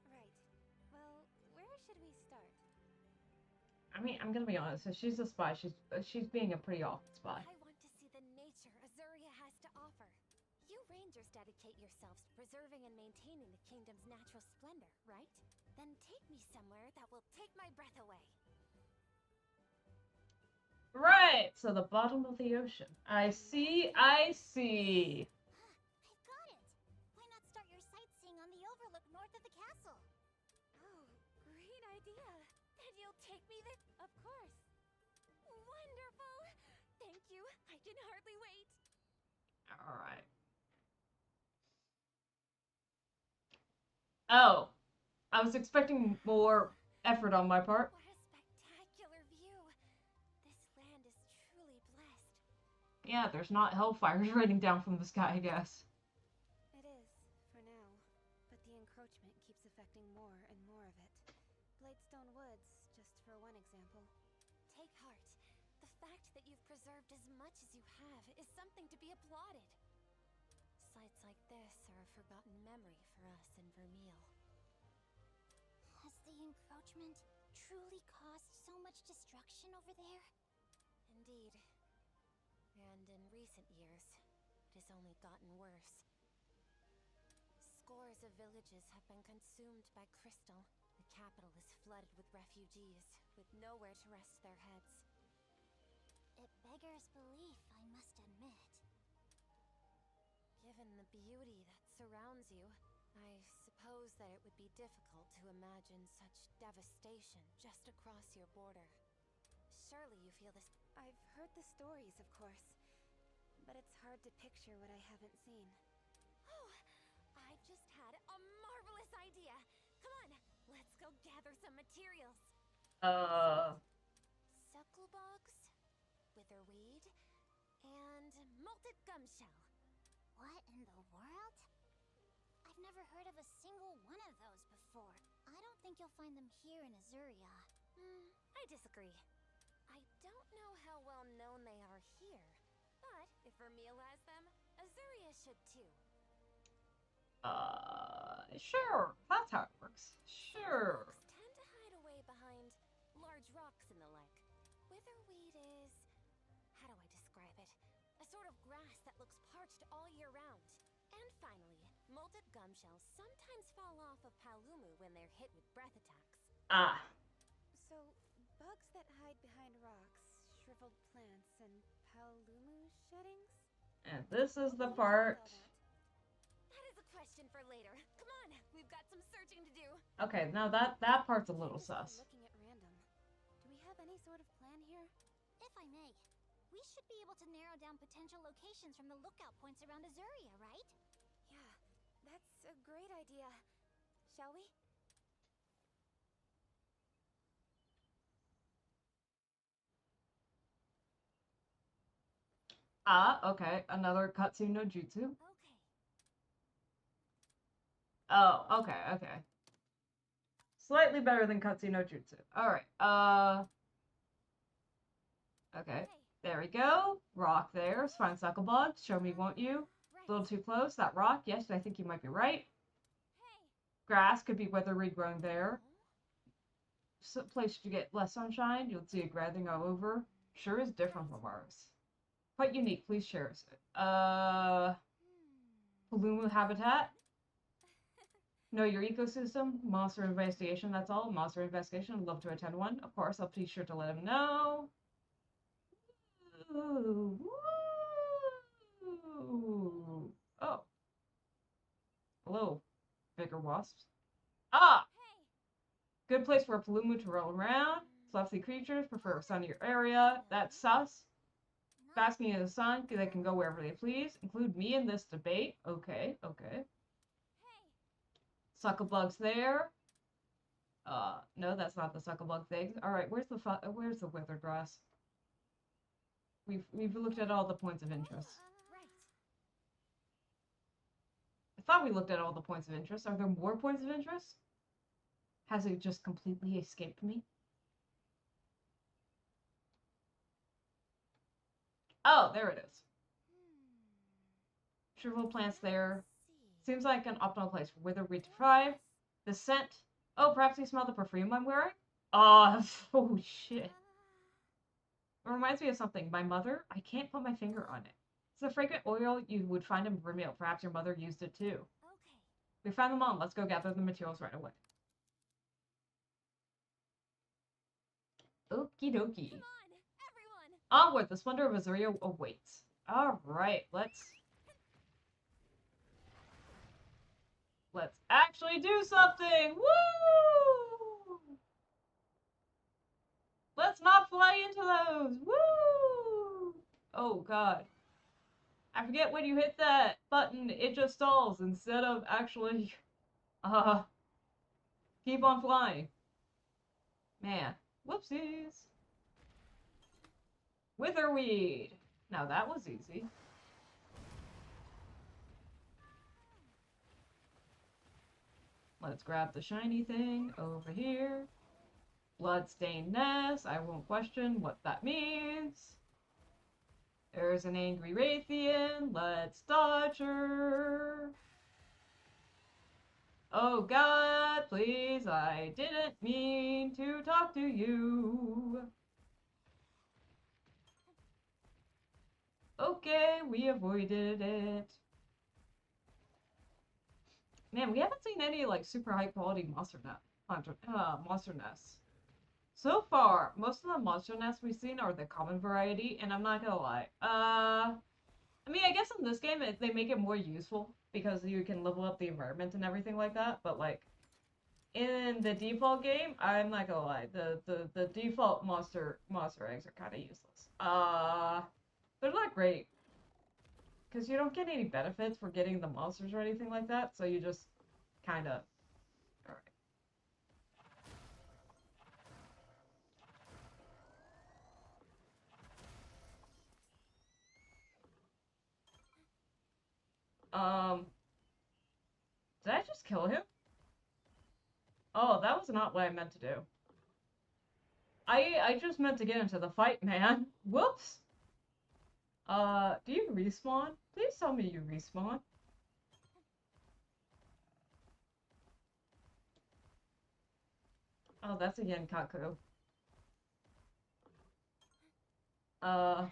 Right. Well, where should we start? I mean, I'm gonna be honest, if she's a spy, she's being a pretty awful spy. I want to see the nature Azuria has to offer. You Rangers dedicate yourselves to preserving and maintaining the kingdom's natural splendor, right? Then take me somewhere that will take my breath away. Right, so the bottom of the ocean. I see, I see. I've got it. Why not start your sightseeing on the overlook north of the castle? Oh, great idea. Then you'll take me there? Of course. Wonderful. Thank you. I can hardly wait. Alright. Oh, I was expecting more effort on my part. What a spectacular view! This land is truly blessed. Yeah, there's not hellfires raining down from the sky, I guess. It is, for now. But the encroachment keeps affecting more and more of it. Bladestone Woods, just for one example. Take heart. The fact that you've preserved as much as you have is something to be applauded. Sites like this are a forgotten memory for us in Vermeil. Has the encroachment truly caused so much destruction over there? Indeed. And in recent years, it has only gotten worse. Scores of villages have been consumed by crystal. The capital is flooded with refugees, with nowhere to rest their heads. It beggars belief, I must admit. Given the beauty that surrounds you, I suppose that it would be difficult to imagine such devastation just across your border. Surely you feel this. I've heard the stories, of course, but it's hard to picture what I haven't seen. Oh, I've just had a marvelous idea. Come on, let's go gather some materials. Sucklebugs, witherweed, and malted gumshell. What in the world? I've never heard of a single one of those before. I don't think you'll find them here in Azuria. I disagree. I don't know how well known they are here, but if Vermeil has them, Azuria should too. Sure. That's how it works. Sure. Sucklebugs tend to hide away behind large rocks and the like. Witherweed is... how do I describe it? A sort of grass that looks parched all year round. And finally, malted gumshells sometimes fall off of Palumu when they're hit with breath attacks. Ah. So, bugs that hide behind rocks, shriveled plants, and Palumu sheddings? And this is the part. That is a question for later. Come on, we've got some searching to do. Okay, now that part's a little sus. Looking at random. Do we have any sort of plan here? If I may, we should be able to narrow down potential locations from the lookout points around Azuria, right? Yeah, that's a great idea. Shall we? Ah, okay. Another cutscene no jutsu. Okay. Oh, okay. Slightly better than cutscene no jutsu. Alright, okay. There we go. Rock there. Find Sucklebug. Show me, won't you? A little too close. That rock. Yes, I think you might be right. Grass could be witherweed growing there. Some place to get less sunshine. You'll see it gathering all over. Sure is different from ours. Quite unique. Please share it. Palumu habitat. Know your ecosystem. Monster investigation. That's all. Monster investigation. I'd love to attend one. Of course, I'll be sure to let him know. Ooh, woo. Oh. Hello, bigger wasps. Ah! Good place for a Palumu to roll around. Fluffy creatures prefer a sunnier area. That's sus. Basking in the sun, they can go wherever they please. Include me in this debate. Okay. Sucklebug's there. No, that's not the sucklebug thing. All right, where's the withered grass? We've looked at all the points of interest. I thought we looked at all the points of interest. Are there more points of interest? Has it just completely escaped me? Oh, there it is. Shriveled plants there. Seems like an optimal place for witherweed to thrive. The scent. Oh, perhaps you smell the perfume I'm wearing? Oh shit. It reminds me of something. My mother, I can't put my finger on it. It's a fragrant oil you would find in Vermeil. Perhaps your mother used it too. Okay. We found them all. Let's go gather the materials right away. Okie dokie. Come on, everyone. Onward, the splendor of Azuria awaits. Alright, let's actually do something! Woo! Let's not fly into those! Woo! Oh god. I forget when you hit that button, it just stalls instead of actually Keep on flying. Man. Whoopsies. Witherweed. Now that was easy. Let's grab the shiny thing over here. Bloodstained nest. I won't question what that means. There's an angry Raytheon. Let's dodge her. Oh God, please, I didn't mean to talk to you. Okay, we avoided it. Man, we haven't seen any like super high quality monster nests. So far, most of the monster nests we've seen are the common variety, and I'm not gonna lie. I mean, I guess in this game they make it more useful because you can level up the environment and everything like that. But like in the default game, I'm not gonna lie, the default monster eggs are kind of useless. They're not great because you don't get any benefits for getting the monsters or anything like that. So you just kind of. Did I just kill him? Oh, that was not what I meant to do. I just meant to get into the fight, man. Whoops. Do you respawn? Please tell me you respawn. Oh, that's a Yenkaku. Alright,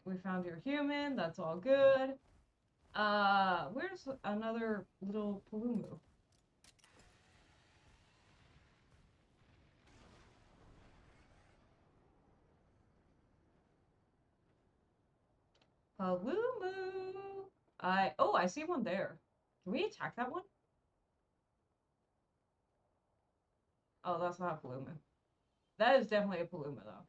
we found your human, that's all good. Where's another little Palumu? Palumu! I see one there. Can we attack that one? Oh, that's not a Palumu. That is definitely a Palumu, though.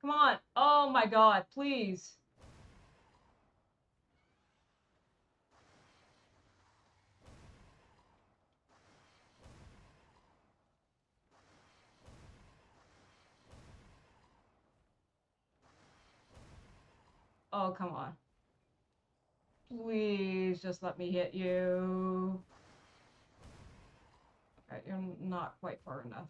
Come on! Oh my god, please! Oh, come on. Please just let me hit you. Okay, you're not quite far enough.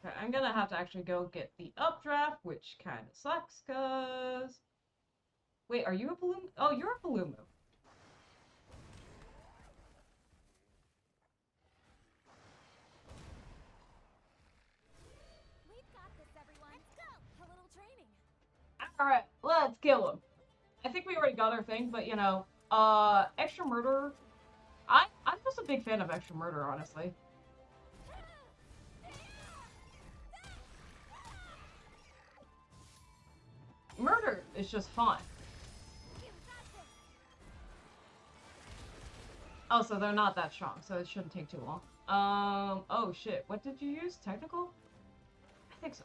Okay, I'm gonna have to actually go get the updraft, which kind of sucks, cause... Wait, are you a Palumu? Oh, you're a Palumu. We've got this, everyone. Let's go. A little training. Alright, let's kill him. I think we already got our thing, but you know, extra murder. I'm just a big fan of extra murder, honestly. Murder is just fun. Oh, so they're not that strong, so it shouldn't take too long. Oh shit, what did you use? Technical? I think so.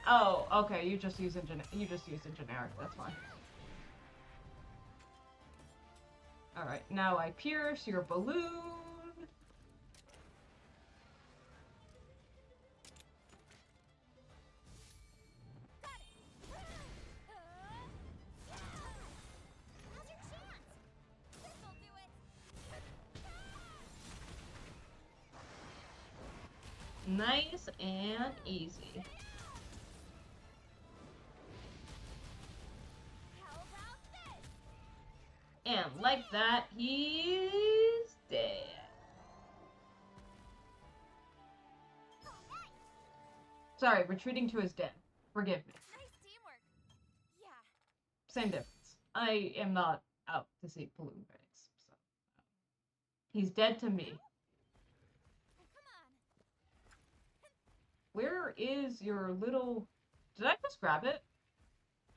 Oh, okay, you just used a generic, that's fine. Alright, now I pierce your balloon. Nice and easy. And like that, he's dead. Sorry, retreating to his den. Forgive me. Same difference. I am not out to see balloon bags. So. He's dead to me. Where is your little... Did I just grab it?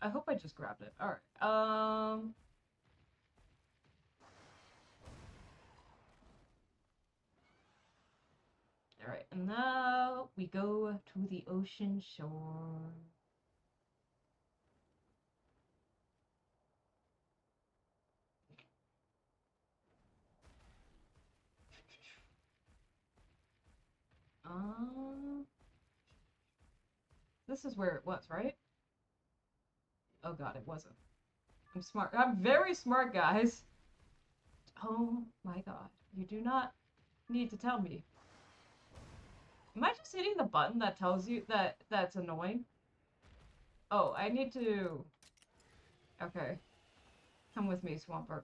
I hope I just grabbed it. Alright. Alright, and now we go to the ocean shore. This is where it was, right? Oh god, it wasn't. I'm smart. I'm very smart, guys. Oh my god. You do not need to tell me. Am I just hitting the button that tells you that that's annoying? Oh, I need to... Okay. Come with me, Swampert.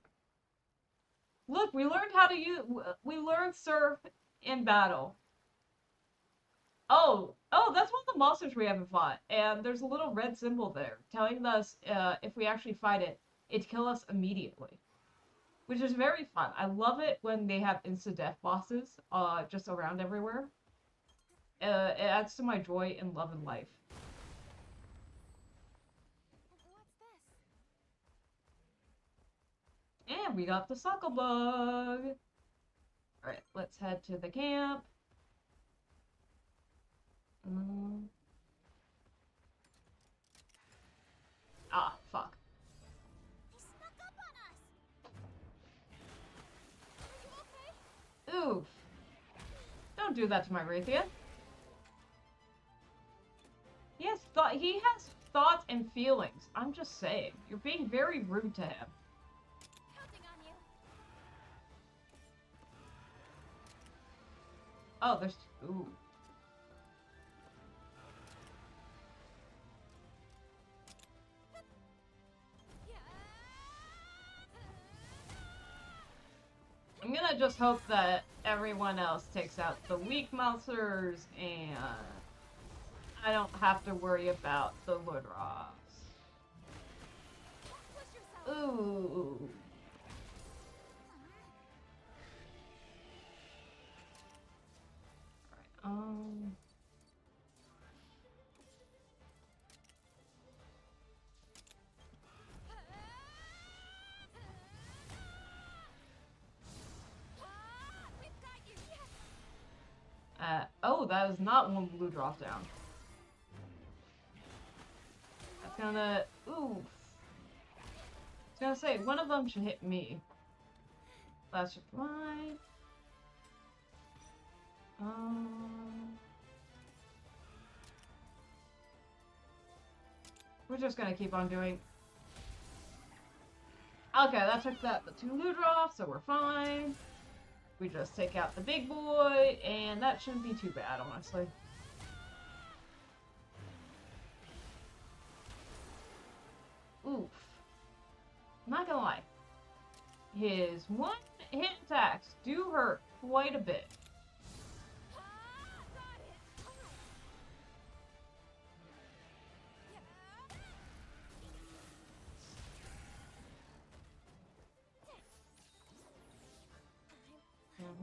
Look, we learned how to use... We learned surf in battle. Oh, that's one of the monsters we haven't fought. And there's a little red symbol there telling us if we actually fight it, it'd kill us immediately. Which is very fun. I love it when they have insta-death bosses just around everywhere. It adds to my joy in love and life. What's this? And we got the suckle bug. Alright, let's head to the camp. Ah, fuck. He snuck up on us. Are you okay? Oof. Don't do that to my Raytheon. He has thoughts and feelings. I'm just saying. You're being very rude to him. Counting on you. Oh, there's... Ooh. I'm gonna just hope that everyone else takes out the weak monsters and I don't have to worry about the Ludroths. Ooh. Alright, oh, that is not one blue drop down. That's gonna... Oof. I was gonna say, one of them should hit me. That should fly. We're just gonna keep on doing... Okay, that took the 2 Ludroths, so we're fine. We just take out the big boy, and that shouldn't be too bad, honestly. Oof. I'm not gonna lie. His one-hit attacks do hurt quite a bit.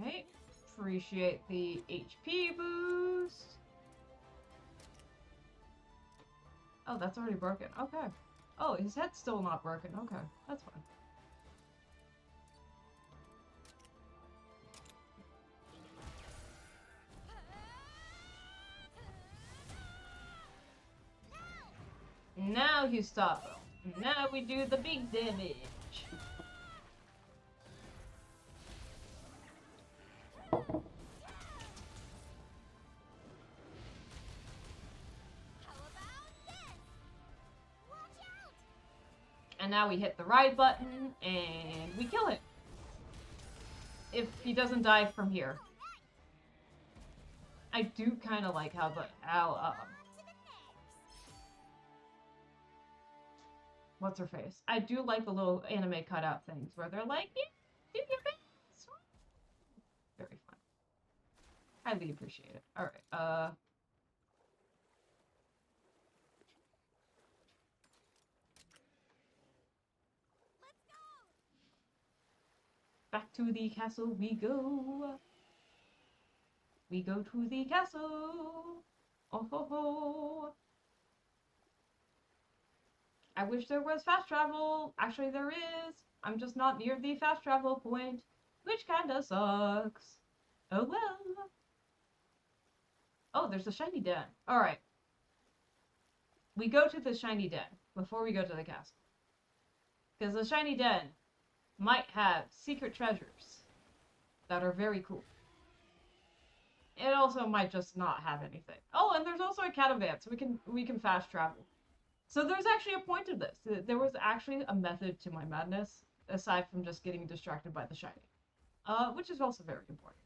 Okay, appreciate the HP boost. Oh, that's already broken. Okay. Oh, his head's still not broken. Okay, that's fine. Now you stop him. Now we do the big damage. And now we hit the ride button, and we kill him. If he doesn't die from here. I do kind of like how what's her face? I do like the little anime cutout things where they're like, yeah, do your best. Very fun. Highly appreciate it. Alright, Back to the castle we go. We go to the castle. Oh ho ho. I wish there was fast travel. Actually, there is. I'm just not near the fast travel point, which kinda sucks. Oh well. Oh, there's a shiny den. Alright. We go to the shiny den before we go to the castle. Because the shiny den might have secret treasures that are very cool. It also might just not have anything. Oh, and there's also a catavan, so we can fast travel. So there's actually a point to this. There was actually a method to my madness, aside from just getting distracted by the shiny. Which is also very important.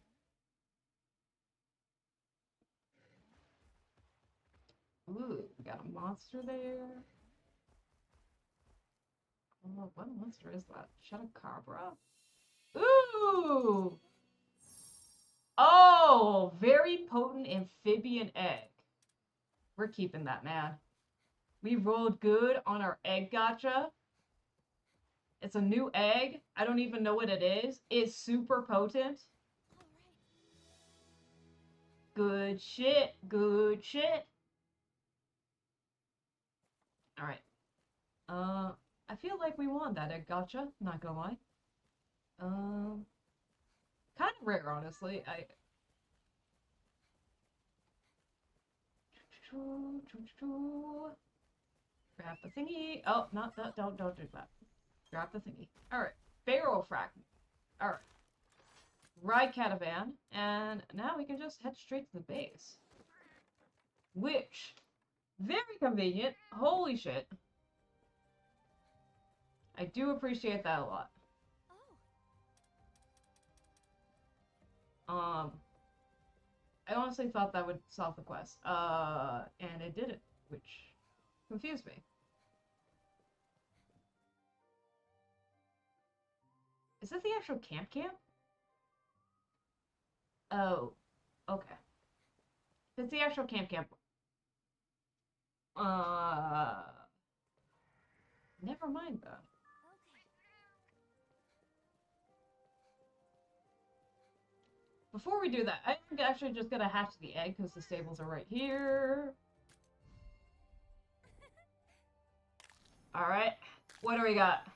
Ooh, we got a monster there. Oh, what monster is that? Shadowcabra? Ooh! Oh, very potent amphibian egg. We're keeping that, man. We rolled good on our egg gacha. It's a new egg. I don't even know what it is. It's super potent. Good shit. Good shit. Alright. I feel like we won that egg gacha. Not gonna lie. Kind of rare, honestly. Grab the thingy. Oh, not that. Don't do that. Grab the thingy. Alright. Barrel fragment. Alright. Ride catavan. And now we can just head straight to the base. Which, very convenient. Holy shit. I do appreciate that a lot. I honestly thought that would solve the quest. And it didn't, which confused me. Is that the actual camp? Oh, okay. It's the actual camp. Never mind then. Before we do that, I'm actually just gonna hatch the egg because the stables are right here. Alright, what do we got?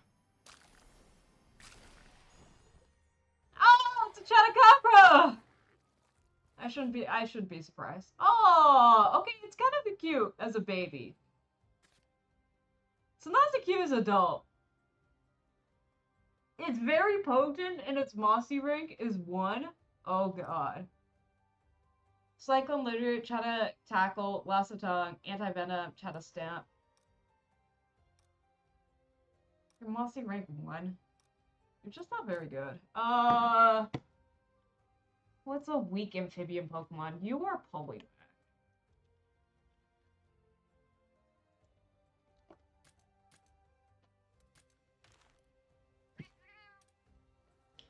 Oh, it's a Chatacabra! I shouldn't be surprised. Oh, okay, it's kind of cute as a baby. So not as cute as adult. It's very potent and its Mossy rank is 1. Oh god. Cyclone, Literate, Chatta Tackle, Lasso Tongue, Anti-Venom, Chatta Stamp. Your Mossy rank 1. You're just not very good. What's a weak amphibian Pokemon? You are Poliwag.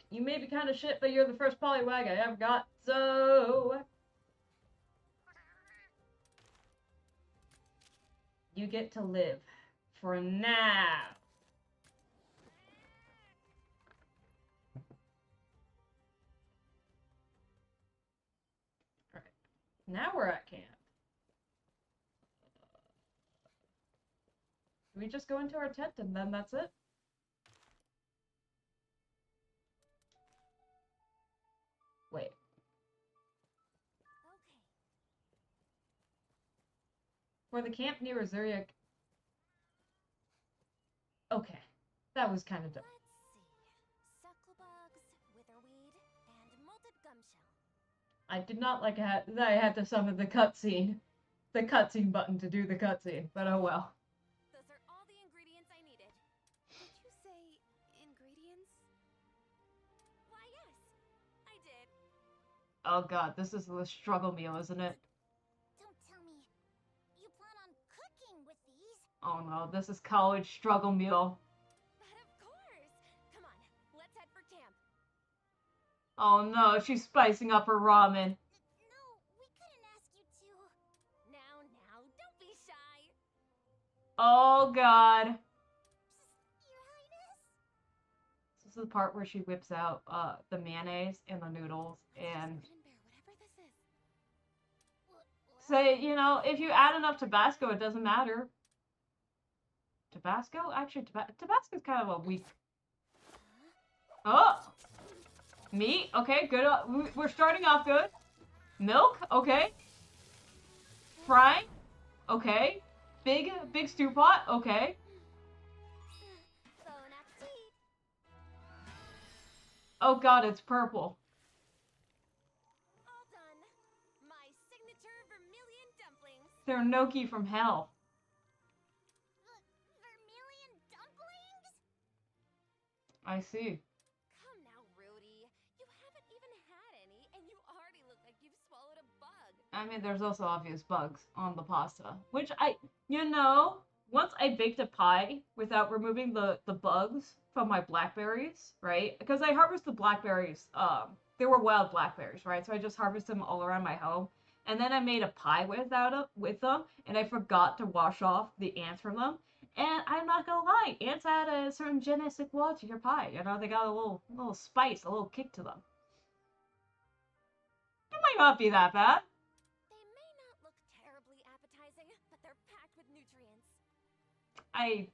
You may be kind of shit, but you're the first Poliwag I ever got, so... You get to live. For now. Alright. Now we're at camp. We just go into our tent and then that's it? Wait. For the camp near Azuria... Okay. That was kind of dumb. Let's see. Sucklebugs, witherweed, and molted gumshell. I did not like that I had to summon the cutscene. The cutscene button to do the cutscene, but oh well. Those are all the ingredients I needed. Did you say ingredients? Why, yes, I did. Oh god, this is the struggle meal, isn't it? Don't tell me you plan on cooking with these. Oh no, this is college struggle meal. But of course. Come on, let's head for camp. Oh no, she's spicing up her ramen. No, we couldn't ask you to. Now, don't be shy. Oh god. Your Highness? is the part where she whips out the mayonnaise and the noodles and say, you know, if you add enough Tabasco, it doesn't matter. Tabasco? Actually, Tabasco's kind of a weak. Oh! Meat? Okay, good. We're starting off good. Milk? Okay. Frying? Okay. Big stew pot? Okay. Oh god, it's purple. All done. My signature vermilion dumplings. They're gnocchi from hell. Vermilion dumplings? I see. Come now, Rudy. You haven't even had any, and you already look like you've swallowed a bug. I mean, there's also obvious bugs on the pasta, which you know, once I baked a pie without removing the bugs from my blackberries, right? Because I harvest the blackberries, they were wild blackberries, right? So I just harvest them all around my home. And then I made a pie with them, and I forgot to wash off the ants from them. And I'm not gonna lie, ants add a certain je ne sais quoi to your pie. You know, they got a little spice, a little kick to them. It might not be that bad. They may not look terribly appetizing, but they're packed with nutrients. I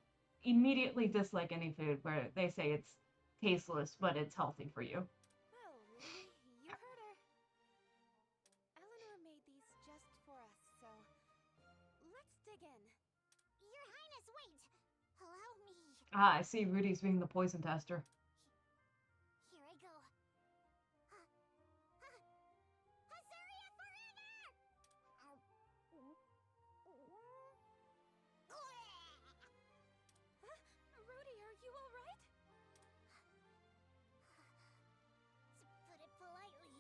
immediately dislike any food where they say it's tasteless, but it's healthy for you. Well, Rudy, you heard her. Eleanor made these just for us, so let's dig in. Your Highness, wait! Allow me. Ah, I see Rudy's being the poison tester. Here I go. Azuria forever! Rudy, are you alright? To put it politely,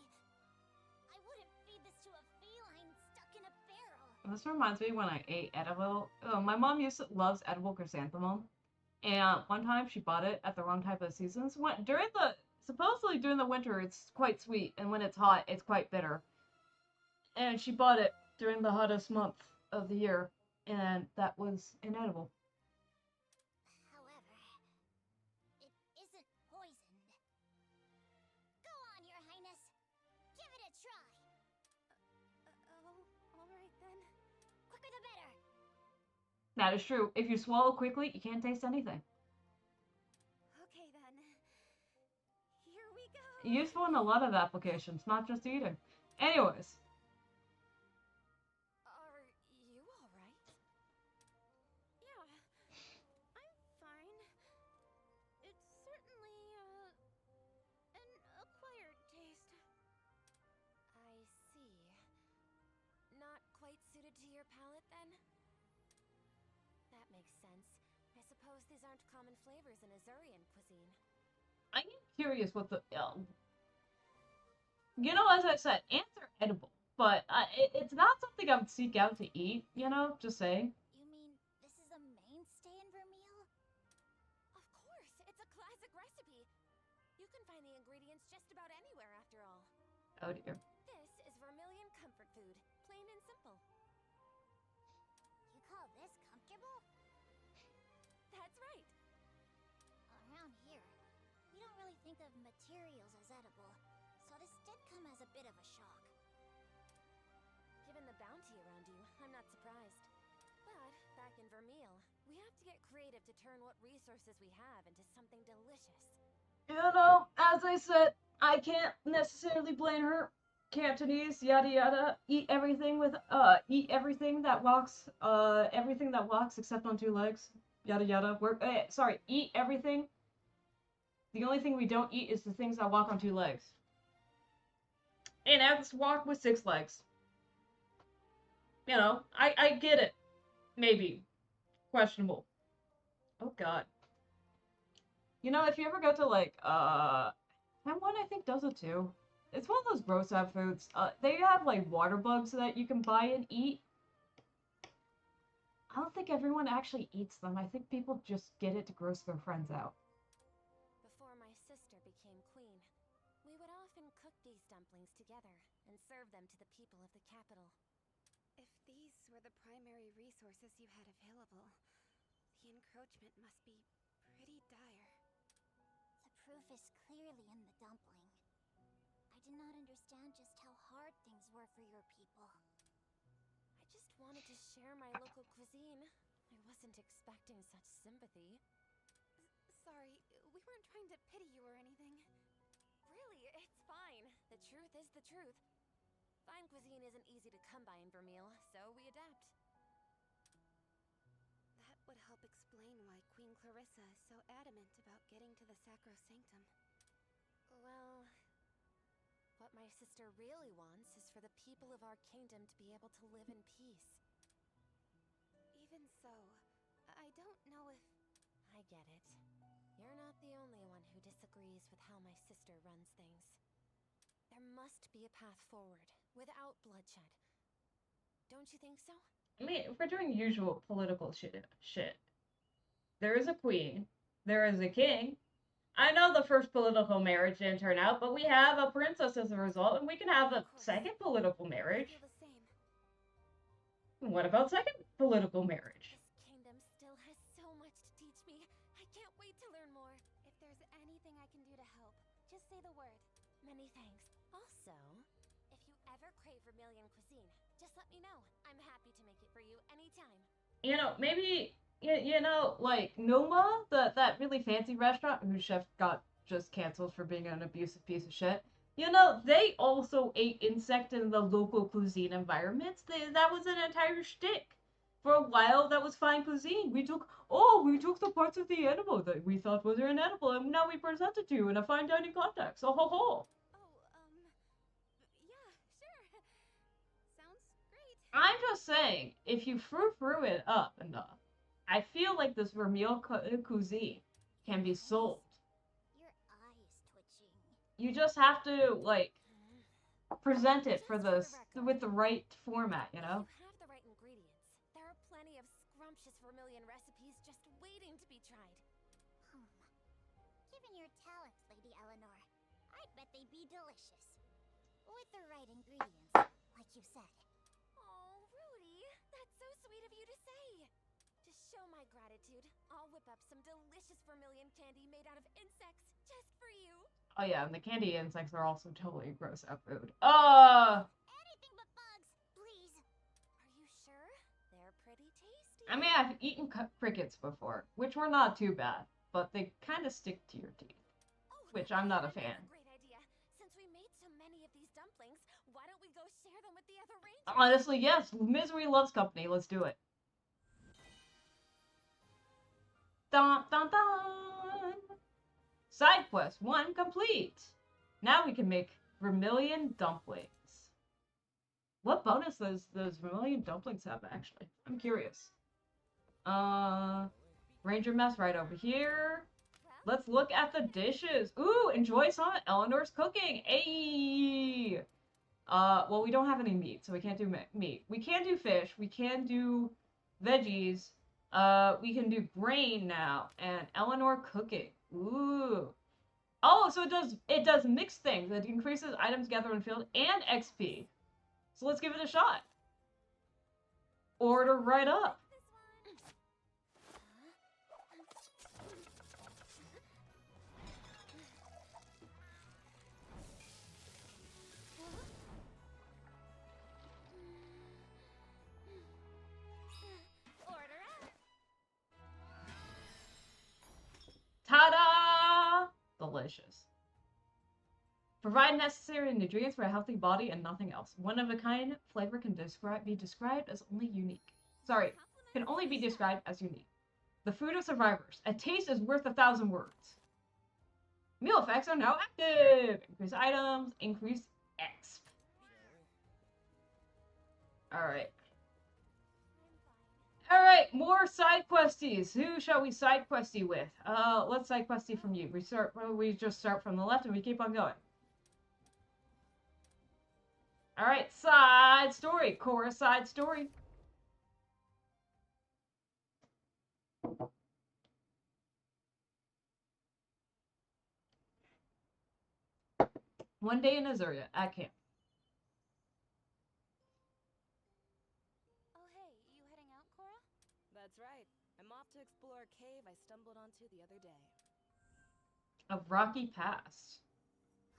I wouldn't feed this to a feline stuck in a barrel. This reminds me when I ate edible. My mom loves edible chrysanthemum, and one time she bought it at the wrong type of seasons. Supposedly during the winter it's quite sweet, and when it's hot it's quite bitter. And she bought it during the hottest month of the year, and that was inedible. However, it isn't poisoned. Go on, Your Highness. Give it a try. Alright then. Quicker the better. That is true. If you swallow quickly, you can't taste anything. Okay then. Here we go. Useful in a lot of applications, not just eating. Anyways. Are you alright? Yeah, I'm fine. It's certainly, an acquired taste. I see. Not quite suited to your palate, then? That makes sense. I suppose these aren't common flavors in Azurian cuisine. I'm curious what the... you know, as I said, ants are edible, but it's not something I would seek out to eat, you know, just saying. You mean this is a mainstay in Vermeil? Of course, it's a classic recipe. You can find the ingredients just about anywhere, after all. Oh dear. This is Vermilion comfort food, plain and simple. You call this comfortable? That's right. Around here, we don't really think of materials as edible, so this did come as a bit of a shock. Given the bounty around you, I'm not surprised. But, back in Vermeil, we have to get creative to turn what resources we have into something delicious. You know, as I said, I can't necessarily blame her. Cantonese, yada yada. Eat everything that walks, everything that walks except on two legs. Yada yada. Eat everything. The only thing we don't eat is the things that walk on two legs. And ants walk with 6 legs. You know, I get it. Maybe. Questionable. Oh god. You know, if you ever go to like, M1 I think does it too. It's one of those gross out foods. They have like water bugs that you can buy and eat. I don't think everyone actually eats them. I think people just get it to gross their friends out. Before my sister became queen, we would often cook these dumplings together and serve them to the people of the capital. If these were the primary resources you had available, the encroachment must be pretty dire. The proof is clearly in the dumpling. I did not understand just how hard things were for your people. I just wanted to share my local cuisine. I wasn't expecting such sympathy. Sorry, we weren't trying to pity you or anything. Really, it's fine. The truth is the truth. Fine cuisine isn't easy to come by in Vermeil, so we adapt. That would help explain why Queen Clarissa is so adamant about getting to the Sacrosanctum. Well, what my sister really wants is for the people of our kingdom to be able to live in peace. Even so, I don't know if... I get it. You're not the only one who disagrees with how my sister runs things. There must be a path forward, without bloodshed. Don't you think so? I mean, if we're doing usual political shit, there is a queen, there is a king. I know the first political marriage didn't turn out, but we have a princess as a result, and we can have a second political marriage. I feel the same. What about second political marriage? This kingdom still has so much to teach me. I can't wait to learn more. If there's anything I can do to help, just say the word. Many thanks. Also, if you ever crave Vermilion cuisine, just let me know. I'm happy to make it for you anytime. You know, maybe, like Noma, that really fancy restaurant whose chef got just canceled for being an abusive piece of shit. You know, they also ate insect in the local cuisine environments. That was an entire shtick. For a while, that was fine cuisine. We took the parts of the animal that we thought was an edible, and now we present it to you in a fine dining context. Oh ho ho! Yeah, sure. Sounds great. I'm just saying, if you frou it up enough, I feel like this Vermeil cuisine can be sold. Your eyes twitching. You just have to, like, present it with the right format, you know? If you have the right ingredients, there are plenty of scrumptious Vermilion recipes just waiting to be tried. Given your talents, Lady Eleanor, I'd bet they'd be delicious. With the right ingredients, like you said. Oh, Rudy, that's so sweet of you to say. To show my gratitude, I'll whip up some delicious Vermilion candy made out of insects just for you. Oh yeah, and the candy insects are also totally gross out food. Anything but bugs, please. Are you sure? They're pretty tasty. I mean, I've eaten crickets before, which were not too bad, but they kind of stick to your teeth, which I'm not a fan. Great idea. Since we made so many of these dumplings, why don't we go share them with the other rangers? Honestly, yes. Misery loves company. Let's do it. Dun dun dun! Side quest 1 complete! Now we can make Vermilion dumplings. What bonus does those Vermilion dumplings have, actually? I'm curious. Ranger mess right over here. Let's look at the dishes. Ooh, enjoy some of Eleanor's cooking. Ayy! Well, we don't have any meat, so we can't do meat. We can do fish. We can do veggies. We can do grain now. And Eleanor cooking. Ooh. Oh, so it does mixed things. It increases items gathered in field and XP. So let's give it a shot. Order right up. Ta-da! Delicious. Provide necessary nutrients for a healthy body and nothing else. One of a kind flavor can be described as only unique. Sorry, can only be described as unique. The food of survivors. A taste is worth 1,000 words. Meal effects are now active. Increase items, increase exp. Alright. Alright, more side questies. Who shall we side questy with? Let's side questy from you. We just start from the left and we keep on going. Alright, side story. Cora side story. One day in Azuria, at camp. Oh hey, you heading out, Cora? That's right. I'm off to explore a cave I stumbled onto the other day. A rocky past.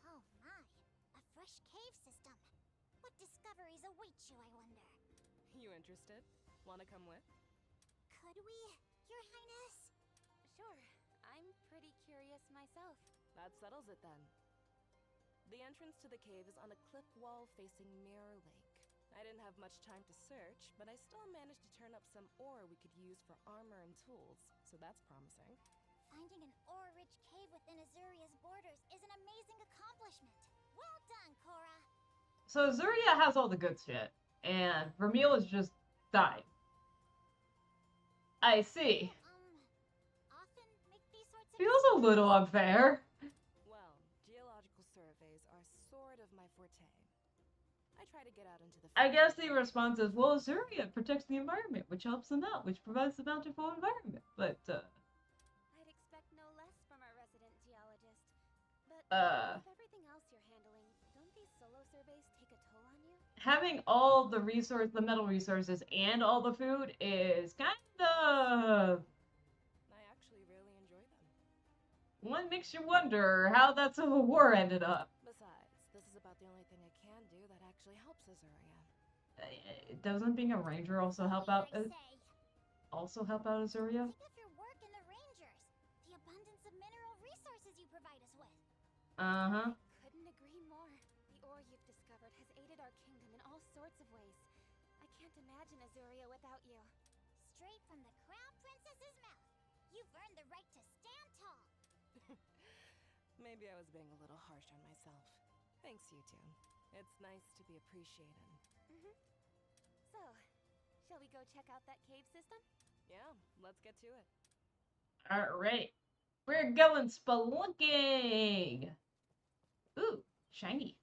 Oh my, a fresh cave system. What discoveries await you, I wonder? You interested? Wanna come with? Could we, Your Highness? Sure, I'm pretty curious myself. That settles it then. The entrance to the cave is on a cliff wall facing Mirror Lake. I didn't have much time to search, but I still managed to turn up some ore we could use for armor and tools, so that's promising. Finding an ore-rich cave within Azuria's borders is an amazing accomplishment. Well done, Cora. So Azuria has all the good shit, and Vermeil is just died. I see. Often make these sorts of Feels a little unfair. Well, geological surveys are sort of my forte. I try to get out into the I field. guess the response is, well, Azuria protects the environment, which helps them out, which provides the bountiful environment. But, I'd expect no less from our resident geologist. But with everything else you're handling, don't these solo surveys take a toll on you? having all the metal resources and all the food is kind of... I actually really enjoy them. One makes you wonder how that Civil War ended up. Besides, this is about the only thing I can do that actually helps Azuria. Doesn't being a ranger also help out? Azuria? Think of your work in the Rangers. The abundance of mineral resources you provide us with. Uh-huh. Couldn't agree more. The ore you've discovered has aided our kingdom in all sorts of ways. I can't imagine Azuria without you. Straight from the Crown Princess's mouth. You've earned the right to stand tall. Maybe I was being a little harsh on myself. Thanks, you two. It's nice to be appreciated. So, shall we go check out that cave system? Yeah, let's get to it. Alright. We're going spelunking! Ooh, shiny.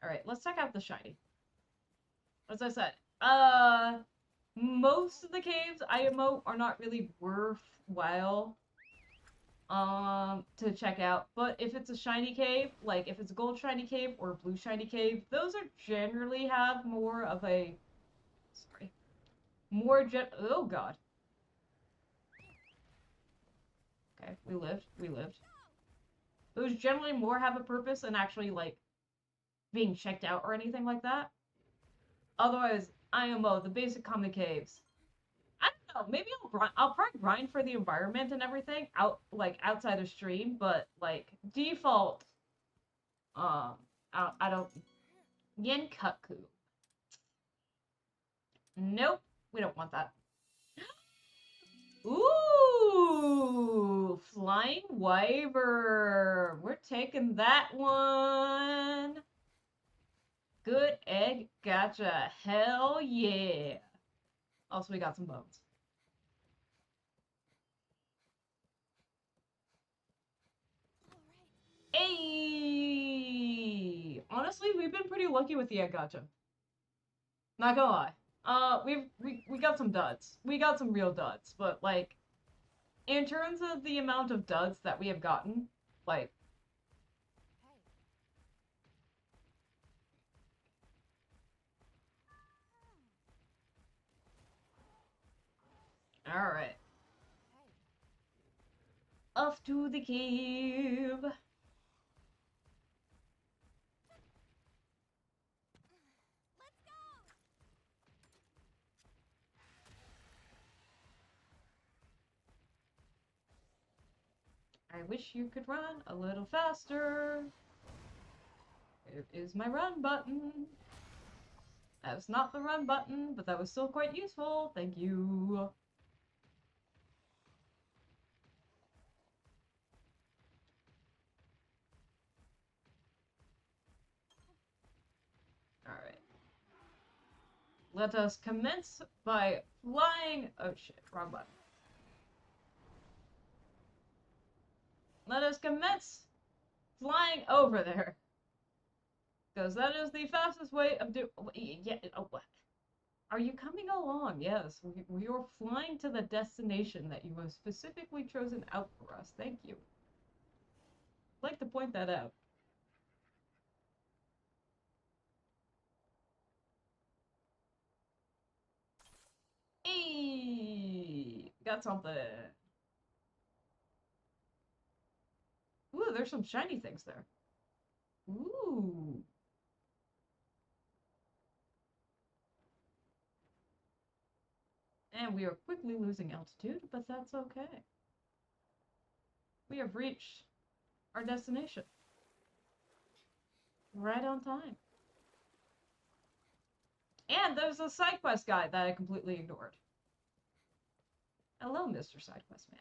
Alright, let's check out the shiny. As I said, most of the caves IMO are not really worthwhile to check out, but if it's a shiny cave, like if it's a gold shiny cave or blue shiny cave, those are generally have more of a oh god. Okay, we lived. Those generally more have a purpose than actually like being checked out or anything like that. Otherwise, IMO, the basic common caves. I don't know, maybe I'll probably grind for the environment and everything outside of stream, but like default I don't Yenkaku. Nope, we don't want that. Ooh, Flying Wyvern. We're taking that one. Good egg gacha. Hell yeah. Also, we got some bones. Hey! Honestly, we've been pretty lucky with the egg gacha. Not gonna lie. We got some duds. We got some real duds, but like in terms of the amount of duds that we have gotten, like alright. Off to the cave. I wish you could run a little faster. It is my run button. That was not the run button, but that was still quite useful. Thank you. Alright. Let us commence by flying. Oh shit, wrong button. Let us commence flying over there. Because that is the fastest way of doing. Yeah, oh, what? Are you coming along? Yes, we are flying to the destination that you have specifically chosen out for us. Thank you. I'd like to point that out. Hey, got something. Ooh, there's some shiny things there. Ooh. And we are quickly losing altitude, but that's okay. We have reached our destination. Right on time. And there's a side quest guy that I completely ignored. Hello, Mr. Side Quest Man.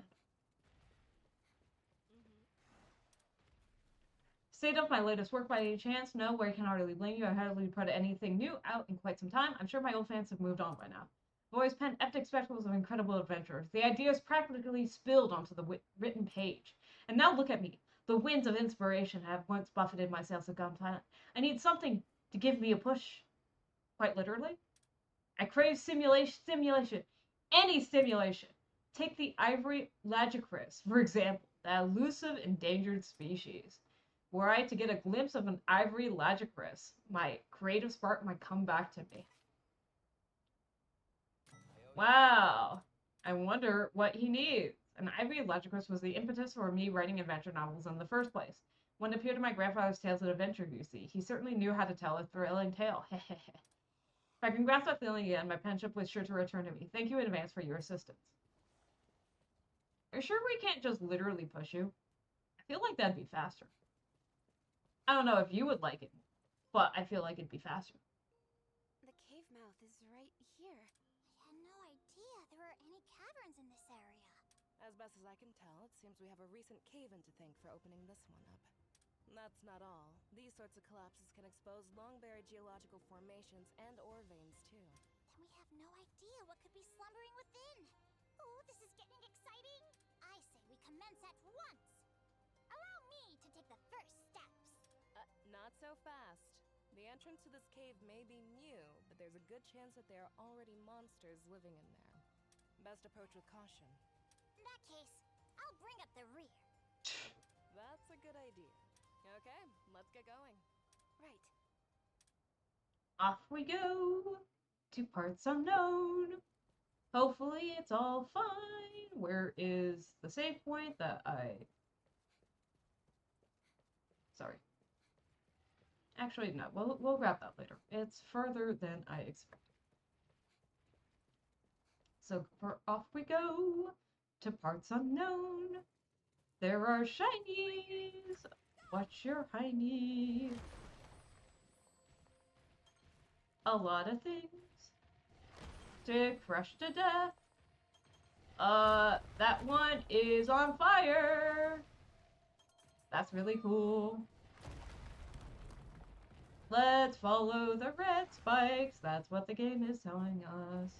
State of my latest work by any chance? No, where I can hardly blame you. I hardly put anything new out in quite some time. I'm sure my old fans have moved on by now. I've always penned epic spectacles of incredible adventure. The ideas practically spilled onto the written page. And now look at me. The winds of inspiration have once buffeted my sails have gone silent. I need something to give me a push. Quite literally. I crave stimulation. Any stimulation. Take the ivory lagicris, for example, that elusive endangered species. Were I to get a glimpse of an ivory lagicris, my creative spark might come back to me. Wow. I wonder what he needs. An ivory lagicris was the impetus for me writing adventure novels in the first place. When it appeared in my grandfather's Tales of Adventure, you see, he certainly knew how to tell a thrilling tale. If I can grasp that feeling again, my penship was sure to return to me. Thank you in advance for your assistance. Are you sure we can't just literally push you? I feel like that'd be faster. I don't know if you would like it, but I feel like it'd be faster. The cave mouth is right here. I had no idea there were any caverns in this area. As best as I can tell, it seems we have a recent cave-in to thank for opening this one up. That's not all. These sorts of collapses can expose long-buried geological formations and ore veins, too. Then we have no idea what could be slumbering within. Oh, this is getting exciting. I say we commence at once. Allow me to take the first steps. Not so fast. The entrance to this cave may be new, but there's a good chance that there are already monsters living in there. Best approach with caution. In that case, I'll bring up the rear. That's a good idea. Okay, let's get going. Right. Off we go to parts unknown. Hopefully it's all fine. Where is the save point that Sorry. Actually, no. We'll grab that later. It's further than I expected. So off we go to parts unknown. There are shinies. What's your hiney? A lot of things to crush to death. That one is on fire. That's really cool. Let's follow the red spikes. That's what the game is telling us.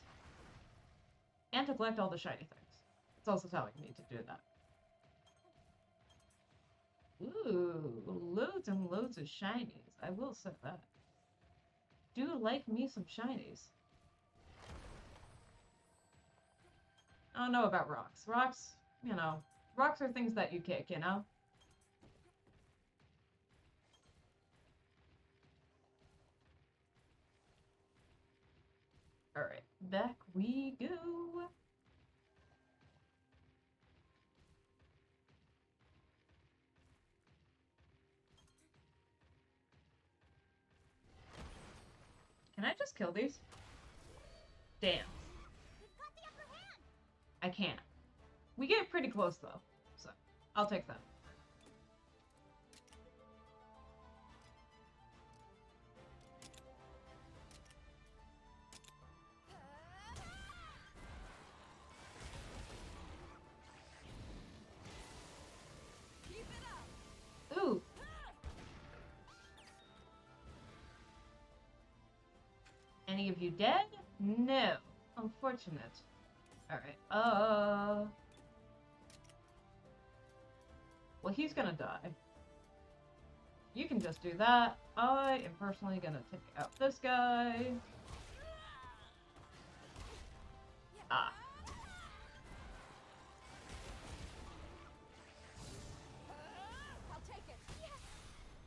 And to collect all the shiny things. It's also telling me to do that. Ooh, loads and loads of shinies. I will say that. Do like me some shinies. I don't know about rocks. Rocks, you know, rocks are things that you kick, you know? Alright, back we go. Can I just kill these? Damn. We've got the upper hand. I can't. We get pretty close though, so I'll take that. Ooh. Any of you dead? No. Unfortunate. Alright, well, he's gonna die. You can just do that. I am personally gonna take out this guy. Ah. I'll take it. Yes.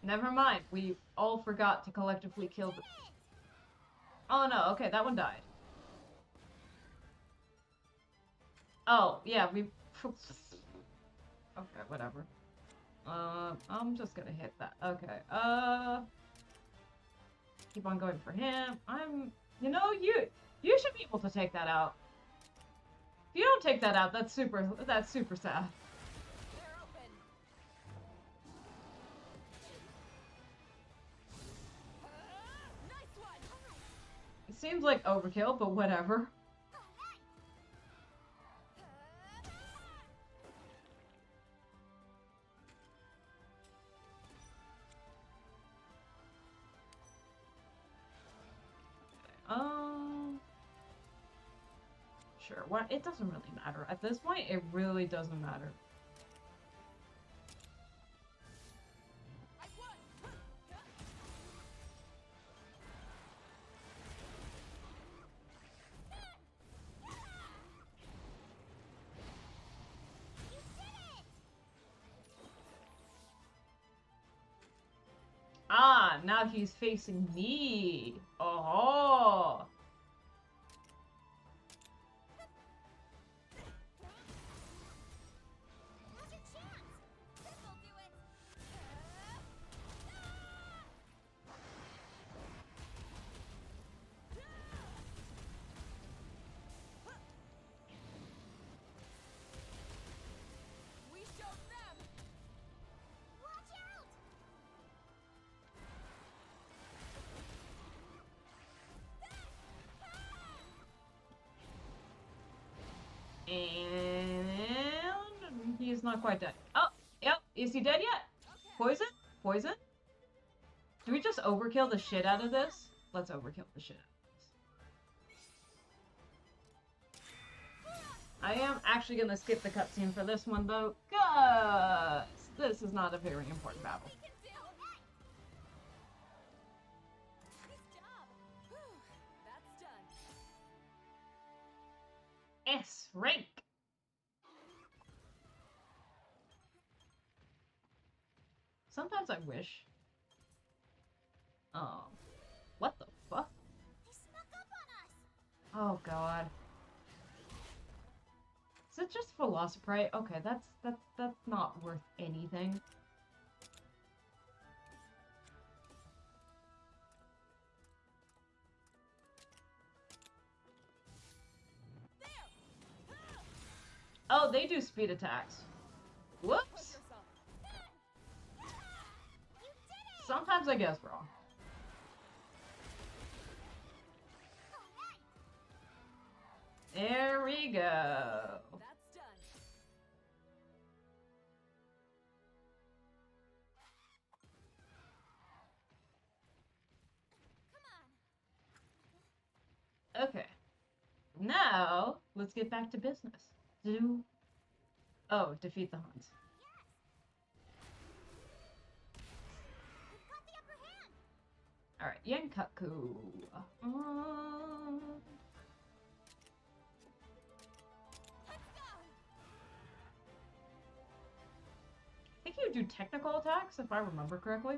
Never mind. We all forgot to collectively kill the... Oh no, okay, that one died. Oh, yeah, we... Okay, whatever. I'm just gonna hit that. Okay. Keep on going for him. You know, you should be able to take that out. If you don't take that out, that's super sad. They're open. Nice one. It seems like overkill, but whatever. Sure. What? It doesn't really matter. At this point, it really doesn't matter. Ah, now he's facing me. Oh. We showed them. Watch out! And he's not quite dead. Oh, yep. Is he dead yet? Poison? Poison? Do we just overkill the shit out of this? Let's overkill the shit out of this. I am actually gonna skip the cutscene for this one though, cause this is not a very important battle. That's done. S rank. Sometimes I wish. Oh, what the fuck? They snuck up on us. Oh god. Is it just Velociprey? Okay, that's not worth anything. Oh, they do speed attacks. Whoops. Sometimes I guess wrong. There we go. That's done. Come on. Okay. Now, let's get back to business. Oh, defeat the Huns. We've got the upper hand. Alright, Yankaku. I think you do technical attacks, if I remember correctly.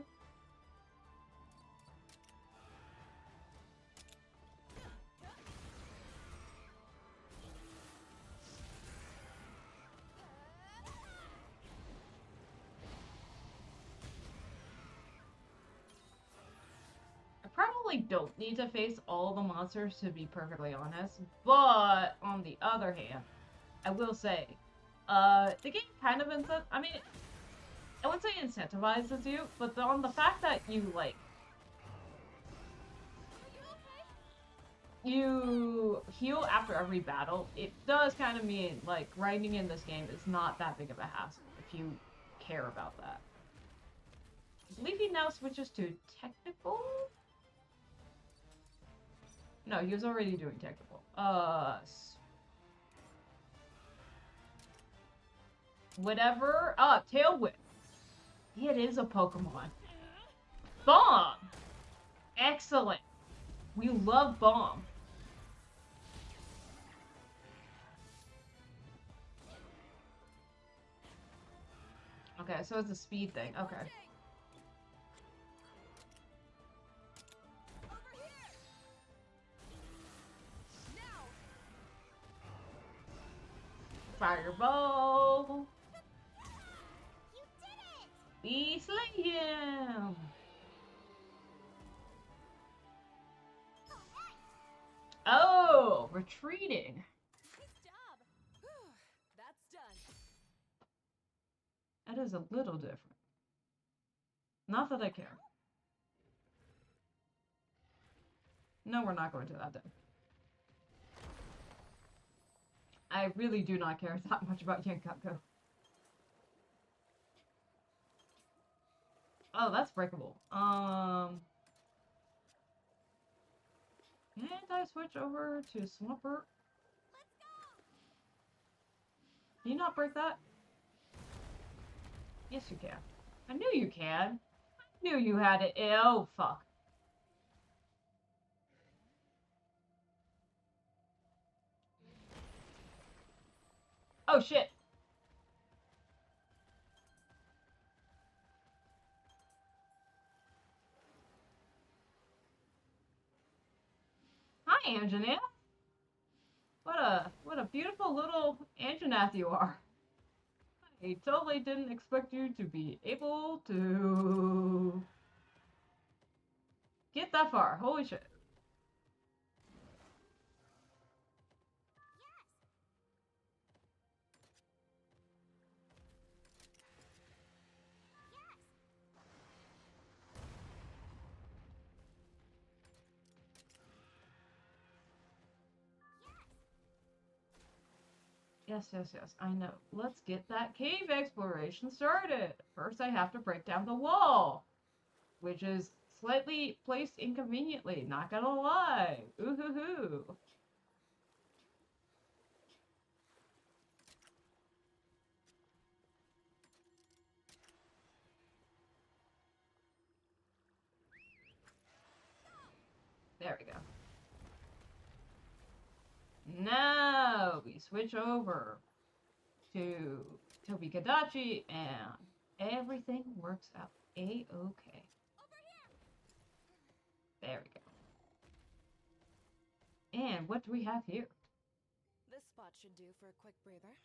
I probably don't need to face all the monsters, to be perfectly honest, but on the other hand, I will say, the game kind of I mean, I wouldn't say incentivizes you, but on the fact that you, like, you heal after every battle, it does kind of mean, like, grinding in this game is not that big of a hassle, if you care about that. I believe he now switches to technical? No, he was already doing technical. Whatever. Tail Whip. It is a Pokemon. Bomb! Excellent. We love Bomb. Okay, so it's a speed thing. Okay. Fireball. You did it! retreating. Nice job. That's done. That is a little different. Not that I care. No, we're not going to that then. I really do not care that much about Yankako. Oh, that's breakable. Can I switch over to Swampert? Can you not break that? Yes, you can. I knew you can. I knew you had it. Oh, fuck. Oh, shit. Hi, Anjanath. What a beautiful little Anjanath you are. I totally didn't expect you to be able to get that far. Holy shit. Yes, yes, yes, I know. Let's get that cave exploration started. First, I have to break down the wall, which is slightly placed inconveniently, not gonna lie. Ooh hoo hoo. There we go. Now we switch over to Tobikadachi and everything works out a-okay. There we go. And what do we have here? This spot should do for a quick breather.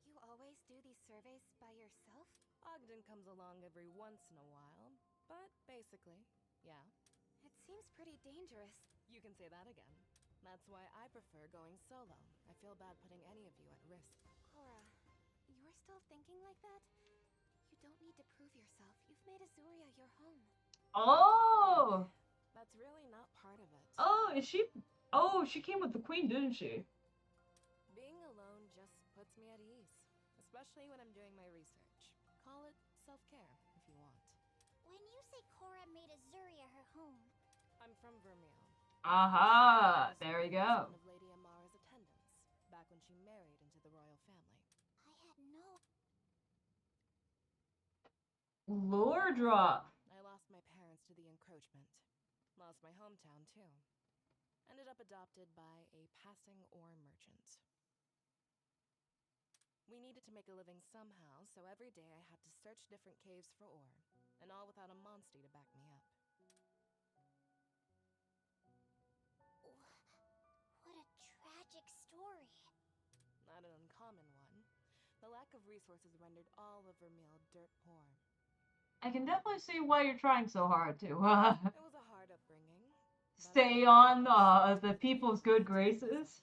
You always do these surveys by yourself? Ogden comes along every once in a while, but basically, yeah. It seems pretty dangerous. You can say that again. That's why I prefer going solo. I feel bad putting any of you at risk. Cora, you're still thinking like that? You don't need to prove yourself. You've made Azuria your home. Oh! That's really not part of it. Oh, is she... Oh, she came with the queen, didn't she? Being alone just puts me at ease, especially when I'm doing my research. Call it self-care, if you want. When you say Cora made Azuria her home... I'm from Vermeil. Aha! There we go. One of Lady Amara's attendants, back when she married into the royal family. I had no... Lore drop. I lost my parents to the encroachment. Lost my hometown, too. Ended up adopted by a passing ore merchant. We needed to make a living somehow, so every day I had to search different caves for ore, and all without a monstie to back me up. What a tragic story. Not an uncommon one. The lack of resources rendered all of Vermeil dirt poor. I can definitely see why you're trying so hard to It was a hard upbringing. stay on the people's good graces.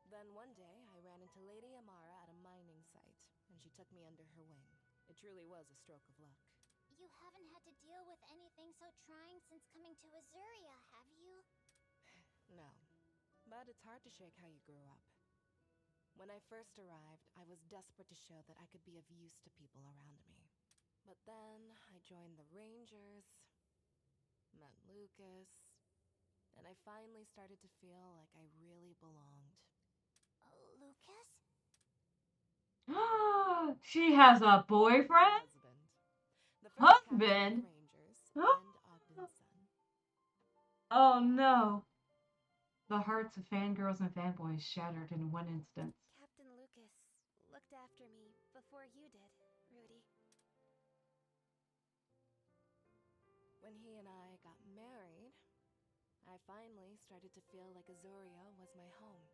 Then one day, I ran into Lady Amara at a mining site, and she took me under her wing. It truly was a stroke of luck. You haven't had to deal with anything so trying since coming to Azuria, have you? No. But it's hard to shake how you grew up. When I first arrived, I was desperate to show that I could be of use to people around me. But then, I joined the Rangers, met Lucas, and I finally started to feel like I really belonged. Lucas? She has a boyfriend? Husband? Oh no. The hearts of fangirls and fanboys shattered in one instant. Captain Lucas looked after me before you did, Rudy. When he and I got married, I finally started to feel like Azuria was my home.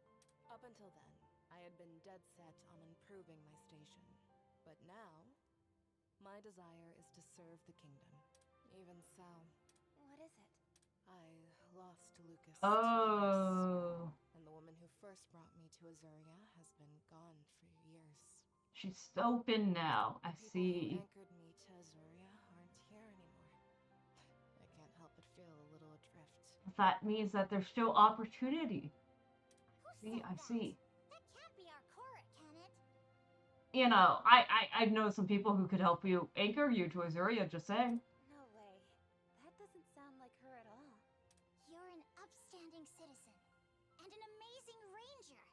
Up until then, I had been dead set on improving my station. But now, my desire is to serve the kingdom. Even so... What is it? I lost Lucas. Oh. And the woman who first brought me to Azuria has been gone for years. She's open now. I The people see. who anchored me to Azuria aren't here anymore. I can't help but feel a little adrift. That means that there's still opportunity. See, I see. That can't be our Cora, can it? You know, I know some people who could help you anchor you to Azuria, just saying. No way. That doesn't sound like her at all. You're an upstanding citizen and an amazing ranger.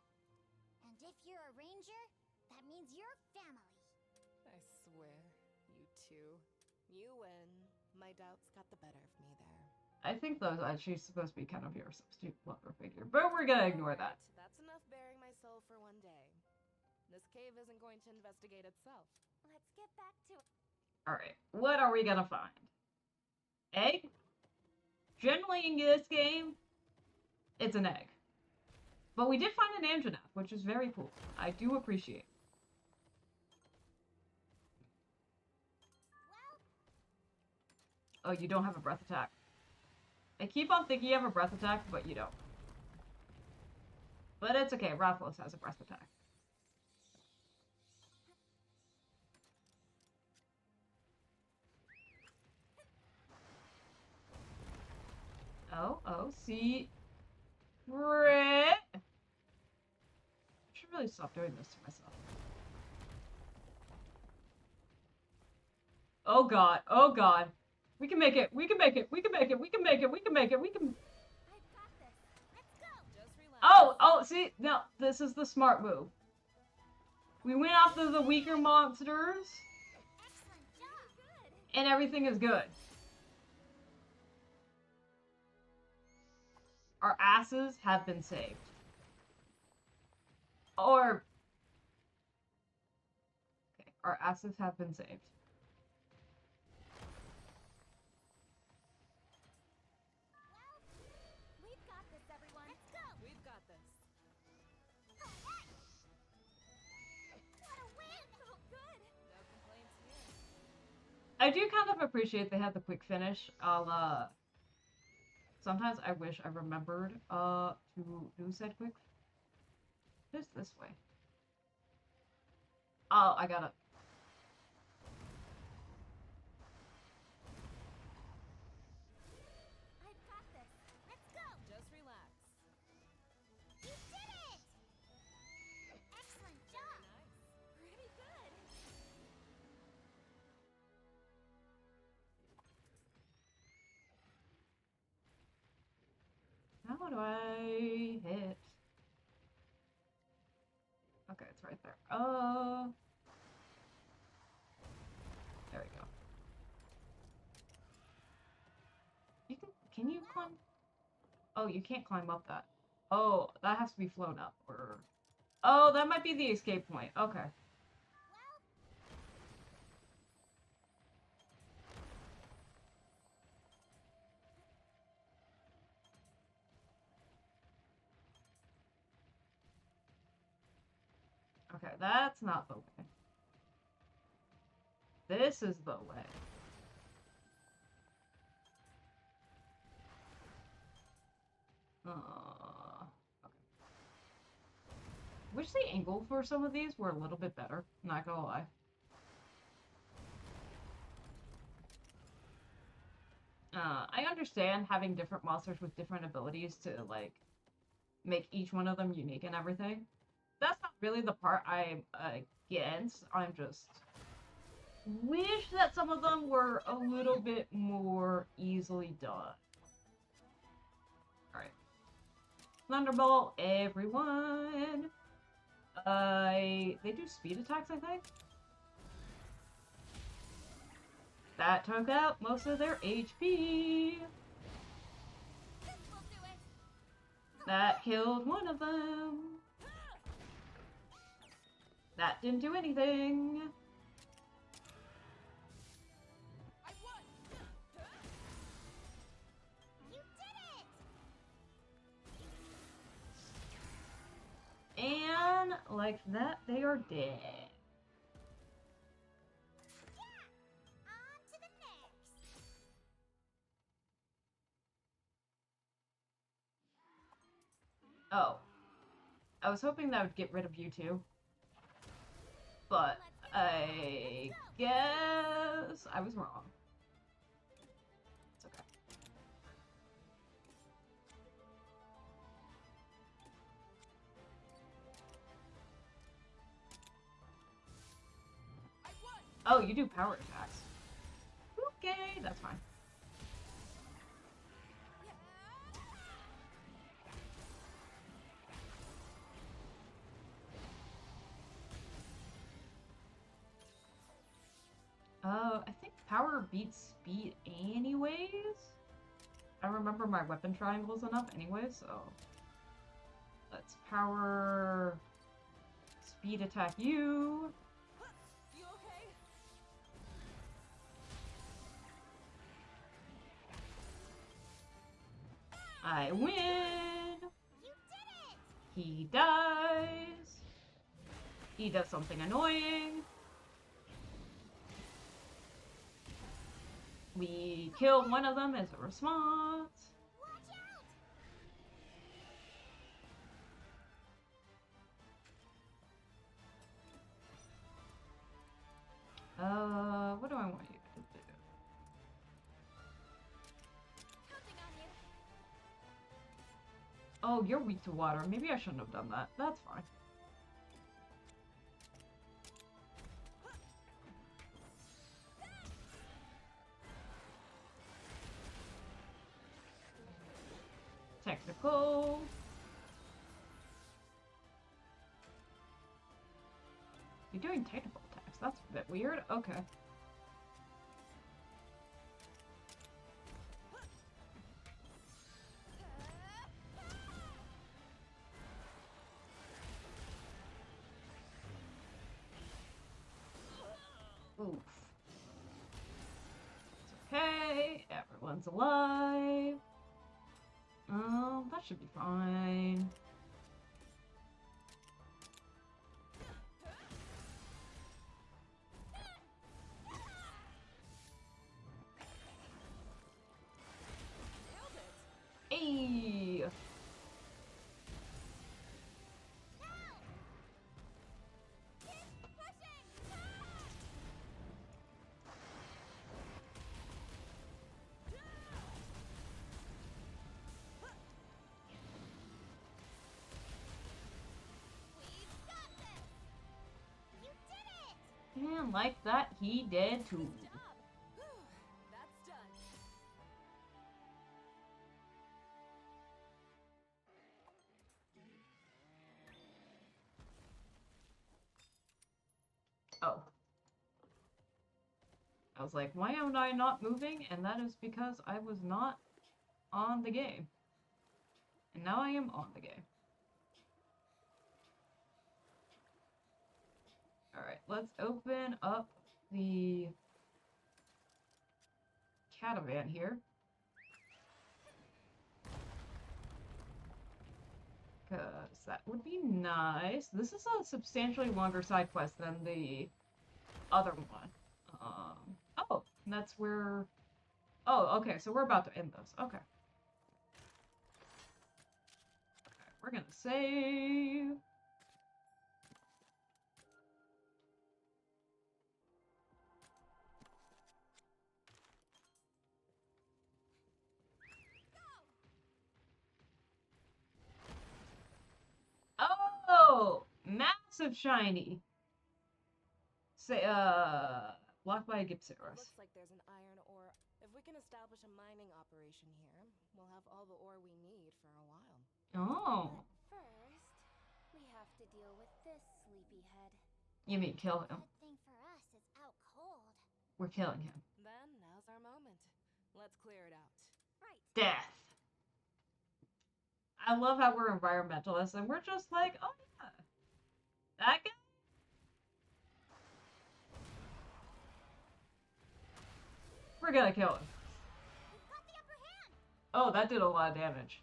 And if you're a ranger, that means you're family. I swear, you two. You win. My doubts got the better of me there. I think though that she's supposed to be kind of your substitute lover figure, but we're gonna ignore that. Alright, that's enough bearing my soul for one day. This cave isn't going to investigate itself. Let's get back to it. Alright, what are we gonna find? Egg? Generally in this game, it's an egg. But we did find an Anjanath, which is very cool. I do appreciate. Oh, you don't have a breath attack. I keep on thinking you have a breath attack, but you don't. But it's okay, Rathalos has a breath attack. Oh, see? Brit! I should really stop doing this to myself. Oh god, oh god. We can make it, we can make it, we can make it, we can make it, we can make it, we can... I've got this. Let's go. Just relax. Oh, see? No, this is the smart move. We went after the weaker monsters, Excellent job. and everything is good. Our asses have been saved. Or... Okay, our asses have been saved. We've got this, everyone. Let's go. We've got this. Alright. What a win. Oh, good. No complaints here. I do kind of appreciate they had the quick finish. Sometimes I wish I remembered to do said quick. Just this way. Oh, I got it. I've got this. Let's go. Just relax. You did it. Excellent job. Pretty good. How do I hit? Okay, it's right there. There we go. Can you climb? Oh, you can't climb up that. Oh, that has to be flown up, or... Oh, that might be the escape point. Okay. Okay, that's not the way. This is the way. Okay. Wish the angle for some of these were a little bit better, not gonna lie. I understand having different monsters with different abilities to, like, make each one of them unique and everything. That's not really the part I'm against. I'm just wish that some of them were a little bit more easily done. Alright. Thunderbolt, everyone! They do speed attacks, I think? That took out most of their HP! That killed one of them! That didn't do anything! I won. You did it. And like that, they are dead. Yeah. On to the next. Oh. I was hoping that would get rid of you two. But I guess I was wrong. It's okay. Oh, you do power attacks. Okay, that's fine. I think power beats speed anyways. I remember my weapon triangles enough anyway, so let's power speed attack you. You okay? I win. You did it! He dies. He does something annoying. We kill one of them as a response. Watch out! What do I want you to do? Counting on you. Oh, you're weak to water. Maybe I shouldn't have done that. That's fine. Technical. You're doing technical attacks. That's a bit weird. Okay. Oof. It's okay. Everyone's alive. Oh, that should be fine. Hey! And like that, he did too. That's done. Oh. I was like, why am I not moving? And that is because I was not on the game. And now I am on the game. Alright, let's open up the catavan here. Because that would be nice. This is a substantially longer side quest than the other one. Oh, and that's where... Oh, okay, so we're about to end this. Okay. Okay, we're gonna save. Oh, massive shiny. Say, blocked by a Gipsaurus. Looks like there's an iron ore. If we can establish a mining operation here, we'll have all the ore we need for a while. Oh. But first, we have to deal with this sleepyhead. You mean kill him? Good thing for us is out cold. We're killing him. Then, now's our moment. Let's clear it out. Right. Death. I love how we're environmentalists and we're just like, oh yeah, that guy? We're gonna kill him. We've got the upper hand. Oh, that did a lot of damage.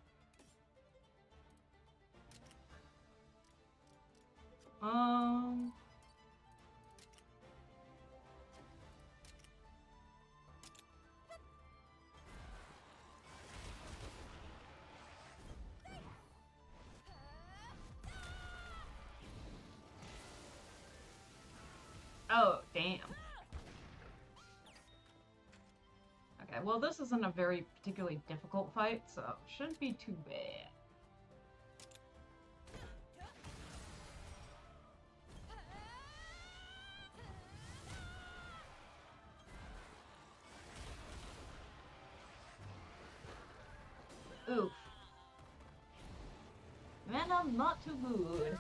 well, this isn't a very particularly difficult fight, so shouldn't be too bad. Oof. Man, I'm not too good.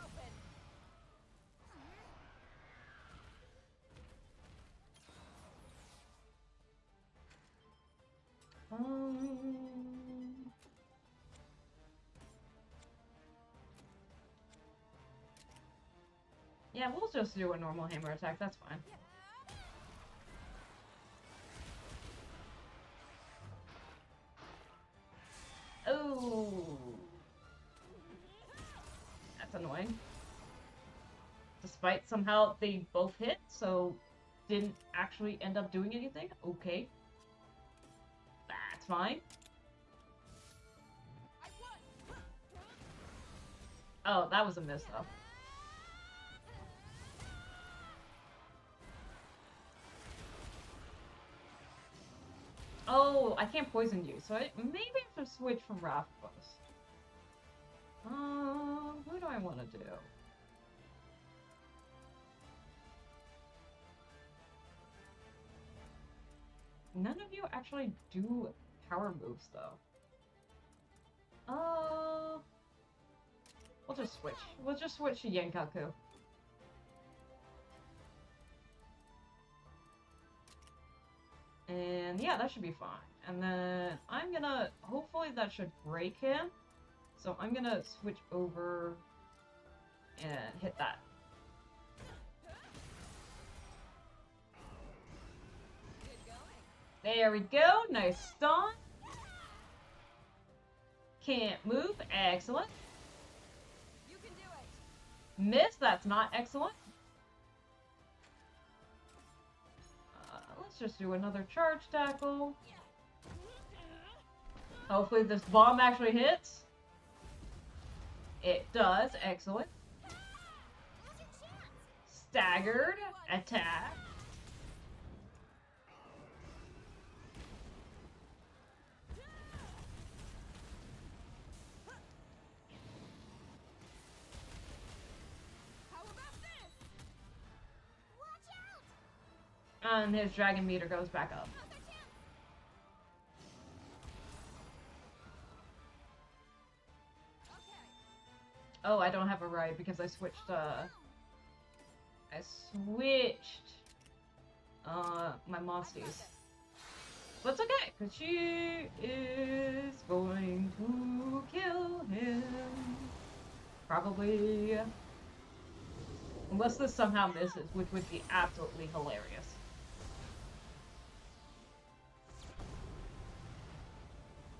Yeah, we'll just do a normal hammer attack, that's fine. Oh, that's annoying. Despite somehow they both hit, so didn't actually end up doing anything. Okay. That's fine. Oh, that was a miss though. Oh, I can't poison you, so maybe I should switch from Raphos. Who do I want to do? None of you actually do power moves, though. We'll just switch. We'll just switch to Yenkaku. And yeah, that should be fine. And then I'm gonna... Hopefully that should break him. So I'm gonna switch over and hit that. There we go. Nice stun. Can't move. Excellent. You can do it. Miss. That's not excellent. Let's just do another charge tackle. Hopefully this bomb actually hits. It does. Excellent. Staggered. Attack. How about this? Watch out! And his dragon meter goes back up. Oh, I don't have a ride because I switched, my monsties. But it's okay, because she is going to kill him. Probably. Unless this somehow misses, which would be absolutely hilarious.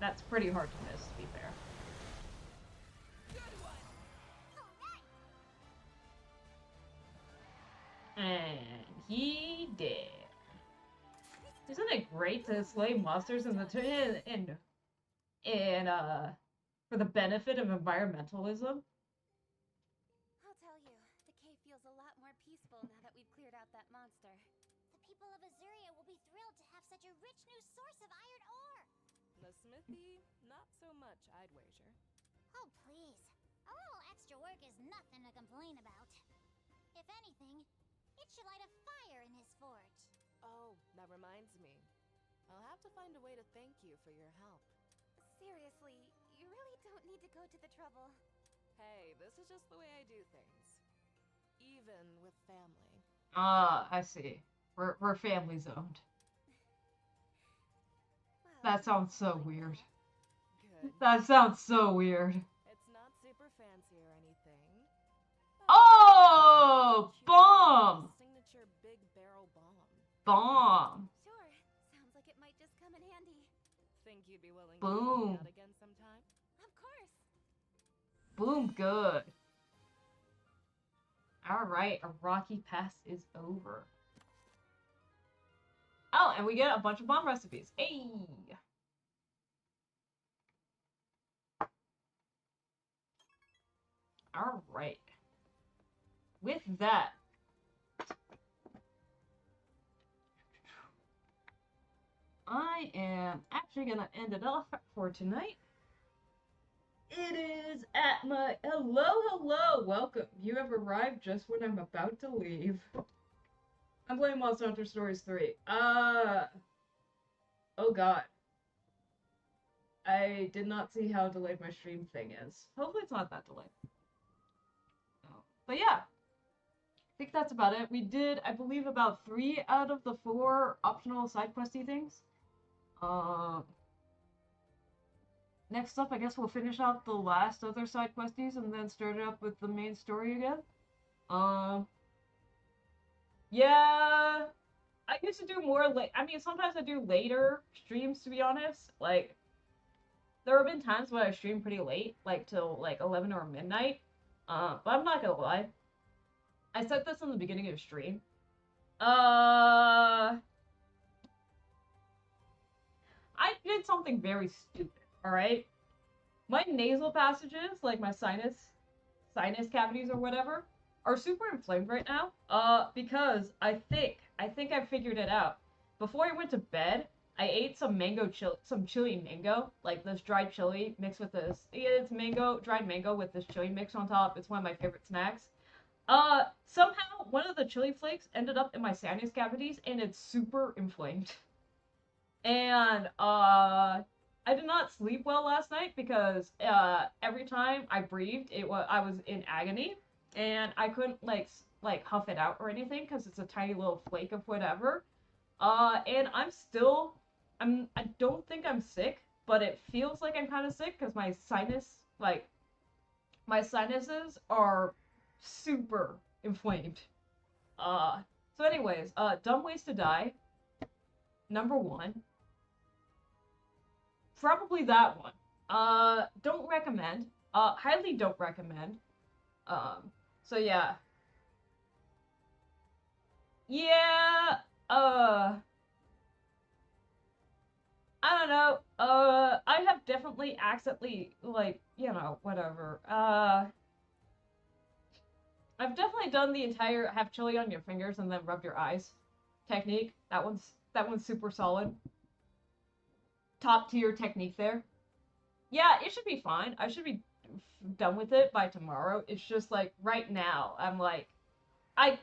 That's pretty hard to miss, to be fair. And he did. Isn't it great to slay monsters in the for the benefit of environmentalism? I'll tell you, the cave feels a lot more peaceful now that we've cleared out that monster. The people of Azuria will be thrilled to have such a rich new source of iron ore. The smithy, not so much, I'd wager. Oh, please. A little extra work is nothing to complain about. If anything, it should light a fire in his forge. Oh, that reminds me. I'll have to find a way to thank you for your help. Seriously, you really don't need to go to the trouble. Hey, this is just the way I do things. Even with family. Ah, I see. We're family zoned. That sounds so weird. Good. That sounds so weird. It's not super fancy or anything. Oh! Bomb! Signature big barrel bomb. Bomb! Sure, sounds like it might just come in handy. Think you'd be willing Boom. to help me out again sometime? Of course. Boom, good. Alright, a rocky pass is over. Oh, and we get a bunch of bomb recipes. Hey! Alright. With that, I am actually gonna end it off for tonight. It is at my hello, welcome. You have arrived just when I'm about to leave. I'm playing Monster Hunter Stories 3. Oh god. I did not see how delayed my stream thing is. Hopefully it's not that delayed. Oh. But yeah, I think that's about it. We did, I believe, about 3 out of the 4 optional side questy things. Next up, I guess we'll finish out the last other side questies and then start it up with the main story again. Yeah, I used to do more late. I mean, sometimes I do later streams, to be honest. Like, there have been times when I stream pretty late, like till like 11 or midnight. But I'm not gonna lie. I said this in the beginning of the stream. I did something very stupid, alright? My nasal passages, like my sinus cavities or whatever, are super inflamed right now. Because I think I figured it out. Before I went to bed, I ate some chili mango, like this dried chili mixed with this. It's dried mango with this chili mix on top. It's one of my favorite snacks. Somehow one of the chili flakes ended up in my sinus cavities, and it's super inflamed. And I did not sleep well last night because every time I breathed, I was in agony, and I couldn't like huff it out or anything because it's a tiny little flake of whatever. And I don't think I'm sick, but it feels like I'm kind of sick because my sinuses are super inflamed. So anyways, dumb ways to die. Number 1. Probably that one. Don't recommend. Highly don't recommend. So yeah. Yeah, I don't know. I have definitely accidentally, like, whatever. I've definitely done the entire have chili on your fingers and then rub your eyes technique. That one's super solid. Top tier technique there. Yeah, it should be fine. I should be done with it by tomorrow. It's just like right now, I'm like, I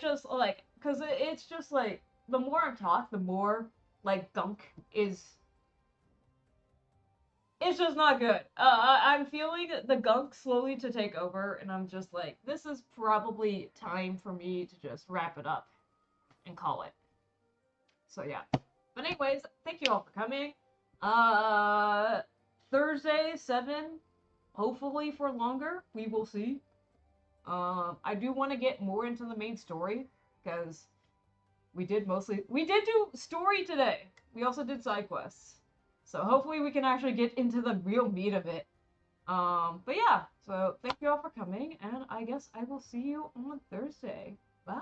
just like, cause it's just like the more I talk, the more like gunk is. It's just not good. I'm feeling the gunk slowly to take over, and I'm just like, this is probably time for me to just wrap it up and call it. So yeah. But anyways, thank you all for coming. Thursday 7, hopefully for longer. We will see. I do want to get more into the main story because we did do story today. We also did side quests. So hopefully we can actually get into the real meat of it. But yeah, so thank you all for coming, and I guess I will see you on Thursday. Bye!